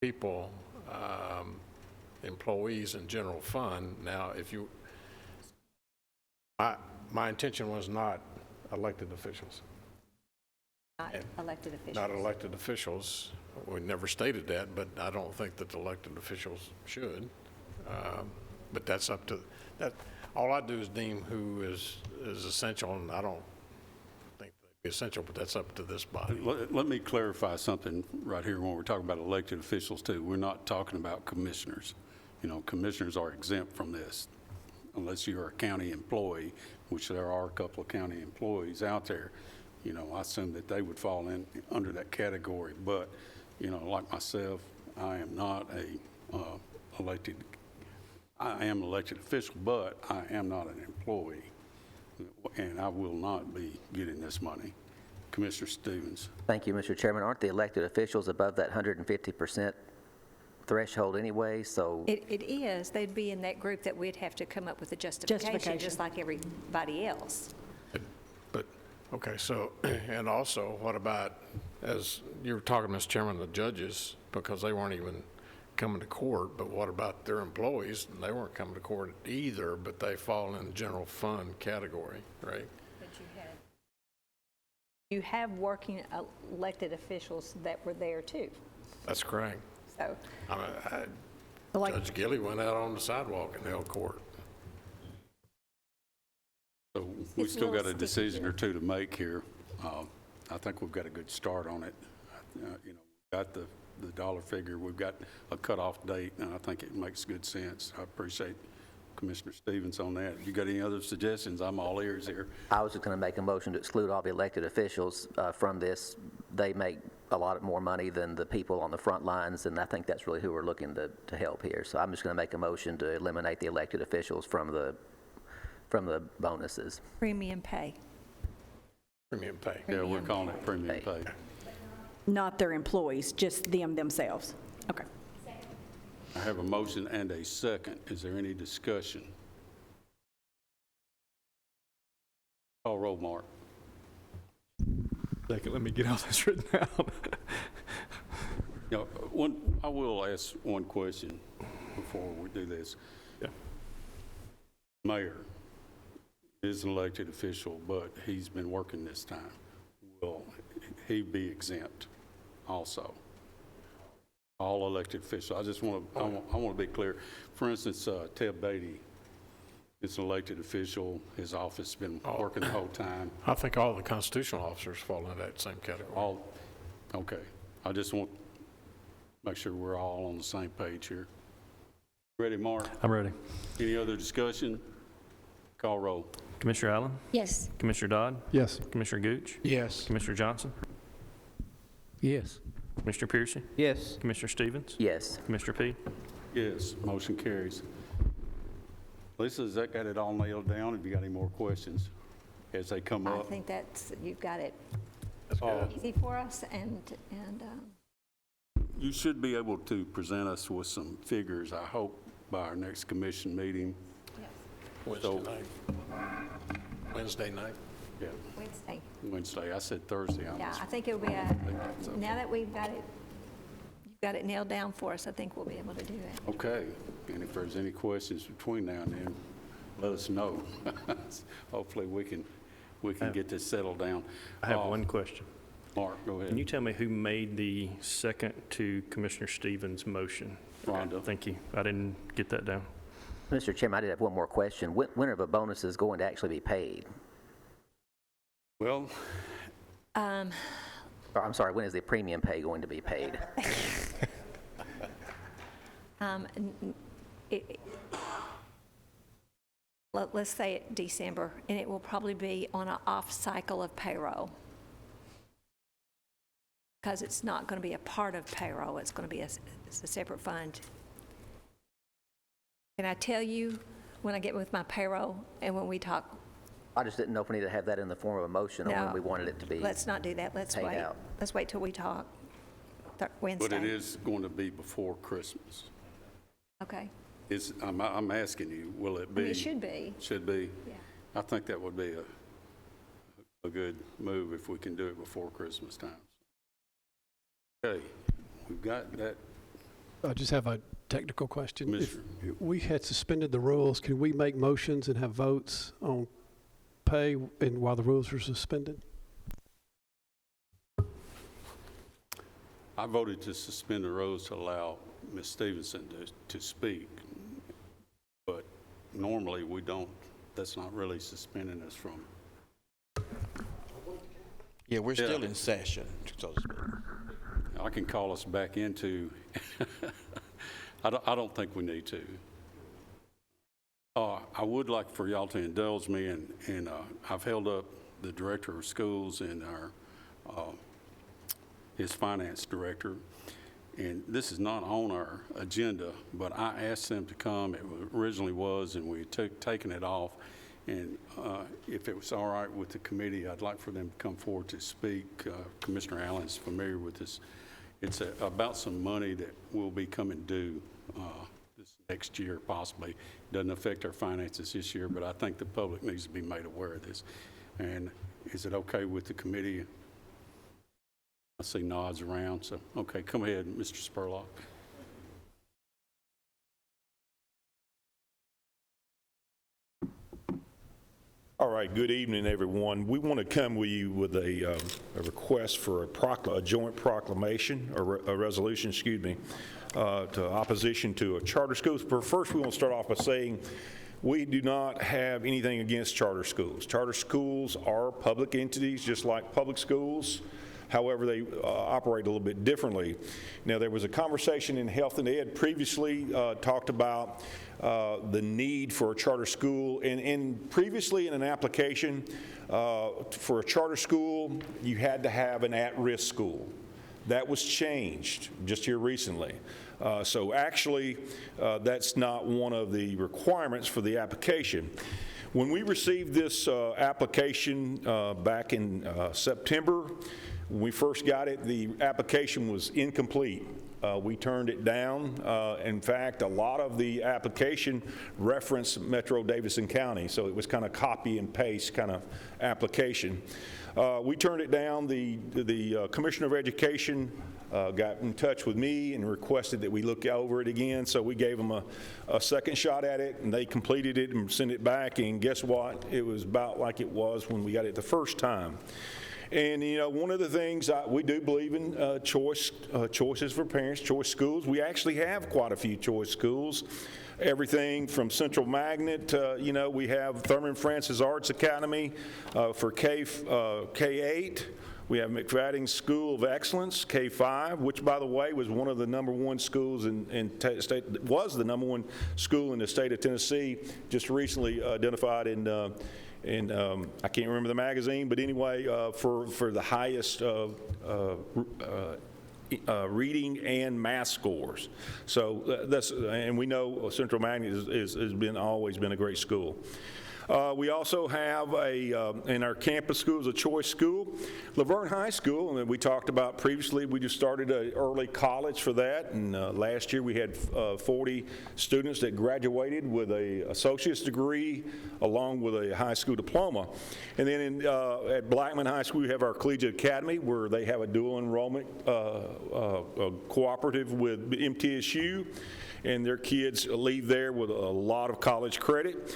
I: people, employees in general fund. Now, if you, my intention was not elected officials.
C: Not elected officials.
I: Not elected officials. We never stated that, but I don't think that the elected officials should. But that's up to that. All I do is deem who is essential, and I don't think they'd be essential, but that's up to this body.
A: Let me clarify something right here when we're talking about elected officials too. We're not talking about commissioners. You know, commissioners are exempt from this unless you're a county employee, which there are a couple of county employees out there. You know, I assume that they would fall in under that category. But, you know, like myself, I am not elected. I am an elected official, but I am not an employee, and I will not be getting this money. Commissioner Stevens.
S: Thank you, Mr. Chairman. Aren't the elected officials above that 150% threshold anyway? So
C: It is. They'd be in that group that we'd have to come up with a justification, just like everybody else.
I: But, okay, so, and also, what about, as you were talking, Mr. Chairman, the judges, because they weren't even coming to court, but what about their employees? They weren't coming to court either, but they fall in the general fund category, right?
C: But you have working elected officials that were there too.
I: That's correct.
C: So,
I: I mean, Judge Gilley went out on the sidewalk and held court.
A: So we still got a decision or two to make here. I think we've got a good start on it. You know, we've got the dollar figure, we've got a cutoff date, and I think it makes good sense. I appreciate Commissioner Stevens on that. If you got any other suggestions, I'm all ears here.
S: I was just going to make a motion to exclude all the elected officials from this. They make a lot more money than the people on the front lines, and I think that's really who we're looking to help here. So I'm just going to make a motion to eliminate the elected officials from the bonuses.
C: premium pay.
I: Premium pay.
A: Yeah, we're calling it premium pay.
Q: Not their employees, just them themselves. Okay.
A: I have a motion and a second. Is there any discussion? Call roll, Mark.
D: Second, let me get all this written out.
A: You know, I will ask one question before we do this.
D: Yeah.
A: Mayor is an elected official, but he's been working this time. Will he be exempt also? All elected officials. I just want to, I want to be clear. For instance, Ted Beatty is an elected official. His office has been working the whole time.
I: I think all the constitutional officers fall into that same category.
A: Okay. I just want to make sure we're all on the same page here. Ready, Mark?
D: I'm ready.
A: Any other discussion? Call roll.
D: Commissioner Allen?
M: Yes.
D: Commissioner Dodd?
J: Yes.
D: Commissioner Gooch?
B: Yes.
D: Commissioner Johnson?
E: Yes.
D: Commissioner Piercy?
G: Yes.
D: Commissioner Stevens?
S: Yes.
D: Commissioner P?
A: Yes, motion carries. Lisa, has that got it all nailed down? Have you got any more questions as they come
C: I
A: up?
C: think you've got it
I: That's good.
C: easy for us, and
A: You should be able to present us with some figures, I hope, by our next commission meeting.
I: Wednesday night.
A: Yeah,
C: Wednesday.
A: I said Thursday.
C: Yeah, I think it'll be now that we've got it, you've got it nailed down for us, I think we'll be able to do that.
A: Okay, and if there's any questions between now and then, let us know. Hopefully, we can get this settled down.
D: I have one question.
A: Mark, go ahead.
D: Can you tell me who made the second to Commissioner Stevens' motion?
A: Rhonda.
D: Thank you. I didn't get that down.
S: Mr. Chairman, I did have one more question. When are the bonuses going to actually be paid?
A: Well,
S: Or, I'm sorry, when is the premium pay going to be paid?
C: Let's say it December, and it will probably be on an off cycle of payroll. Because it's not going to be a part of payroll, it's going to be it's a separate fund. Can I tell you when I get with my payroll and when we talk?
S: I just didn't know if we need to have that in the form of a motion or when
C: No.
S: we wanted it to be
C: Let's not do that, let's
S: paid
C: wait.
S: out.
C: Let's wait till we talk Wednesday.
A: but it is going to be before Christmas.
C: Okay,
A: I'm asking you, will it
C: I
A: be?
C: mean, it should be,
A: Should be?
C: yeah.
A: I think that would be a good move if we can do it before Christmas time. Okay, we've got that.
J: I just have a technical question. If
A: Mr.
J: we had suspended the rules, can we make motions and have votes on pay and while the rules are suspended?
A: I voted to suspend the rules to allow Ms. Stevenson to speak, but normally we don't, that's not really suspending us from.
B: Yeah, we're still in session, so to speak.
A: I can call us back into, I don't think we need to. I would like for y'all to indulge me, and I've held up the director of schools and his finance director, and this is not on our agenda, but I asked them to come. It originally was, and we took taken it off. And if it was all right with the committee, I'd like for them to come forward to speak. Commissioner Allen's familiar with this. It's about some money that will be coming due this next year, possibly. Doesn't affect our finances this year, but I think the public needs to be made aware of this. And is it okay with the committee? I see nods around, so, okay, come ahead, Mr. Spurlock.
T: All right, good evening, everyone. We want to come with you with a request for a joint proclamation, or a resolution, excuse me, to opposition to a charter schools. But first, we want to start off by saying we do not have anything against charter schools. Charter schools are public entities, just like public schools. However, they operate a little bit differently. Now, there was a conversation in Health and Ed previously talked about the need for a charter school. And previously in an application for a charter school, you had to have an at-risk school. That was changed just here recently. So actually, that's not one of the requirements for the application. When we received this application back in September, when we first got it, the application was incomplete. We turned it down. In fact, a lot of the application referenced Metro Davidson County, so it was kind of copy and paste kind of application. We turned it down. The Commissioner of Education got in touch with me and requested that we look over it again, so we gave them a second shot at it, and they completed it and sent it back, and guess what? It was about like it was when we got it the first time. And, you know, one of the things we do believe in choices for parents, choice schools. We actually have quite a few choice schools. Everything from Central Magnet, you know, we have Thurman Francis Arts Academy for K-8. We have McFadden School of Excellence, K-5, which, by the way, was one of the #1 schools was the #1 school in the state of Tennessee, just recently identified in I can't remember the magazine, but anyway, for the highest reading and math scores. So and we know Central Magnet has always been a great school. We also have in our campus schools, a choice school, Laverne High School, and we talked about previously, we just started an early college for that, and last year we had 40 students that graduated with an associate's degree along with a high school diploma. And then at Blackman High School, we have our Collegiate Academy, where they have a dual enrollment cooperative with MTSU, and their kids leave there with a lot of college credit.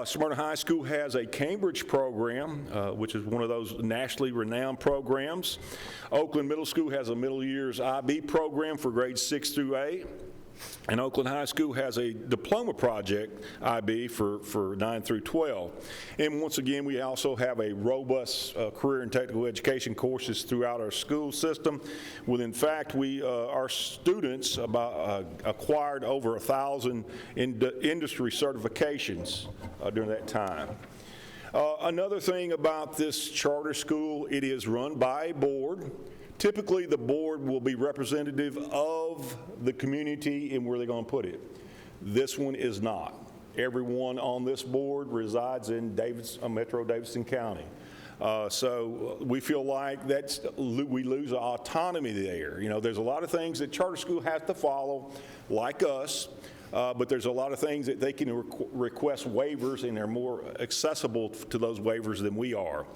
T: Smyrna High School has a Cambridge program, which is one of those nationally renowned programs. Oakland Middle School has a middle years IB program for grades 6 through 8. And Oakland High School has a diploma project, IB, for 9 through 12. And once again, we also have a robust career and technical education courses throughout our school system. Well, in fact, our students acquired over 1,000 industry certifications during that time. Another thing about this charter school, it is run by a board. Typically, the board will be representative of the community and where they're going to put it. This one is not. Everyone on this board resides in Metro Davidson County. So we feel like we lose autonomy there. You know, there's a lot of things that charter school has to follow, like us, but there's a lot of things that they can request waivers, and they're more accessible to those waivers than we are.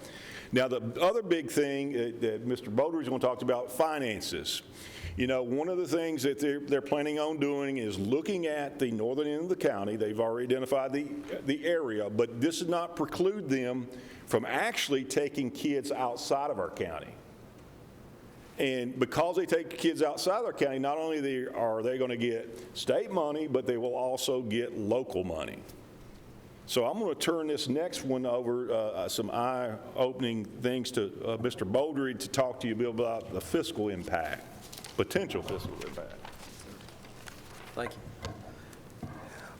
T: Now, the other big thing that Mr. Boulder is going to talk about, finances. You know, one of the things that they're planning on doing is looking at the northern end of the county. They've already identified the area, but this does not preclude them from actually taking kids outside of our county. And because they take kids outside our county, not only are they going to get state money, but they will also get local money. So I'm going to turn this next one over, some eye-opening things to Mr. Boldry to talk to you about the fiscal impact, potential fiscal impact.
U: Thank you.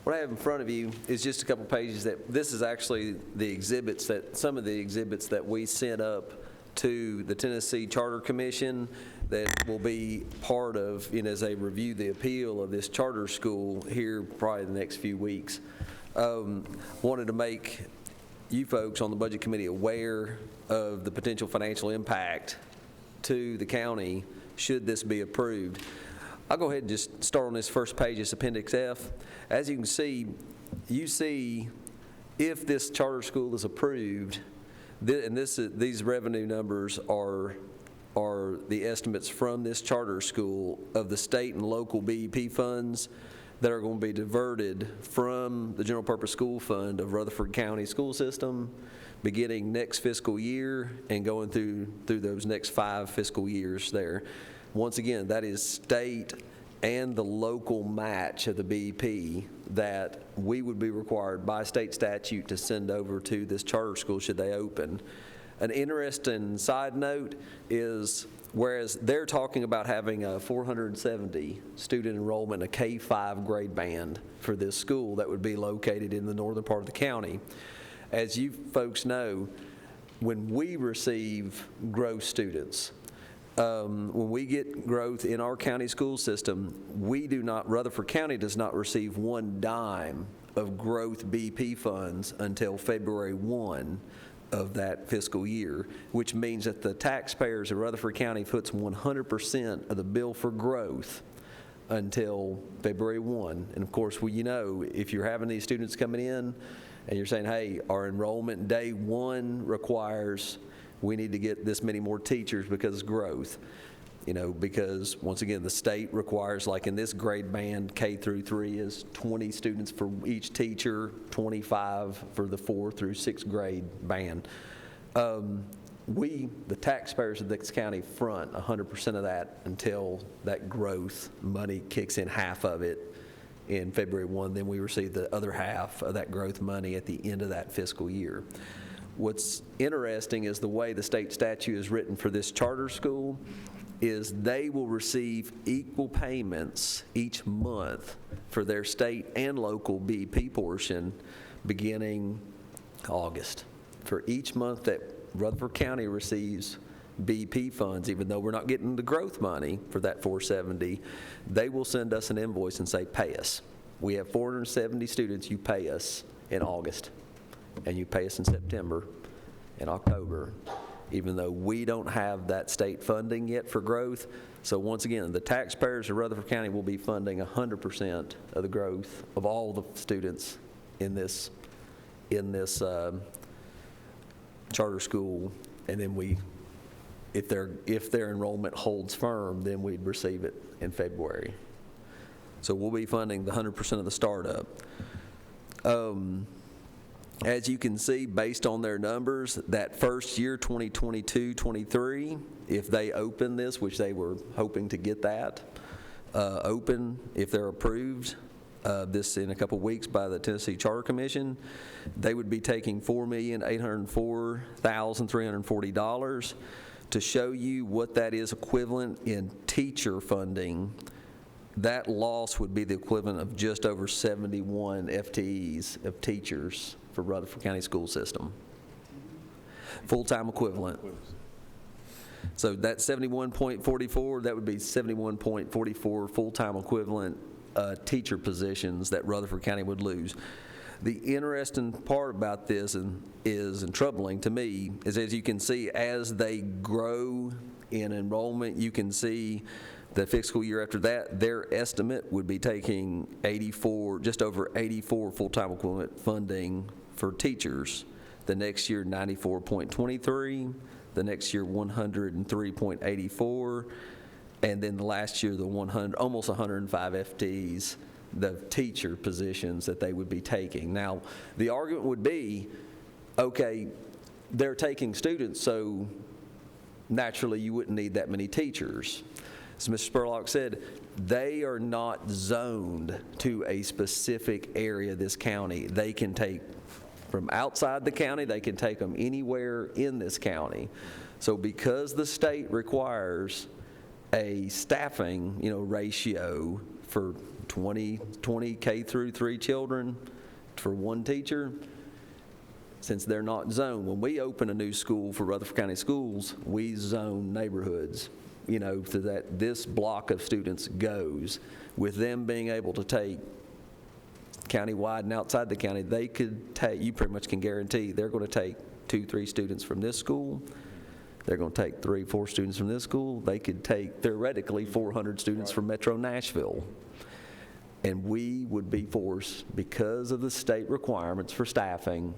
U: What I have in front of you is just a couple pages this is actually some of the exhibits that we sent up to the Tennessee Charter Commission that will be part of, as they review the appeal of this charter school here probably the next few weeks. Wanted to make you folks on the Budget Committee aware of the potential financial impact to the county should this be approved. I'll go ahead and just start on this first page, it's Appendix F. As you can see, if this charter school is approved, and these revenue numbers are the estimates from this charter school of the state and local BEP funds that are going to be diverted from the general purpose school fund of Rutherford County School System beginning next fiscal year and going through those next 5 fiscal years there. Once again, that is state and the local match of the BEP that we would be required by state statute to send over to this charter school should they open. An interesting side note is, whereas they're talking about having a 470 student enrollment in a K-5 grade band for this school that would be located in the northern part of the county, as you folks know, when we receive growth students, when we get growth in our county school system, Rutherford County does not receive one dime of growth BP funds until February 1 of that fiscal year, which means that the taxpayers of Rutherford County puts 100% of the bill for growth until February 1. And of course, if you're having these students coming in and you're saying, hey, our enrollment day 1 requires we need to get this many more teachers because of growth. Because once again, the state requires, like in this grade band, K through 3 is 20 students for each teacher, 25 for the 4 through 6th grade band. The taxpayers of this county front 100% of that until that growth money kicks in, half of it in February 1. Then we receive the other half of that growth money at the end of that fiscal year. What's interesting is the way the state statute is written for this charter school is they will receive equal payments each month for their state and local BP portion beginning August. For each month that Rutherford County receives BP funds, even though we're not getting the growth money for that 470, they will send us an invoice and say, pay us. We have 470 students, you pay us in August. and you pay us in September and October, even though we don't have that state funding yet for growth. So once again, the taxpayers of Rutherford County will be funding 100% of the growth of all the students in this charter school, and then if their enrollment holds firm, then we'd receive it in February. So we'll be funding the 100% of the startup. As you can see, based on their numbers, that first year, 2022-23, if they open this, which they were hoping to get that open, if they're approved, this in a couple weeks by the Tennessee Charter Commission, they would be taking $4,804,340. To show you what that is equivalent in teacher funding, that loss would be the equivalent of just over 71 FTEs of teachers for Rutherford County school system. Full-time equivalent. So that 71.44, that would be 71.44 full-time equivalent teacher positions that Rutherford County would lose. The interesting part about this and troubling to me is, as you can see, as they grow in enrollment, you can see the fiscal year after that, their estimate would be taking just over 84 full-time equivalent funding for teachers. The next year, 94.23. The next year, 103.84. And then the last year, almost 105 FTEs, the teacher positions that they would be taking. Now, the argument would be, okay, they're taking students, so naturally you wouldn't need that many teachers. As Mr. Spurlock said, they are not zoned to a specific area of this county. They can take from outside the county, they can take them anywhere in this county. So because the state requires a staffing, ratio for 20 K through 3 children for one teacher, since they're not zoned, when we open a new school for Rutherford County Schools, we zone neighborhoods, so that this block of students goes. With them being able to take countywide and outside the county, they could take, you pretty much can guarantee they're going to take 2-3 students from this school. They're going to take 3-4 students from this school. They could take, theoretically, 400 students from Metro Nashville. And we would be forced, because of the state requirements for staffing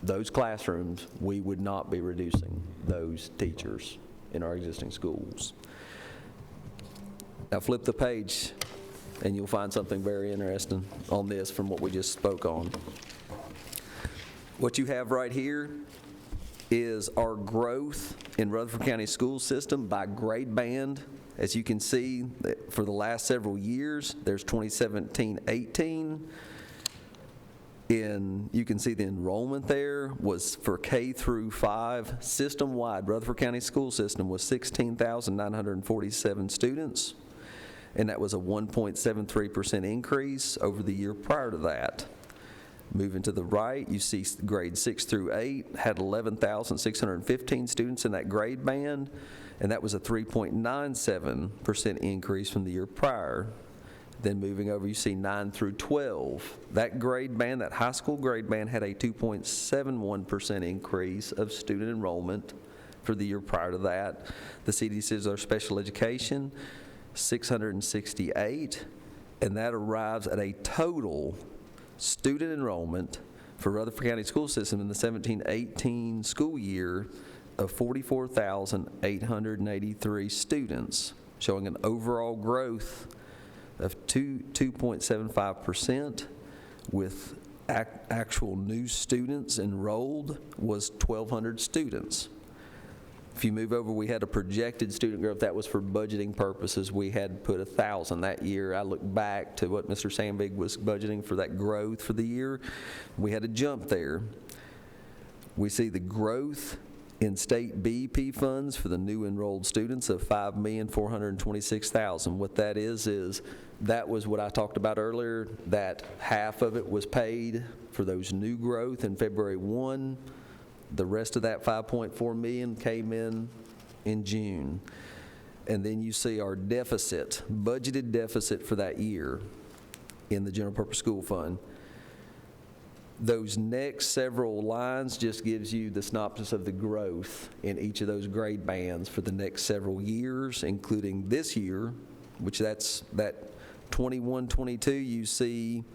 U: those classrooms, we would not be reducing those teachers in our existing schools. Now flip the page, and you'll find something very interesting on this from what we just spoke on. What you have right here is our growth in Rutherford County school system by grade band. As you can see, for the last several years, there's 2017-18. You can see the enrollment there was for K through 5 system-wide. Rutherford County school system was 16,947 students, and that was a 1.73% increase over the year prior to that. Moving to the right, you see grades 6 through 8 had 11,615 students in that grade band, and that was a 3.97% increase from the year prior. Then moving over, you see 9 through 12. That grade band, that high school grade band, had a 2.71% increase of student enrollment for the year prior to that. The CDCs are special education, 668, and that arrives at a total student enrollment for Rutherford County School System in the 17-18 school year of 44,883 students, showing an overall growth of 2.75%, with actual new students enrolled was 1,200 students. If you move over, we had a projected student growth. That was for budgeting purposes. We had put 1,000 that year. I look back to what Mr. Sandvig was budgeting for that growth for the year. We had a jump there. We see the growth in state BEP funds for the new enrolled students of $5,426,000. What that is that was what I talked about earlier, that half of it was paid for those new growth in February 1. The rest of that $5.4 million came in June. And then you see our deficit, budgeted deficit for that year in the general purpose school fund. Those next several lines just gives you the synopsis of the growth in each of those grade bands for the next several years, including this year, which that's that 21-22. You see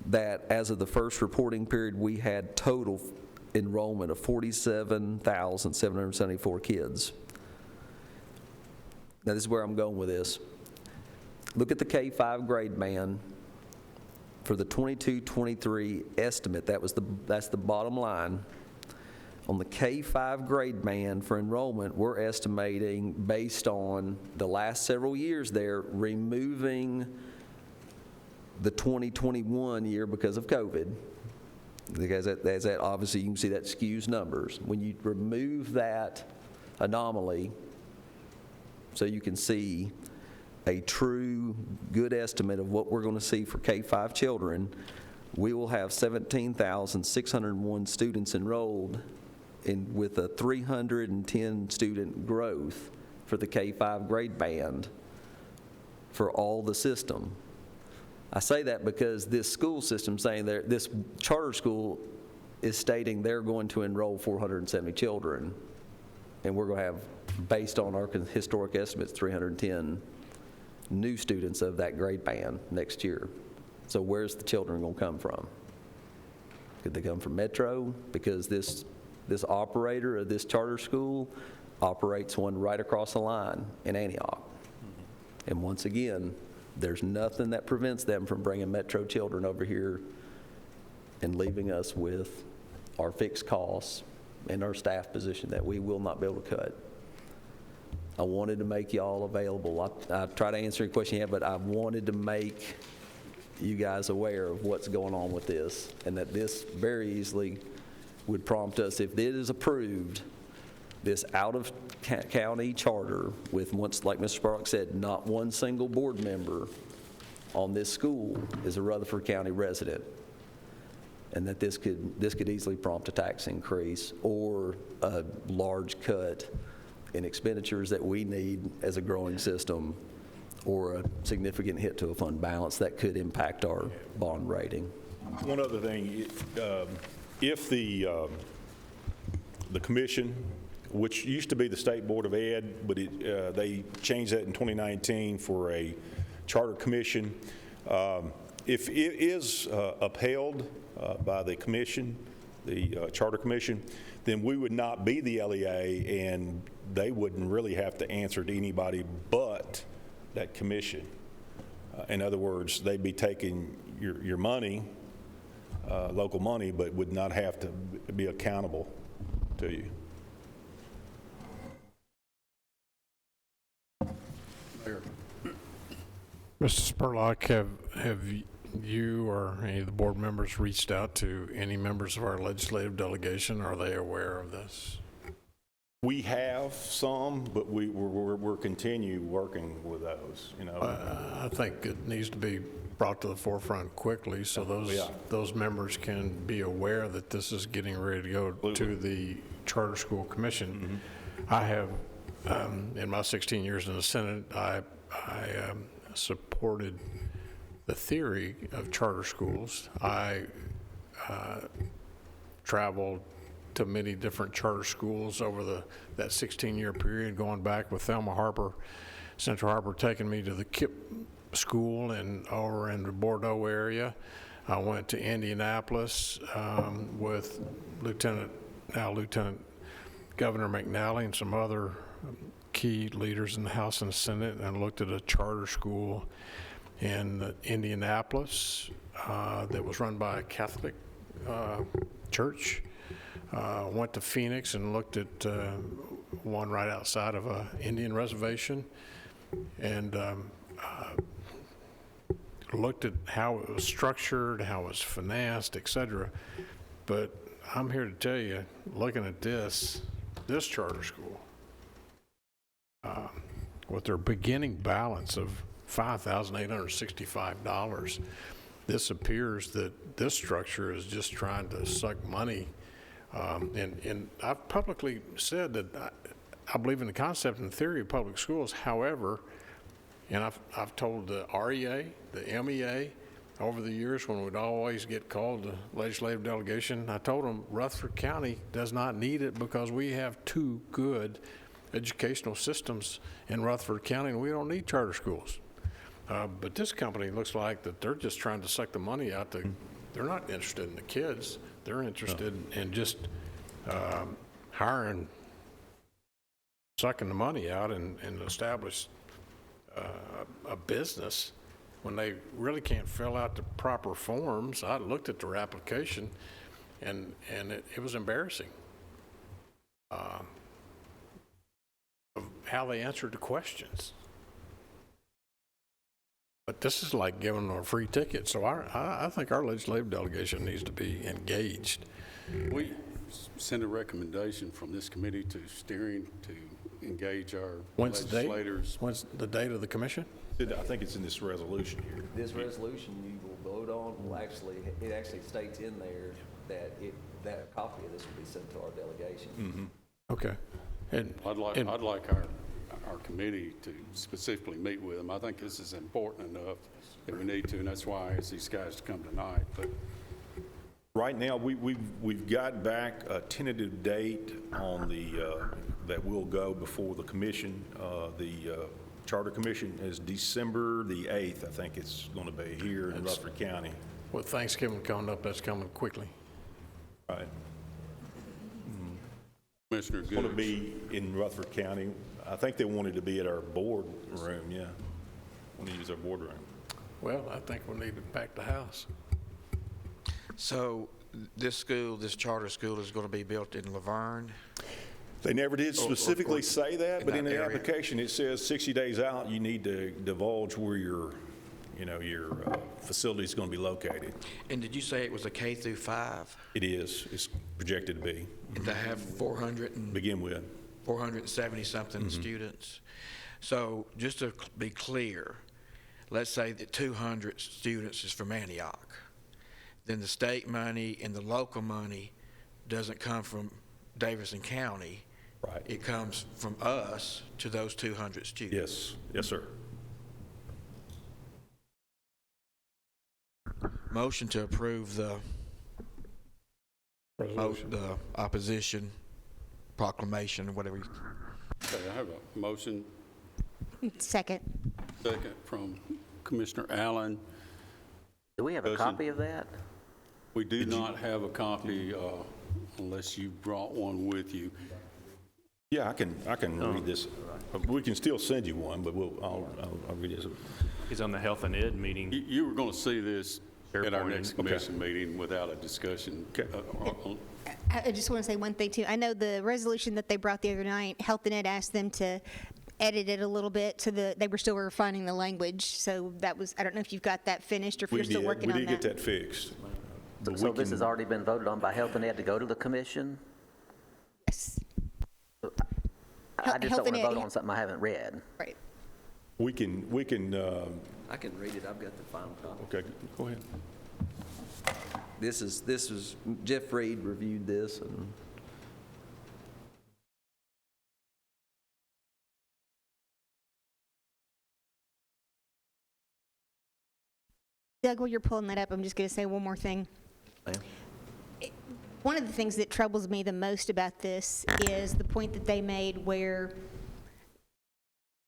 U: that as of the first reporting period, we had total enrollment of 47,774 kids. Now this is where I'm going with this. Look at the K-5 grade band. For the 22-23 estimate, that's the bottom line. On the K-5 grade band for enrollment, we're estimating, based on the last several years there, removing the 2021 year because of COVID. Because that obviously, you can see that skews numbers. When you remove that anomaly, so you can see a true good estimate of what we're going to see for K-5 children, we will have 17,601 students enrolled with a 310 student growth for the K-5 grade band for all the system. I say that because this school system saying this charter school is stating they're going to enroll 470 children, and we're going to have, based on our historic estimates, 310 new students of that grade band next year. So where's the children going to come from? Could they come from Metro? Because this operator of this charter school operates one right across the line in Antioch. And once again, there's nothing that prevents them from bringing Metro children over here and leaving us with our fixed costs and our staff position that we will not be able to cut. I wanted to make y'all available. I tried to answer your question yet, but I wanted to make you guys aware of what's going on with this, and that this very easily would prompt us, if it is approved, this out-of-county charter with, once, like Mr. Sparks said, not one single board member on this school is a Rutherford County resident, and that this could easily prompt a tax increase or a large cut in expenditures that we need as a growing system, or a significant hit to a fund balance that could impact our bond rating.
T: One other thing, if the commission, which used to be the State Board of Ed, but they changed that in 2019 for a charter commission, if it is upheld by the commission, the charter commission, then we would not be the LEA, and they wouldn't really have to answer to anybody but that commission. In other words, they'd be taking your money, local money, but would not have to be accountable to you.
I: Mayor. Mr. Spurlock, have you or any of the board members reached out to any members of our legislative delegation? Are they aware of this?
T: We have some, but we're continue working with those. You know,
I: I think it needs to be brought to the forefront quickly, so those members can be aware that this is getting ready to go to the Charter School Commission. Mm-hmm. I have, in my 16 years in the Senate, I supported the theory of charter schools. I traveled to many different charter schools over that 16-year period, going back with Thelma Harper, Central Harbor, taking me to the KIPP school and over in the Bordeaux area. I went to Indianapolis with Lieutenant Governor McNally and some other key leaders in the House and the Senate, and looked at a charter school in Indianapolis that was run by a Catholic church. Went to Phoenix and looked at one right outside of an Indian reservation, and looked at how it was structured, how it was financed, etc. But I'm here to tell you, looking at this charter school, with their beginning balance of $5,865, this appears that this structure is just trying to suck money. And I've publicly said that I believe in the concept and theory of public schools. However, and I've told the REA, the MEA, over the years when we'd always get called to legislative delegation, I told them Rutherford County does not need it because we have 2 good educational systems in Rutherford County, and we don't need charter schools. But this company looks like that they're just trying to suck the money out. They're not interested in the kids. They're interested in just hiring, sucking the money out and establish a business when they really can't fill out the proper forms. I looked at their application, and it was embarrassing of how they answered the questions. But this is like giving them a free ticket. So I think our legislative delegation needs to be engaged.
A: We send a recommendation from this committee to steering to engage our legislators.
I: When's the date of the commission?
T: I think it's in this resolution here.
U: This resolution you will vote on will actually, it actually states in there that that a copy of this will be sent to our delegation.
I: Okay. And
A: I'd like our committee to specifically meet with them. I think this is important enough that we need to, and that's why I asked these guys to come tonight. But
T: right now, we've got back a tentative date on that will go before the commission. The Charter Commission is December the 8th. I think it's going to be here in Rutherford County.
I: With Thanksgiving coming up, that's coming quickly.
T: Right.
A: Commissioner
T: It's going to be in Rutherford County. I think they wanted to be at our board room, yeah. Want to use our board room.
I: Well, I think we need to pack the house.
B: So this school, this charter school is going to be built in Laverne?
T: They never did specifically say that, but in the
B: area.
T: application, it says 60 days out, you need to divulge where your facility is going to be located.
B: And did you say it was a K through 5?
T: It is. It's projected to be.
B: And to have 470-something students. So just to be clear, let's say that 200 students is from Antioch. Then the state money and the local money doesn't come from Davidson County.
T: Right.
B: It comes from us to those 200 students.
T: Yes. Yes, sir.
B: Motion to approve the opposition proclamation, or whatever.
A: okay, I have a motion.
M: Second.
A: Second from Commissioner Allen.
S: Do we have a copy of that?
A: We do not have a copy unless you brought one with you.
T: Yeah, I can read this. We can still send you one, but I'll read this.
D: He's on the Health and Ed meeting.
A: You were going to see this at our next commission meeting without a discussion.
T: Okay.
M: I just want to say one thing, too. I know the resolution that they brought the other night, Health and Ed asked them to edit it a little bit they were still refining the language. So that was, I don't know if you've got that finished or if you're still working on that.
T: We did get that fixed.
S: So this has already been voted on by Health and Ed to go to the commission?
M: Yes.
S: I just don't want to vote on something I haven't read.
M: Right.
T: We can.
U: I can read it. I've got the final copy.
T: Okay, go ahead.
U: This is Jeff Reed reviewed this, and
M: Doug, while you're pulling that up, I'm just going to say one more thing.
U: Ma'am.
M: One of the things that troubles me the most about this is the point that they made where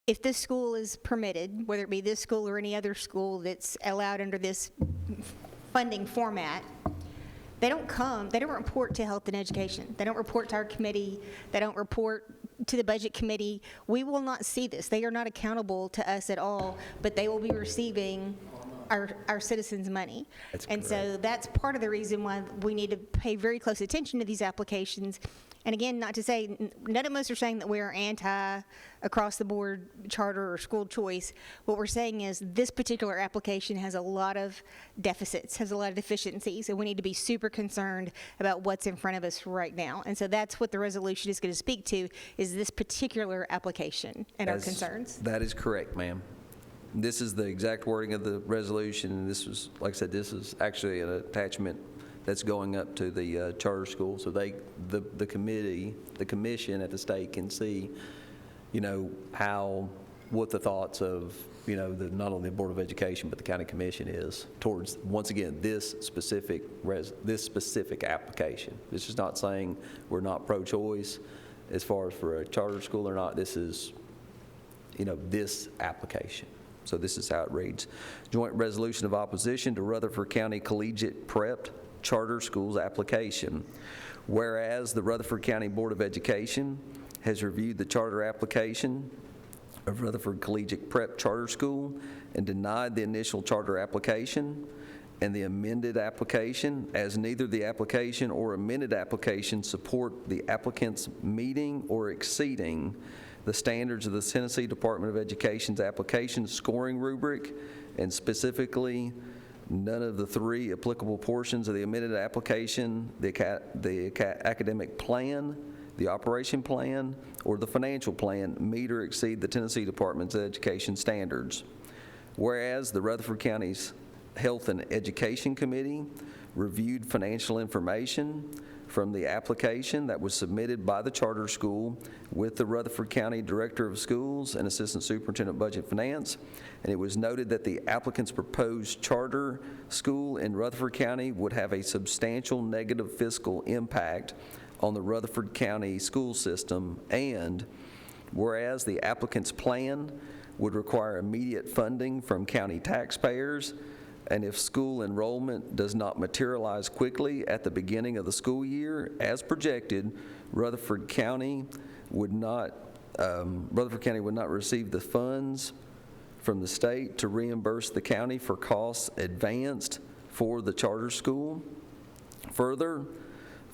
M: if this school is permitted, whether it be this school or any other school that's allowed under this funding format, they don't report to Health and Education. They don't report to our committee. They don't report to the Budget Committee. We will not see this. They are not accountable to us at all, but they will be receiving our citizens' money. So that's part of the reason why we need to pay very close attention to these applications. And again, not to say, none of us are saying that we are anti across the board charter or school choice. What we're saying is this particular application has a lot of deficits, has a lot of deficiencies, and we need to be super concerned about what's in front of us right now. And so that's what the resolution is going to speak to, is this particular application and our concerns.
U: That is correct, ma'am. This is the exact wording of the resolution, and this was, like I said, this is actually an attachment that's going up to the charter school, so the commission at the state can see, what the thoughts of not only the Board of Education, but the county commission is towards, once again, this specific application. This is not saying we're not pro-choice as far as for a charter school or not. This is, this application. So this is how it reads. Joint resolution of opposition to Rutherford County Collegiate Prep Charter Schools application. Whereas the Rutherford County Board of Education has reviewed the charter application of Rutherford Collegiate Prep Charter School and denied the initial charter application and the amended application, as neither the application or amended application support the applicant's meeting or exceeding the standards of the Tennessee Department of Education's application scoring rubric, and specifically none of the 3 applicable portions of the amended application, the academic plan, the operation plan, or the financial plan meet or exceed the Tennessee Department's education standards. Whereas the Rutherford County's Health and Education Committee reviewed financial information from the application that was submitted by the charter school with the Rutherford County Director of Schools and Assistant Superintendent Budget Finance, and it was noted that the applicant's proposed charter school in Rutherford County would have a substantial negative fiscal impact on the Rutherford County school system, and whereas the applicant's plan would require immediate funding from county taxpayers, and if school enrollment does not materialize quickly at the beginning of the school year as projected, Rutherford County would not receive the funds from the state to reimburse the county for costs advanced for the charter school. Further,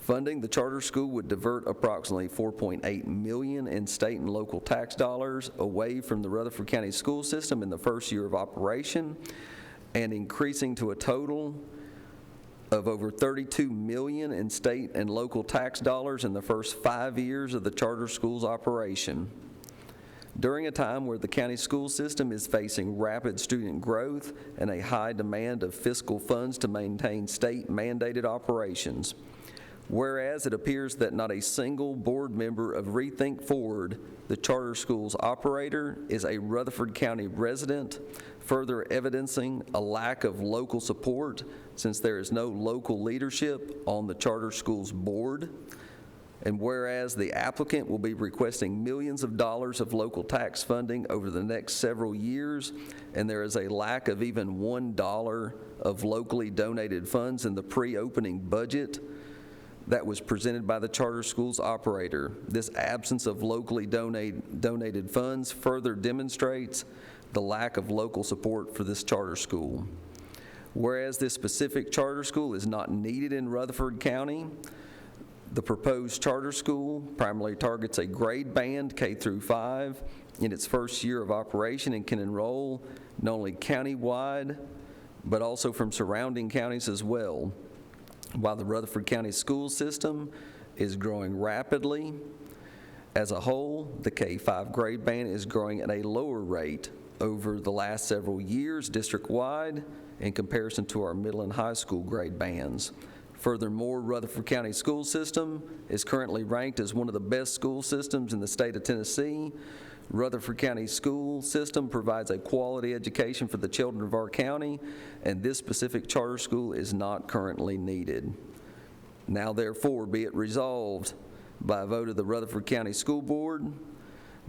U: funding the charter school would divert approximately $4.8 million in state and local tax dollars away from the Rutherford County school system in the first year of operation, and increasing to a total of over $32 million in state and local tax dollars in the first 5 years of the charter school's operation. During a time where the county school system is facing rapid student growth and a high demand of fiscal funds to maintain state-mandated operations. Whereas it appears that not a single board member of Rethink Forward, the charter school's operator, is a Rutherford County resident, further evidencing a lack of local support since there is no local leadership on the charter school's board. And whereas the applicant will be requesting millions of dollars of local tax funding over the next several years, and there is a lack of even $1 of locally donated funds in the pre-opening budget that was presented by the charter school's operator. This absence of locally donated funds further demonstrates the lack of local support for this charter school. Whereas this specific charter school is not needed in Rutherford County, the proposed charter school primarily targets a grade band K through 5 in its first year of operation and can enroll not only countywide, but also from surrounding counties as well. While the Rutherford County school system is growing rapidly, as a whole, the K-5 grade band is growing at a lower rate over the last several years district-wide in comparison to our middle and high school grade bands. Furthermore, Rutherford County school system is currently ranked as one of the best school systems in the state of Tennessee. Rutherford County school system provides a quality education for the children of our county, and this specific charter school is not currently needed. Now therefore be it resolved by a vote of the Rutherford County School Board,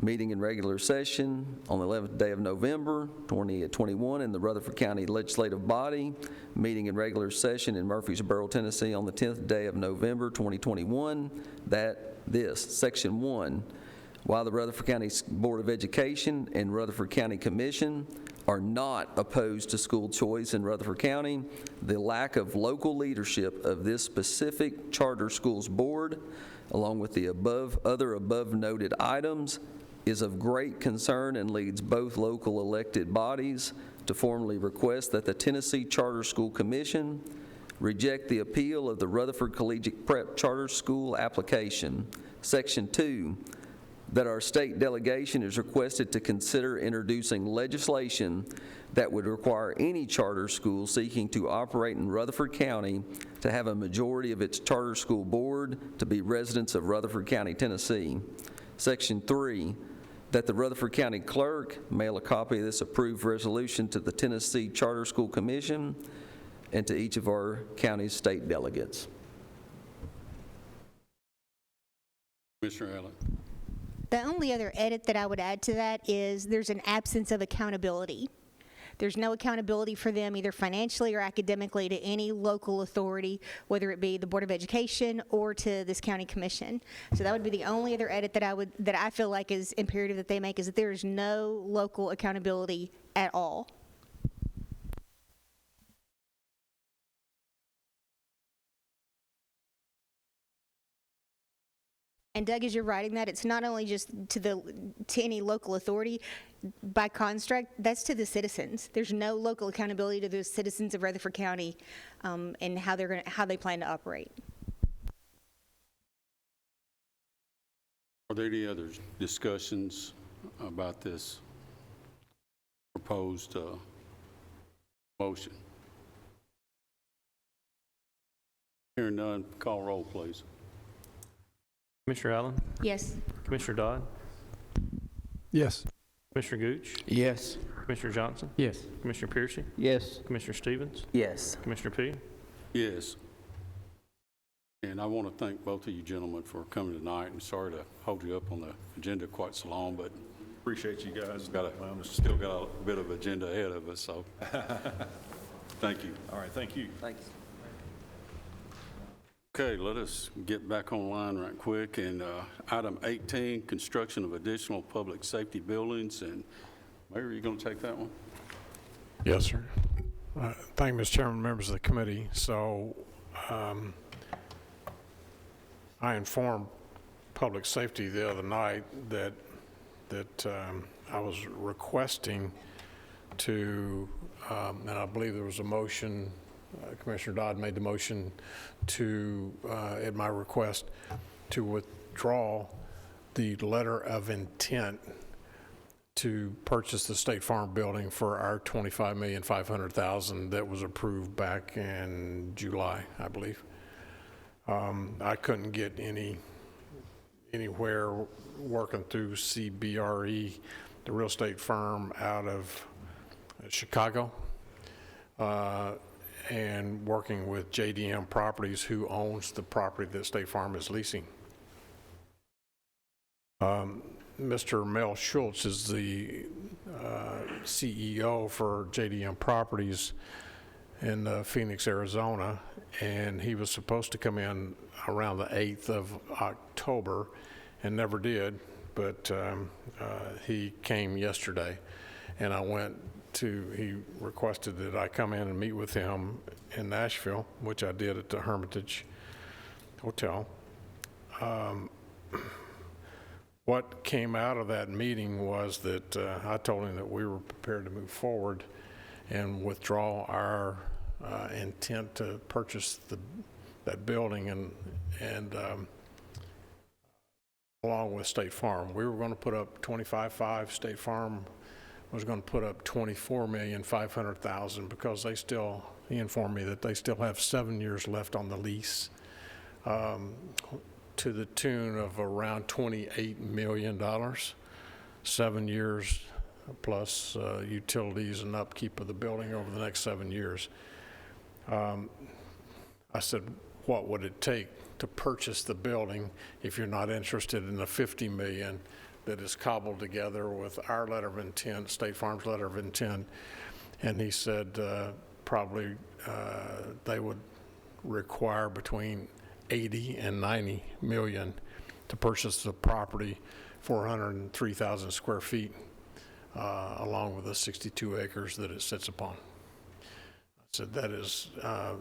U: meeting in regular session on the 11th day of November 2021 in the Rutherford County Legislative Body, meeting in regular session in Murfreesboro, Tennessee on the 10th day of November 2021, that this, Section 1, while the Rutherford County Board of Education and Rutherford County Commission are not opposed to school choice in Rutherford County, the lack of local leadership of this specific charter schools board, along with the other above noted items, is of great concern and leads both local elected bodies to formally request that the Tennessee Charter School Commission reject the appeal of the Rutherford Collegiate Prep Charter School application. Section 2, that our state delegation is requested to consider introducing legislation that would require any charter school seeking to operate in Rutherford County to have a majority of its charter school board to be residents of Rutherford County, Tennessee. Section 3, that the Rutherford County Clerk mail a copy of this approved resolution to the Tennessee Charter School Commission and to each of our county's state delegates.
A: Commissioner Allen.
M: The only other edit that I would add to that is there's an absence of accountability. There's no accountability for them either financially or academically to any local authority, whether it be the Board of Education or to this county commission. So that would be the only other edit that I feel like is imperative that they make, is that there is no local accountability at all. And Doug, as you're writing that, it's not only just to any local authority. By construct, that's to the citizens. There's no local accountability to the citizens of Rutherford County and how they plan to operate.
A: Are there any other discussions about this proposed motion? Hearing none, call roll, please.
D: Commissioner Allen?
M: Yes.
D: Commissioner Dodd?
J: Yes.
D: Commissioner Gooch?
B: Yes.
D: Commissioner Johnson?
E: Yes.
D: Commissioner Piercy?
G: Yes.
D: Commissioner Stevens?
S: Yes.
D: Commissioner P?
A: Yes. And I want to thank both of you gentlemen for coming tonight, and sorry to hold you up on the agenda quite so long, but
T: Appreciate you guys.
A: still got a bit of agenda ahead of us, so thank you.
T: All right, thank you.
S: Thanks.
A: Okay, let us get back online right quick. And item 18, construction of additional public safety buildings. And Mayor, are you going to take that one?
I: Yes, sir. Thank you, Mr. Chairman, members of the committee. So I informed public safety the other night that I was requesting to, and I believe there was a motion, Commissioner Dodd made the motion to, at my request, to withdraw the letter of intent to purchase the State Farm building for our $25,500,000 that was approved back in July, I believe. I couldn't get anywhere working through CBRE, the real estate firm out of Chicago, and working with JDM Properties, who owns the property that State Farm is leasing. Mr. Mel Schultz is the CEO for JDM Properties in Phoenix, Arizona, and he was supposed to come in around the 8th of October and never did, but he came yesterday, and he requested that I come in and meet with him in Nashville, which I did at the Hermitage Hotel. What came out of that meeting was that I told him that we were prepared to move forward and withdraw our intent to purchase that building and along with State Farm. We were going to put up 25.5. State Farm was going to put up $24,500,000 because he informed me that they still have 7 years left on the lease, to the tune of around $28 million, 7 years plus utilities and upkeep of the building over the next 7 years. I said, what would it take to purchase the building if you're not interested in the $50 million that is cobbled together with our letter of intent, State Farm's letter of intent? And he said probably they would require between 80 and 90 million to purchase the property, 403,000 square feet, along with the 62 acres that it sits upon. I said that is,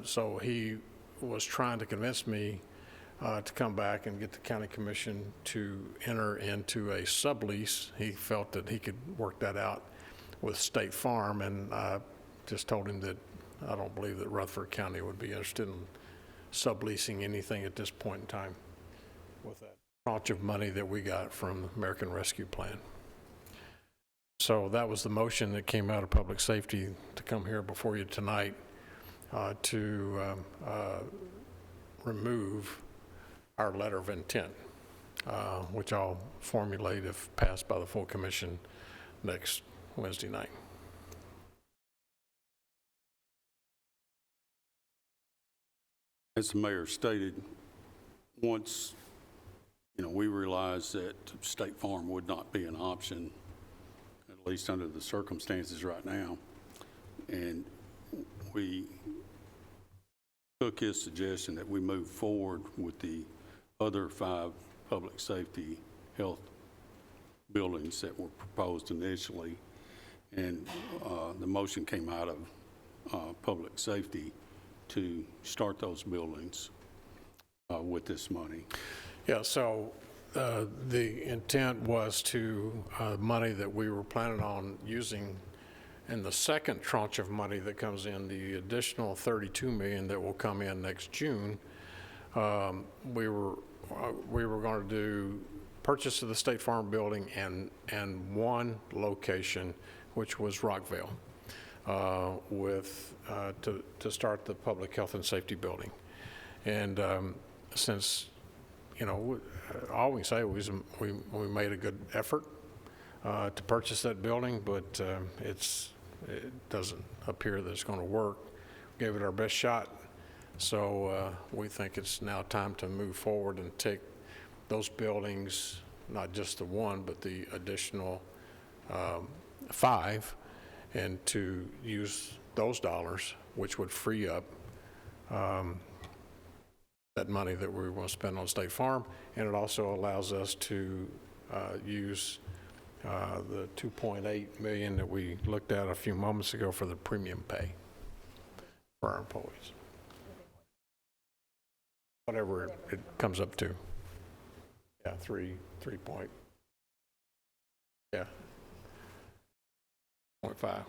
I: so he was trying to convince me to come back and get the county commission to enter into a sublease. He felt that he could work that out with State Farm, and I just told him that I don't believe that Rutherford County would be interested in subleasing anything at this point in time with that tranche of money that we got from the American Rescue Plan. So that was the motion that came out of public safety to come here before you tonight to remove our letter of intent. which I'll formulate if passed by the full commission next Wednesday night.
A: As the mayor stated, once, we realized that State Farm would not be an option, at least under the circumstances right now, and we took his suggestion that we move forward with the other 5 public safety health buildings that were proposed initially, and the motion came out of public safety to start those buildings with this money.
I: Yeah, so the intent was to, money that we were planning on using in the second tranche of money that comes in, the additional $32 million that will come in next June, we were going to do purchase of the State Farm building and one location, which was Rockville, to start the public health and safety building. And since, all we can say was we made a good effort to purchase that building, but it doesn't appear that it's going to work. We gave it our best shot, so we think it's now time to move forward and take those buildings, not just the one, but the additional 5, and to use those dollars, which would free up that money that we want to spend on State Farm, and it also allows us to use the $2.8 million that we looked at a few moments ago for the premium pay for our employees. Whatever it comes up to. Yeah, 3 point. Yeah. 0.5.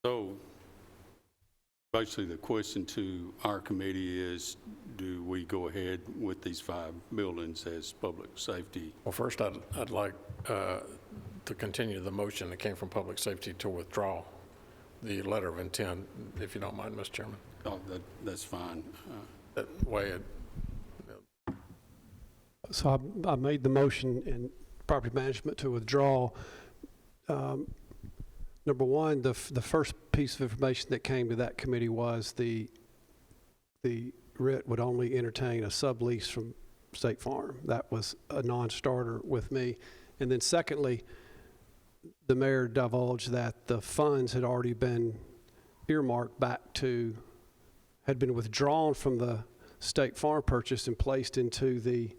A: So basically the question to our committee is, do we go ahead with these 5 buildings as public safety?
I: Well, first I'd like to continue the motion that came from public safety to withdraw the letter of intent, if you don't mind, Mr. Chairman.
A: Oh, that's fine.
I: That way
J: So I made the motion in property management to withdraw. Number one, the first piece of information that came to that committee was the RIT would only entertain a sublease from State Farm. That was a non-starter with me. And then secondly, the mayor divulged that the funds had already been earmarked had been withdrawn from the State Farm purchase and placed into the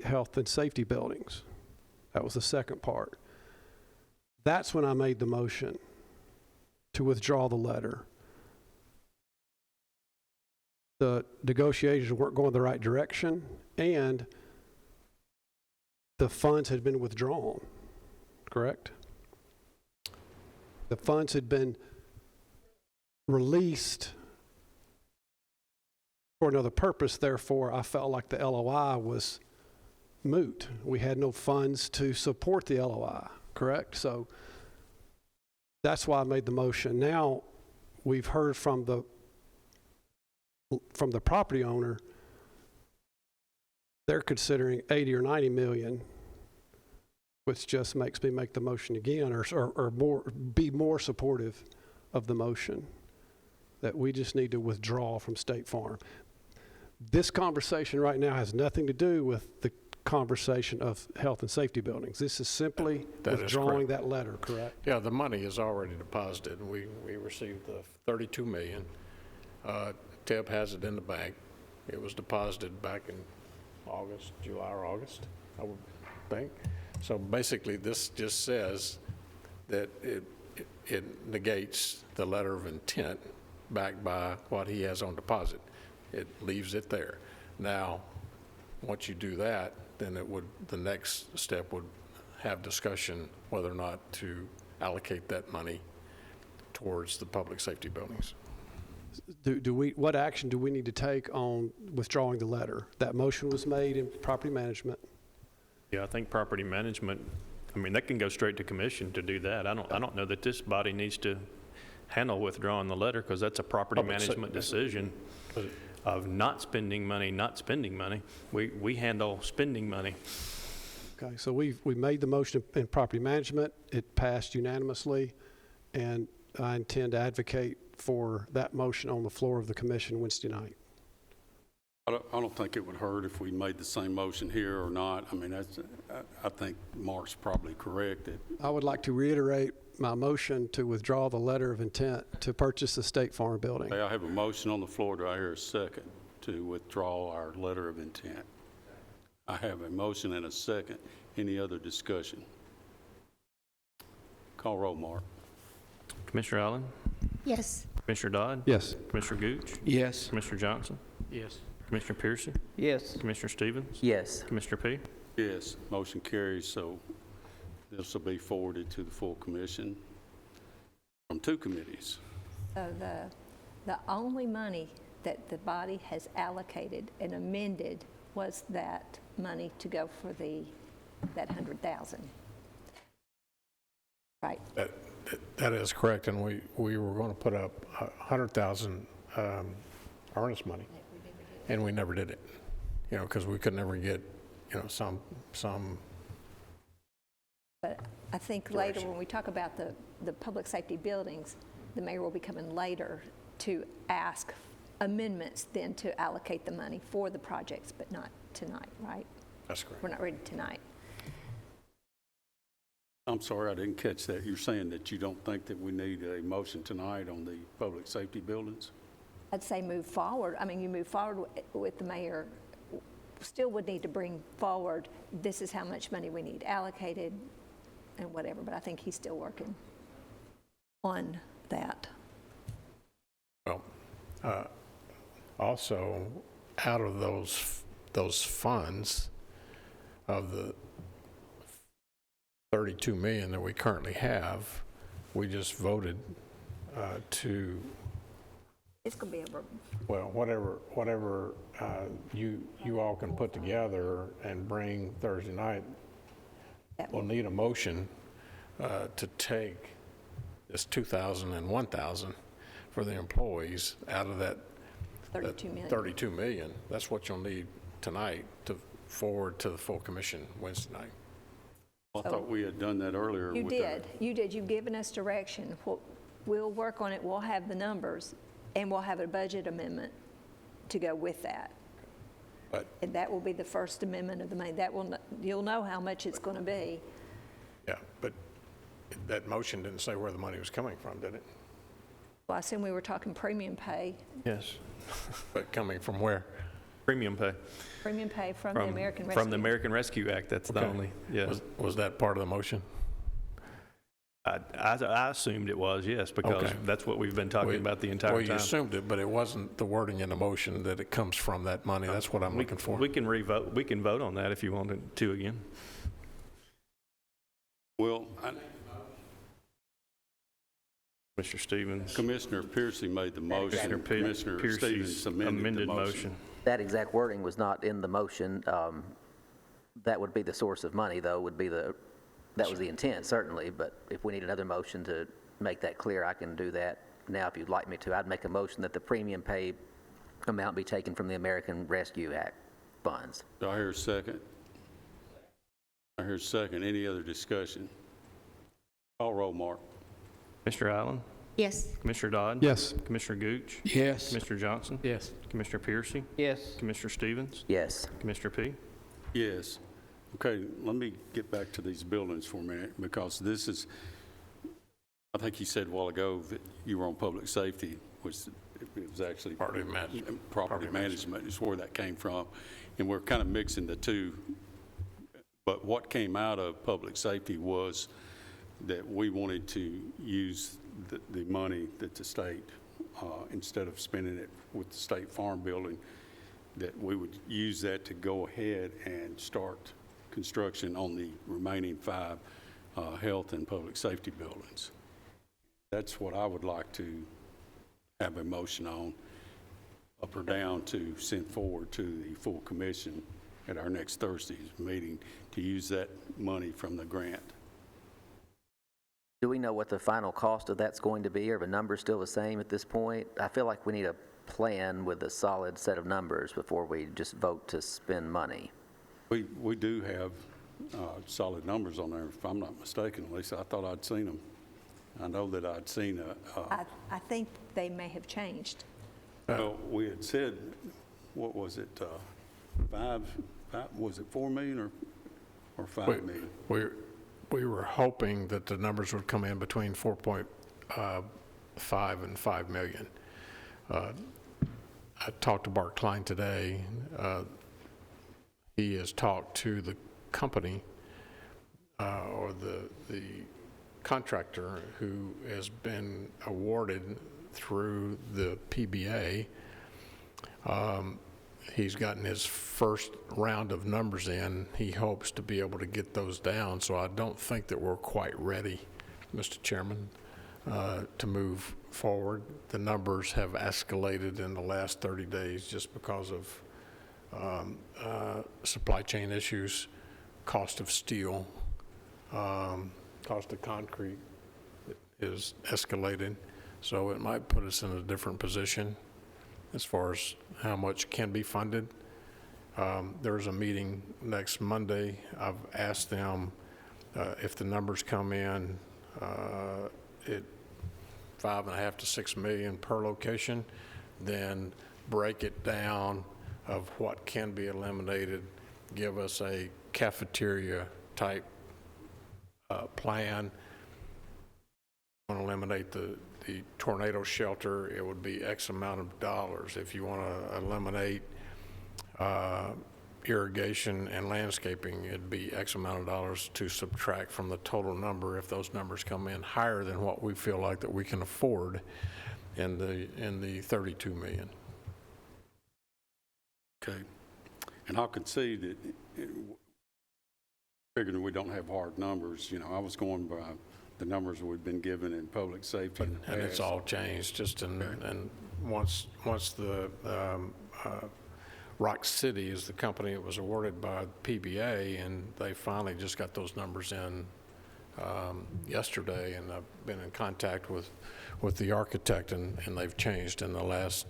J: health and safety buildings. That was the second part. That's when I made the motion to withdraw the letter. The negotiations weren't going the right direction, and the funds had been withdrawn, correct? The funds had been released for another purpose, therefore I felt like the LOI was moot. We had no funds to support the LOI, correct? So that's why I made the motion. Now we've heard from the property owner, they're considering 80 or 90 million, which just makes me make the motion again, or be more supportive of the motion, that we just need to withdraw from State Farm. This conversation right now has nothing to do with the conversation of health and safety buildings. This is simply withdrawing that letter, correct?
I: Yeah, the money is already deposited. We received the $32 million. TEB has it in the bank. It was deposited back in July or August, I would think. So basically, this just says that it negates the letter of intent backed by what he has on deposit. It leaves it there. Now, once you do that, then the next step would have discussion whether or not to allocate that money towards the public safety buildings.
J: What action do we need to take on withdrawing the letter? That motion was made in property management.
D: Yeah, I think property management, that can go straight to commission to do that. I don't know that this body needs to handle withdrawing the letter, because that's a property management decision. of not spending money. We handle spending money.
J: Okay, so we made the motion in property management. It passed unanimously, and I intend to advocate for that motion on the floor of the commission Wednesday night.
A: I don't think it would hurt if we made the same motion here or not. I mean, I think Mark's probably correct.
J: I would like to reiterate my motion to withdraw the letter of intent to purchase the State Farm building.
A: Okay, I have a motion on the floor. Do I hear a second to withdraw our letter of intent? I have a motion and a second. Any other discussion? Call roll, Mark.
D: Commissioner Allen?
M: Yes.
D: Commissioner Dodd?
J: Yes.
D: Commissioner Gooch?
B: Yes.
D: Commissioner Johnson?
E: Yes.
D: Commissioner Piercy?
G: Yes.
D: Commissioner Stevens?
S: Yes.
D: Commissioner P?
A: Yes, motion carries, so this will be forwarded to the full commission from 2 committees.
C: So the only money that the body has allocated and amended was that money to go for that 100,000. Right.
I: That is correct, and we were going to put up 100,000 earnest money, and we never did it, because we could never get, some.
C: But I think later when we talk about the public safety buildings, the mayor will be coming later to ask amendments then to allocate the money for the projects, but not tonight, right?
I: That's correct.
C: We're not ready tonight.
A: I'm sorry, I didn't catch that. You're saying that you don't think that we need a motion tonight on the public safety buildings?
C: I'd say move forward. I mean, you move forward with the mayor, still would need to bring forward, this is how much money we need allocated and whatever, but I think he's still working on that.
I: Well, also, out of those funds, of the 32 million that we currently have, we just voted to,
C: It's going to be over.
I: well, whatever you all can put together and bring Thursday night, we'll need a motion to take this 2,000 and 1,000 for the employees out of that
C: 32 million.
I: 32 million. That's what you'll need tonight to forward to the full commission Wednesday night.
A: I thought we had done that earlier.
C: You
A: with
C: did. You did. You've given us direction. We'll work on it. We'll have the numbers, and we'll have a budget amendment to go with that. And that will be the first amendment of the money. You'll know how much it's going to be.
I: Yeah, but that motion didn't say where the money was coming from, did it?
C: Well, I assume we were talking premium pay.
I: Yes. But coming from where?
D: Premium pay.
C: Premium pay from the American Rescue.
D: From the American Rescue Act, that's the only, yes.
I: Was that part of the motion?
D: I assumed it was, yes, because that's what we've been talking about the entire time.
I: Well, you assumed it, but it wasn't the wording in the motion that it comes from that money. That's what I'm looking for.
D: We can revote. We can vote on that if you wanted to again.
A: Well,
D: Mr. Stevens.
A: Commissioner Piercy made the motion. Commissioner
D: Piercy's
A: Stevens amended the motion.
S: That exact wording was not in the motion. That would be the source of money, though, that was the intent, certainly, but if we need another motion to make that clear, I can do that now if you'd like me to. I'd make a motion that the premium pay amount be taken from the American Rescue Act funds.
A: Do I hear a second? I hear a second. Any other discussion? Call roll, Mark.
D: Mr. Allen?
M: Yes.
D: Commissioner Dodd?
J: Yes.
D: Commissioner Gooch?
B: Yes.
D: Commissioner Johnson?
E: Yes.
D: Commissioner Piercy?
G: Yes.
D: Commissioner Stevens?
S: Yes.
D: Commissioner P?
A: Yes. Okay, let me get back to these buildings for a minute, because this is, I think you said a while ago that you were on public safety, which it was actually
I: Property management.
A: Property management is where that came from, and we're kind of mixing the two. But what came out of public safety was that we wanted to use the money that the state, instead of spending it with the State Farm building, that we would use that to go ahead and start construction on the remaining 5 health and public safety buildings. That's what I would like to have a motion on, up or down, to send forward to the full commission at our next Thursday's meeting to use that money from the grant.
S: Do we know what the final cost of that's going to be, or the number's still the same at this point? I feel like we need plan with a solid set of numbers before we just vote to spend money.
A: We do have solid numbers on there, if I'm not mistaken. At least I thought I'd seen them. I know that I'd seen
C: I think they may have changed.
A: well, we had said, what was it, was it 4 million or 5 million?
I: We were hoping that the numbers would come in between 4.5 and 5 million. I talked to Bart Klein today. He has talked to the company or the contractor who has been awarded through the PBA. He's gotten his first round of numbers in. He hopes to be able to get those down, so I don't think that we're quite ready, Mr. Chairman, to move forward. The numbers have escalated in the last 30 days just because of supply chain issues, cost of steel, cost of concrete is escalated, so it might put us in a different position as far as how much can be funded. There's a meeting next Monday. I've asked them if the numbers come in at 5.5 to 6 million per location, then break it down of what can be eliminated, give us a cafeteria type plan. Want to eliminate the tornado shelter, it would be X amount of dollars. If you want to eliminate irrigation and landscaping, it'd be X amount of dollars to subtract from the total number if those numbers come in higher than what we feel like that we can afford in the 32 million.
A: Okay. And I'll concede that, figuring we don't have hard numbers, I was going by the numbers we've been given in public safety.
I: And it's all changed just in, and once the Rock City is the company that was awarded by PBA, and they finally just got those numbers in yesterday, and I've been in contact with the architect, and they've changed in the last,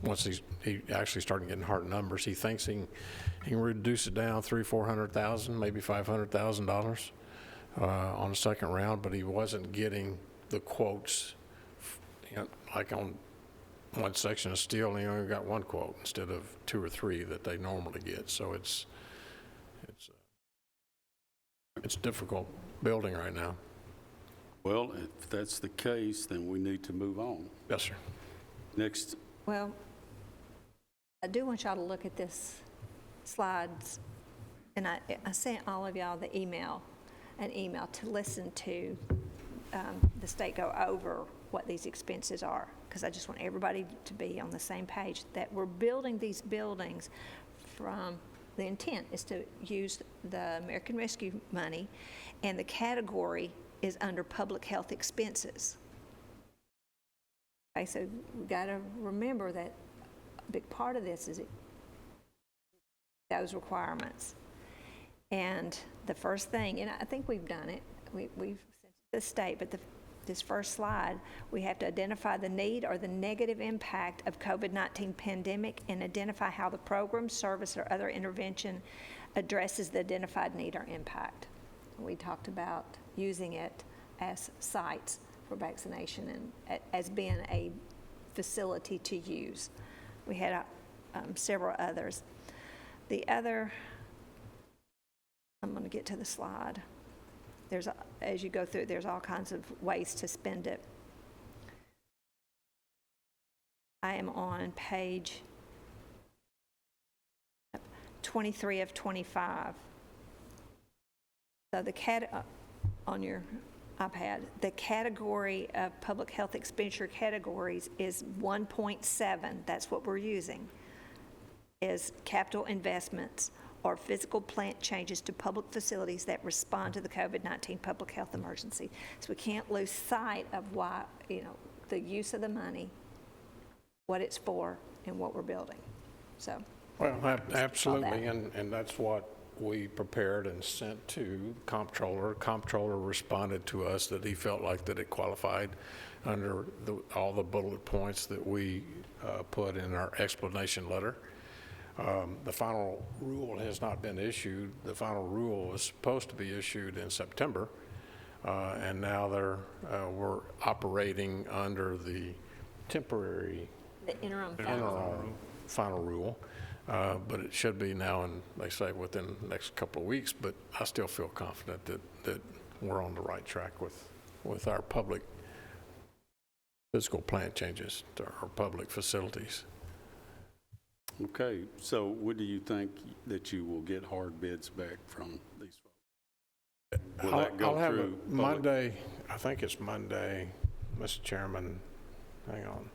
I: once he actually started getting hard numbers, he thinks he can reduce it down $300,000-400,000, maybe $500,000 on the second round, but he wasn't getting the quotes, like on one section of steel, he only got one quote instead of 2 or 3 that they normally get. So it's difficult building right now.
A: Well, if that's the case, then we need to move on.
I: Yes, sir.
A: Next.
C: Well, I do want y'all to look at this slides, and I sent all of y'all an email to listen to the state go over what these expenses are, because I just want everybody to be on the same page that we're building these buildings from, the intent is to use the American Rescue money, and the category is under public health expenses. Okay, so we got to remember that a big part of this is those requirements. And the first thing, and I think we've done it, we've sent the state, but this first slide, we have to identify the need or the negative impact of COVID-19 pandemic and identify how the program, service, or other intervention addresses the identified need or impact. We talked about using it as sites for vaccination and as being a facility to use. We had several others. The other, I'm going to get to the slide. As you go through, there's all kinds of ways to spend it. I am on page 23 of 25. So on your iPad, the category of public health expenditure categories is 1.7. That's what we're using, is capital investments or physical plant changes to public facilities that respond to the COVID-19 public health emergency. So we can't lose sight of why, the use of the money, what it's for, and what we're building. So.
I: Well, absolutely, and that's what we prepared and sent to comptroller. Comptroller responded to us that he felt like that it qualified under all the bullet points that we put in our explanation letter. The final rule has not been issued. The final rule was supposed to be issued in September, and now we're operating under the temporary
C: The interim
I: final rule. But it should be now, and they say within the next couple of weeks, but I still feel confident that we're on the right track with our public physical plant changes to our public facilities.
A: Okay, so what do you think that you will get hard bids back from these folks? Will that go
I: I'll have
A: through
I: it
A: public?
I: Monday, I think it's Monday, Mr. Chairman, hang on.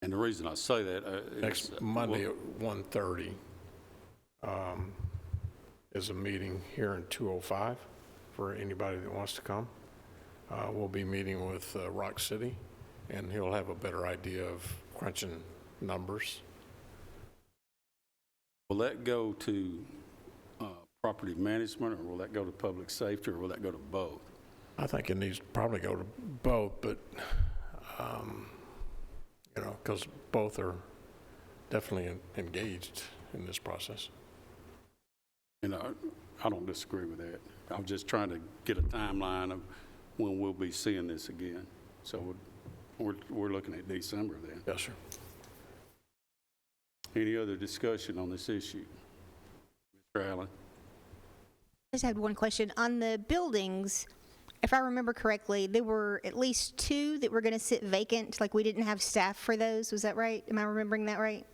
A: And the reason I say that
I: Next Monday at 1:30 is a meeting here in 205 for anybody that wants to come. We'll be meeting with Rock City, and he'll have a better idea of crunching numbers.
A: Will that go to property management, or will that go to public safety, or will that go to both?
I: I think it needs to probably go to both, but, because both are definitely engaged in this process.
A: And I don't disagree with that. I'm just trying to get a timeline of when we'll be seeing this again. So we're looking at December then.
I: Yes, sir.
A: Any other discussion on this issue? Mr. Allen?
M: I just had one question. On the buildings, if I remember correctly, there were at least 2 that were going to sit vacant, like we didn't have staff for those. Was that right? Am I remembering that right?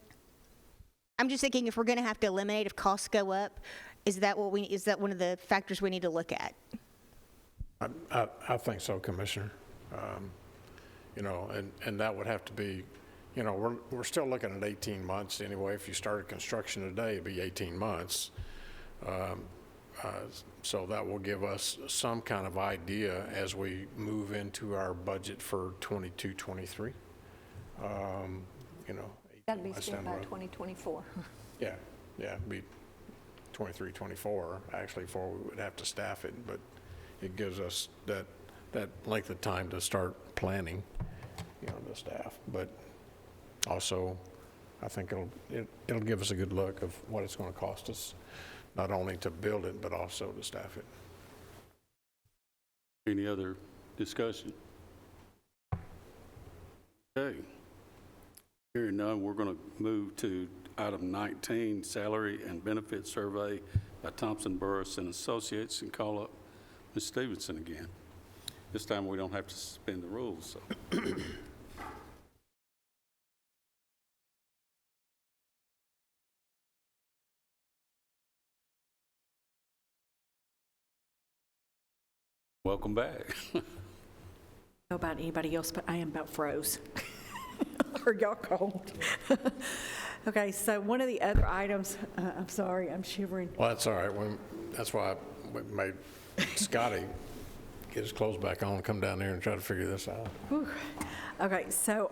M: I'm just thinking if we're going to have to eliminate if costs go up, is that one of the factors we need to look at?
I: I think so, Commissioner. And that would have to be, we're still looking at 18 months anyway. If you started construction today, it'd be 18 months. So that will give us some kind of idea as we move into our budget for 22, 23.
C: Got to be spent by 2024.
I: Yeah, it'd be 23, 24, actually, before we would have to staff it, but it gives us that length of time to start planning, the staff. But also, I think it'll give us a good look of what it's going to cost us, not only to build it, but also to staff it.
A: Any other discussion? Okay. Hearing none, we're going to move to item 19, salary and benefit survey by Thompson, Burris and Associates, and call up Ms. Stevenson again. This time we don't have to suspend the rules. So. Welcome back.
Q: I don't know about anybody else, but I am about froze. Are y'all cold? Okay, so one of the other items, I'm sorry, I'm shivering.
I: Well, that's all right. That's why we made Scotty get his clothes back on and come down there and try to figure this out.
Q: Whew. Okay, so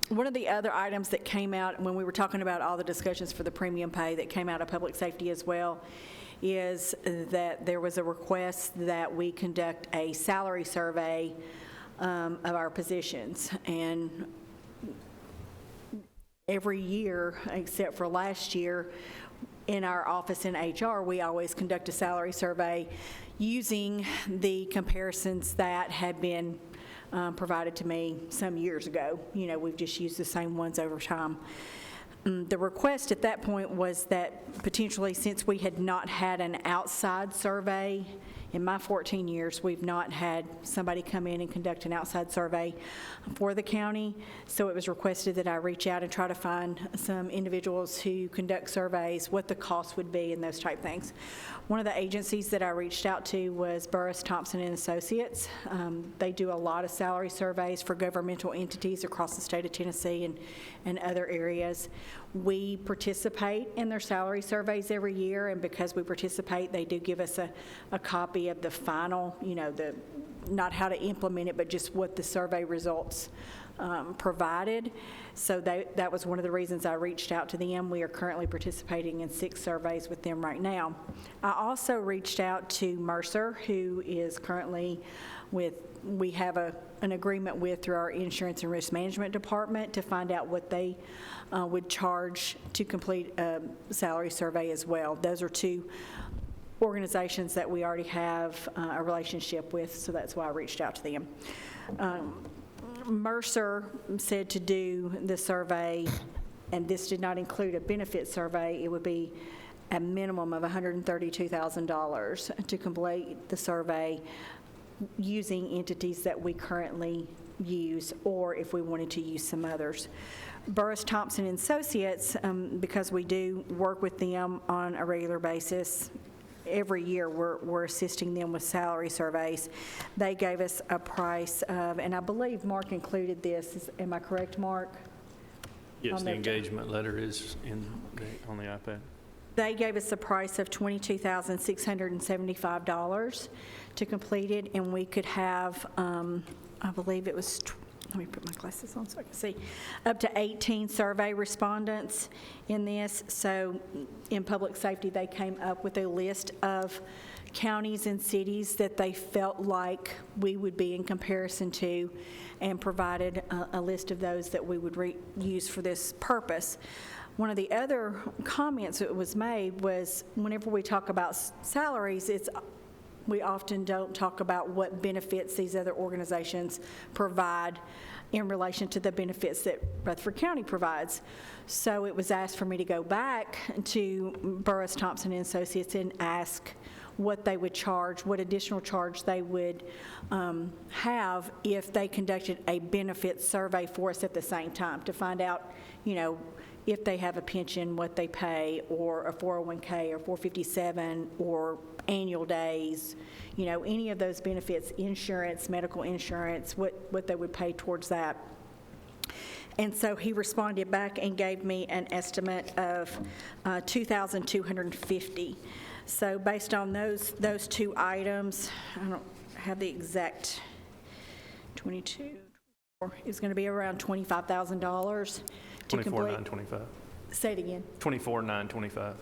Q: one of the other items that came out when we were talking about all the discussions for the premium pay that came out of public safety as well is that there was a request that we conduct a salary survey of our positions. And every year, except for last year, in our office in HR, we always conduct a salary survey using the comparisons that had been provided to me some years ago. We've just used the same ones over time. The request at that point was that potentially, since we had not had an outside survey, in my 14 years, we've not had somebody come in and conduct an outside survey for the county. So it was requested that I reach out and try to find some individuals who conduct surveys, what the cost would be, and those type things. One of the agencies that I reached out to was Burris, Thompson and Associates. They do a lot of salary surveys for governmental entities across the state of Tennessee and other areas. We participate in their salary surveys every year, and because we participate, they do give us a copy of the final, not how to implement it, but just what the survey results provided. So that was one of the reasons I reached out to them. We are currently participating in 6 surveys with them right now. I also reached out to Mercer, who is currently we have an agreement with through our Insurance and Risk Management Department to find out what they would charge to complete a salary survey as well. Those are 2 organizations that we already have a relationship with, so that's why I reached out to them. Mercer said to do the survey, and this did not include a benefit survey, it would be a minimum of $132,000 to complete the survey using entities that we currently use, or if we wanted to use some others. Burris Thompson and Associates, because we do work with them on a regular basis, every year we're assisting them with salary surveys. They gave us a price of, and I believe Mark included this, am I correct, Mark?
D: Yes, the engagement letter is on the iPad.
Q: They gave us a price of $22,675 to complete it, and we could have, I believe it was, let me put my glasses on so I can see, up to 18 survey respondents in this. So in public safety, they came up with a list of counties and cities that they felt like we would be in comparison to, and provided a list of those that we would use for this purpose. One of the other comments that was made was whenever we talk about salaries, we often don't talk about what benefits these other organizations provide in relation to the benefits that Rutherford County provides. So it was asked for me to go back to Burris Thompson and Associates and ask what they would charge, what additional charge they would have if they conducted a benefit survey for us at the same time to find out, if they have a pension, what they pay, or a 401k or 457 or annual days, any of those benefits, insurance, medical insurance, what they would pay towards that. And so he responded back and gave me an estimate of $2,250. So based on those 2 items, I don't have the exact 22, it's going to be around $25,000 to complete.
D: $24,925.
Q: Say it again.
D: $24,925.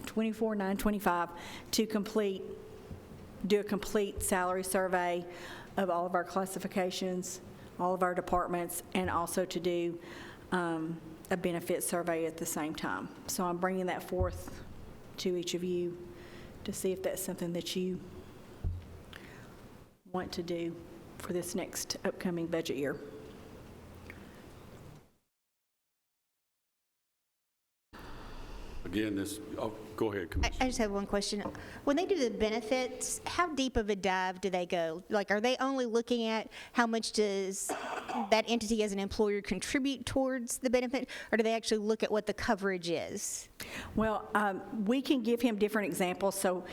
Q: $24,925 to do a complete salary survey of all of our classifications, all of our departments, and also to do a benefit survey at the same time. So I'm bringing that forth to each of you to see if that's something that you want to do for this next upcoming budget year.
A: Again, go ahead, Commissioner.
M: I just have one question. When they do the benefits, how deep of a dive do they go? Like, are they only looking at how much does that entity as an employer contribute towards the benefit, or do they actually look at what the coverage is?
Q: Well, we can give him different examples. So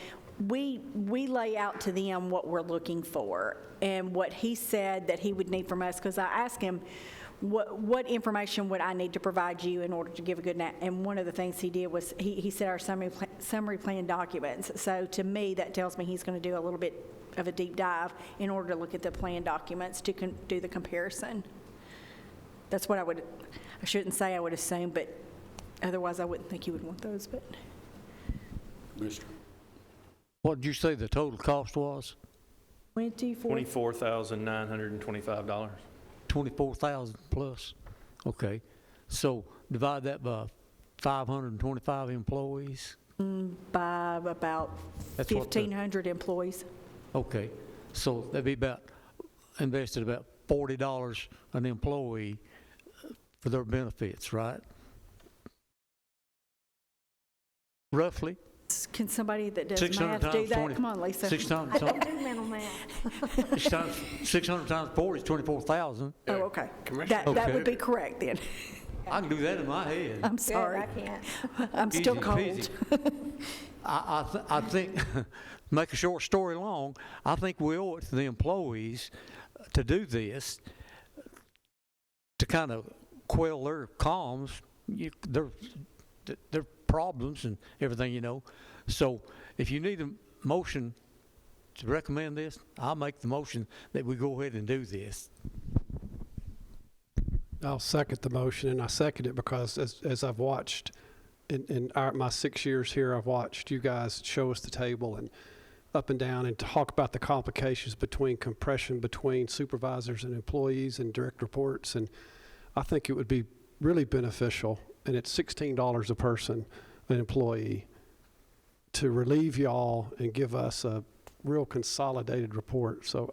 Q: we lay out to them what we're looking for and what he said that he would need from us, because I asked him, what information would I need to provide you in order to give a good and one of the things he did was he said our summary plan documents. So to me, that tells me he's going to do a little bit of a deep dive in order to look at the plan documents to do the comparison. That's what I shouldn't say I would assume, but otherwise I wouldn't think you would want those. But
E: what did you say the total cost was?
D: $24,925.
E: 24,000 plus. Okay. So divide that by 525 employees.
Q: By about 1,500 employees.
E: Okay. So that'd be invested about $40 an employee for their benefits, right? Roughly.
Q: Can somebody that does math do that?
E: 20,
Q: Come on, Lisa.
E: 600
C: I don't do mental math.
E: 600 times 40 is 24,000.
Q: Oh, okay. That would be correct then.
E: I can do that in my head.
Q: I'm sorry.
C: I can't.
Q: I'm still cold.
E: I think, make a short story long, I think we owe it to the employees to do this to kind of quell their qualms, their problems and everything, So if you need a motion to recommend this, I'll make the motion that we go ahead and do this.
J: I'll second the motion, and I second it because as I've watched in my 6 years here, I've watched you guys show us the table and up and down and talk about the complications between compression between supervisors and employees and direct reports. And I think it would be really beneficial, and it's $16 a person, an employee, to relieve y'all and give us a real consolidated report. So,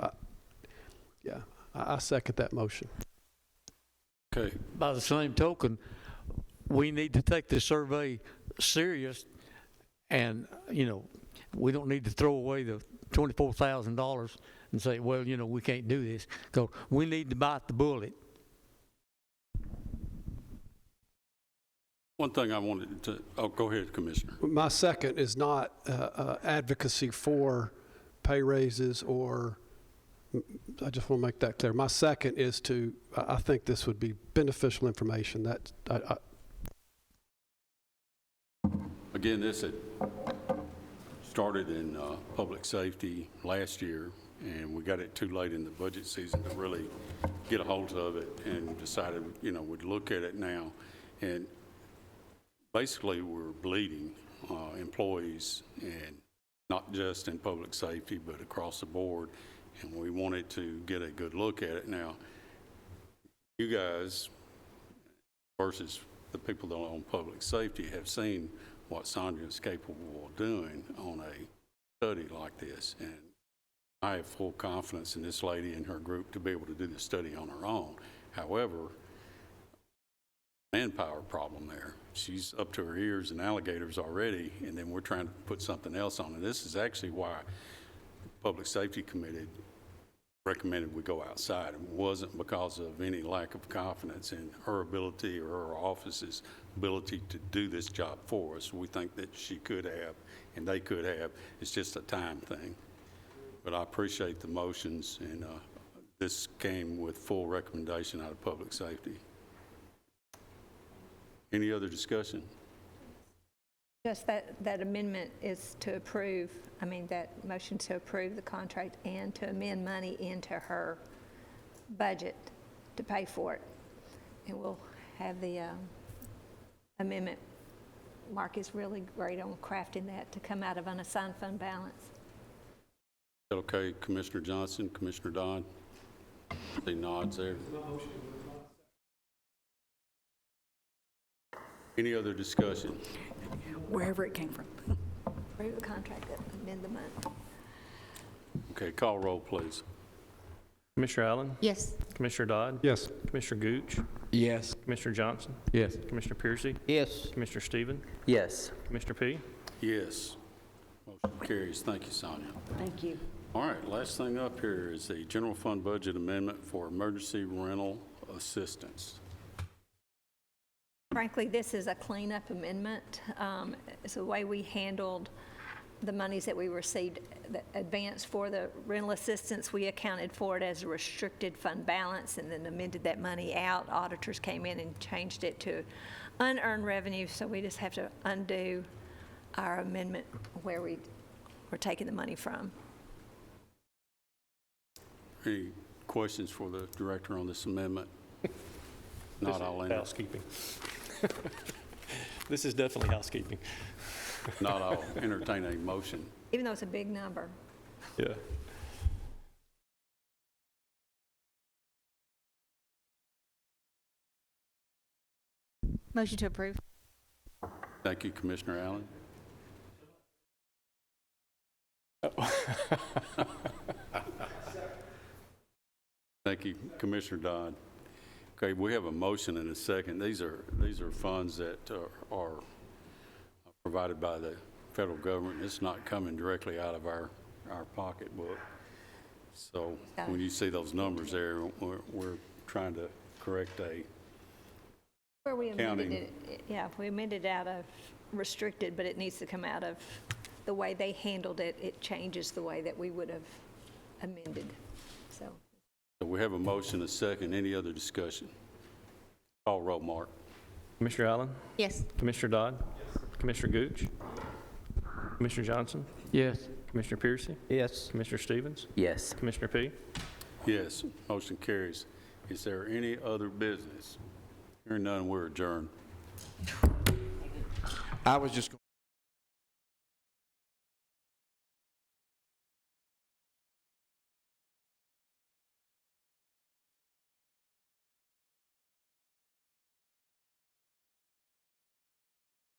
J: I second that motion.
A: Okay.
E: By the same token, we need to take this survey serious, and, we don't need to throw away the $24,000 and say, well, we can't do this, because we need to bite the bullet.
A: One thing I wanted to, go ahead, Commissioner.
J: My second is not advocacy for pay raises or, I just want to make that clear. My second is I think this would be beneficial information.
A: Again, this had started in public safety last year, and we got it too late in the budget season to really get a hold of it, and decided, we'd look at it now. And basically, we're bleeding employees, and not just in public safety, but across the board. And we wanted to get a good look at it. Now, you guys versus the people that own public safety have seen what Sandra is capable of doing on a study like this. And I have full confidence in this lady and her group to be able to do the study on her own. However, manpower problem there. She's up to her ears in alligators already, and then we're trying to put something else on. And this is actually why the Public Safety Committee recommended we go outside. It wasn't because of any lack of confidence in her ability or her office's ability to do this job for us. We think that she could have, and they could have. It's just a time thing. But I appreciate the motions, and this came with full recommendation out of public safety. Any other discussion?
C: Just that amendment is to approve, that motion to approve the contract and to amend money into her budget to pay for it. And we'll have the amendment. Mark is really great on crafting that to come out of unassigned fund balance.
A: Is that okay, Commissioner Johnson, Commissioner Dodd? See nods there. Any other discussion?
Q: Wherever it came from.
C: Approve the contract, amend the money.
A: Okay, call roll, please.
D: Commissioner Allen?
M: Yes.
D: Commissioner Dodd?
J: Yes.
D: Commissioner Gooch?
B: Yes.
D: Commissioner Johnson?
E: Yes.
D: Commissioner Piercy?
G: Yes.
D: Commissioner Stephen?
S: Yes.
D: Commissioner P?
A: Yes. Motion carries. Thank you, Sonia.
Q: Thank you.
A: All right, last thing up here is the general fund budget amendment for emergency rental assistance.
C: Frankly, this is a cleanup amendment. It's the way we handled the monies that we received, the advance for the rental assistance. We accounted for it as a restricted fund balance and then amended that money out. Auditors came in and changed it to unearned revenue, so we just have to undo our amendment where we're taking the money from.
A: Any questions for the director on this amendment? Not all in.
D: Housekeeping. This is definitely housekeeping.
A: Not all. Entertain a motion.
C: Even though it's a big number.
D: Yeah.
M: Motion to approve.
A: Thank you, Commissioner Allen. Thank you, Commissioner Dodd. Okay, we have a motion and a second. These are funds that are provided by the federal government. It's not coming directly out of our pocketbook. So when you see those numbers there, we're trying to correct
C: Where we amended
A: counting.
C: it, we amended out of restricted, but it needs to come out of the way they handled it. It changes the way that we would have amended, so.
A: So we have a motion, a second. Any other discussion? Call roll, Mark.
D: Commissioner Allen?
M: Yes.
D: Commissioner Dodd? Yes. Commissioner Gooch? Commissioner Johnson?
E: Yes.
D: Commissioner Piercy?
G: Yes.
D: Commissioner Stevens?
S: Yes.
D: Commissioner P?
A: Yes, motion carries. Is there any other business? Hearing none, we're adjourned.
B: I was just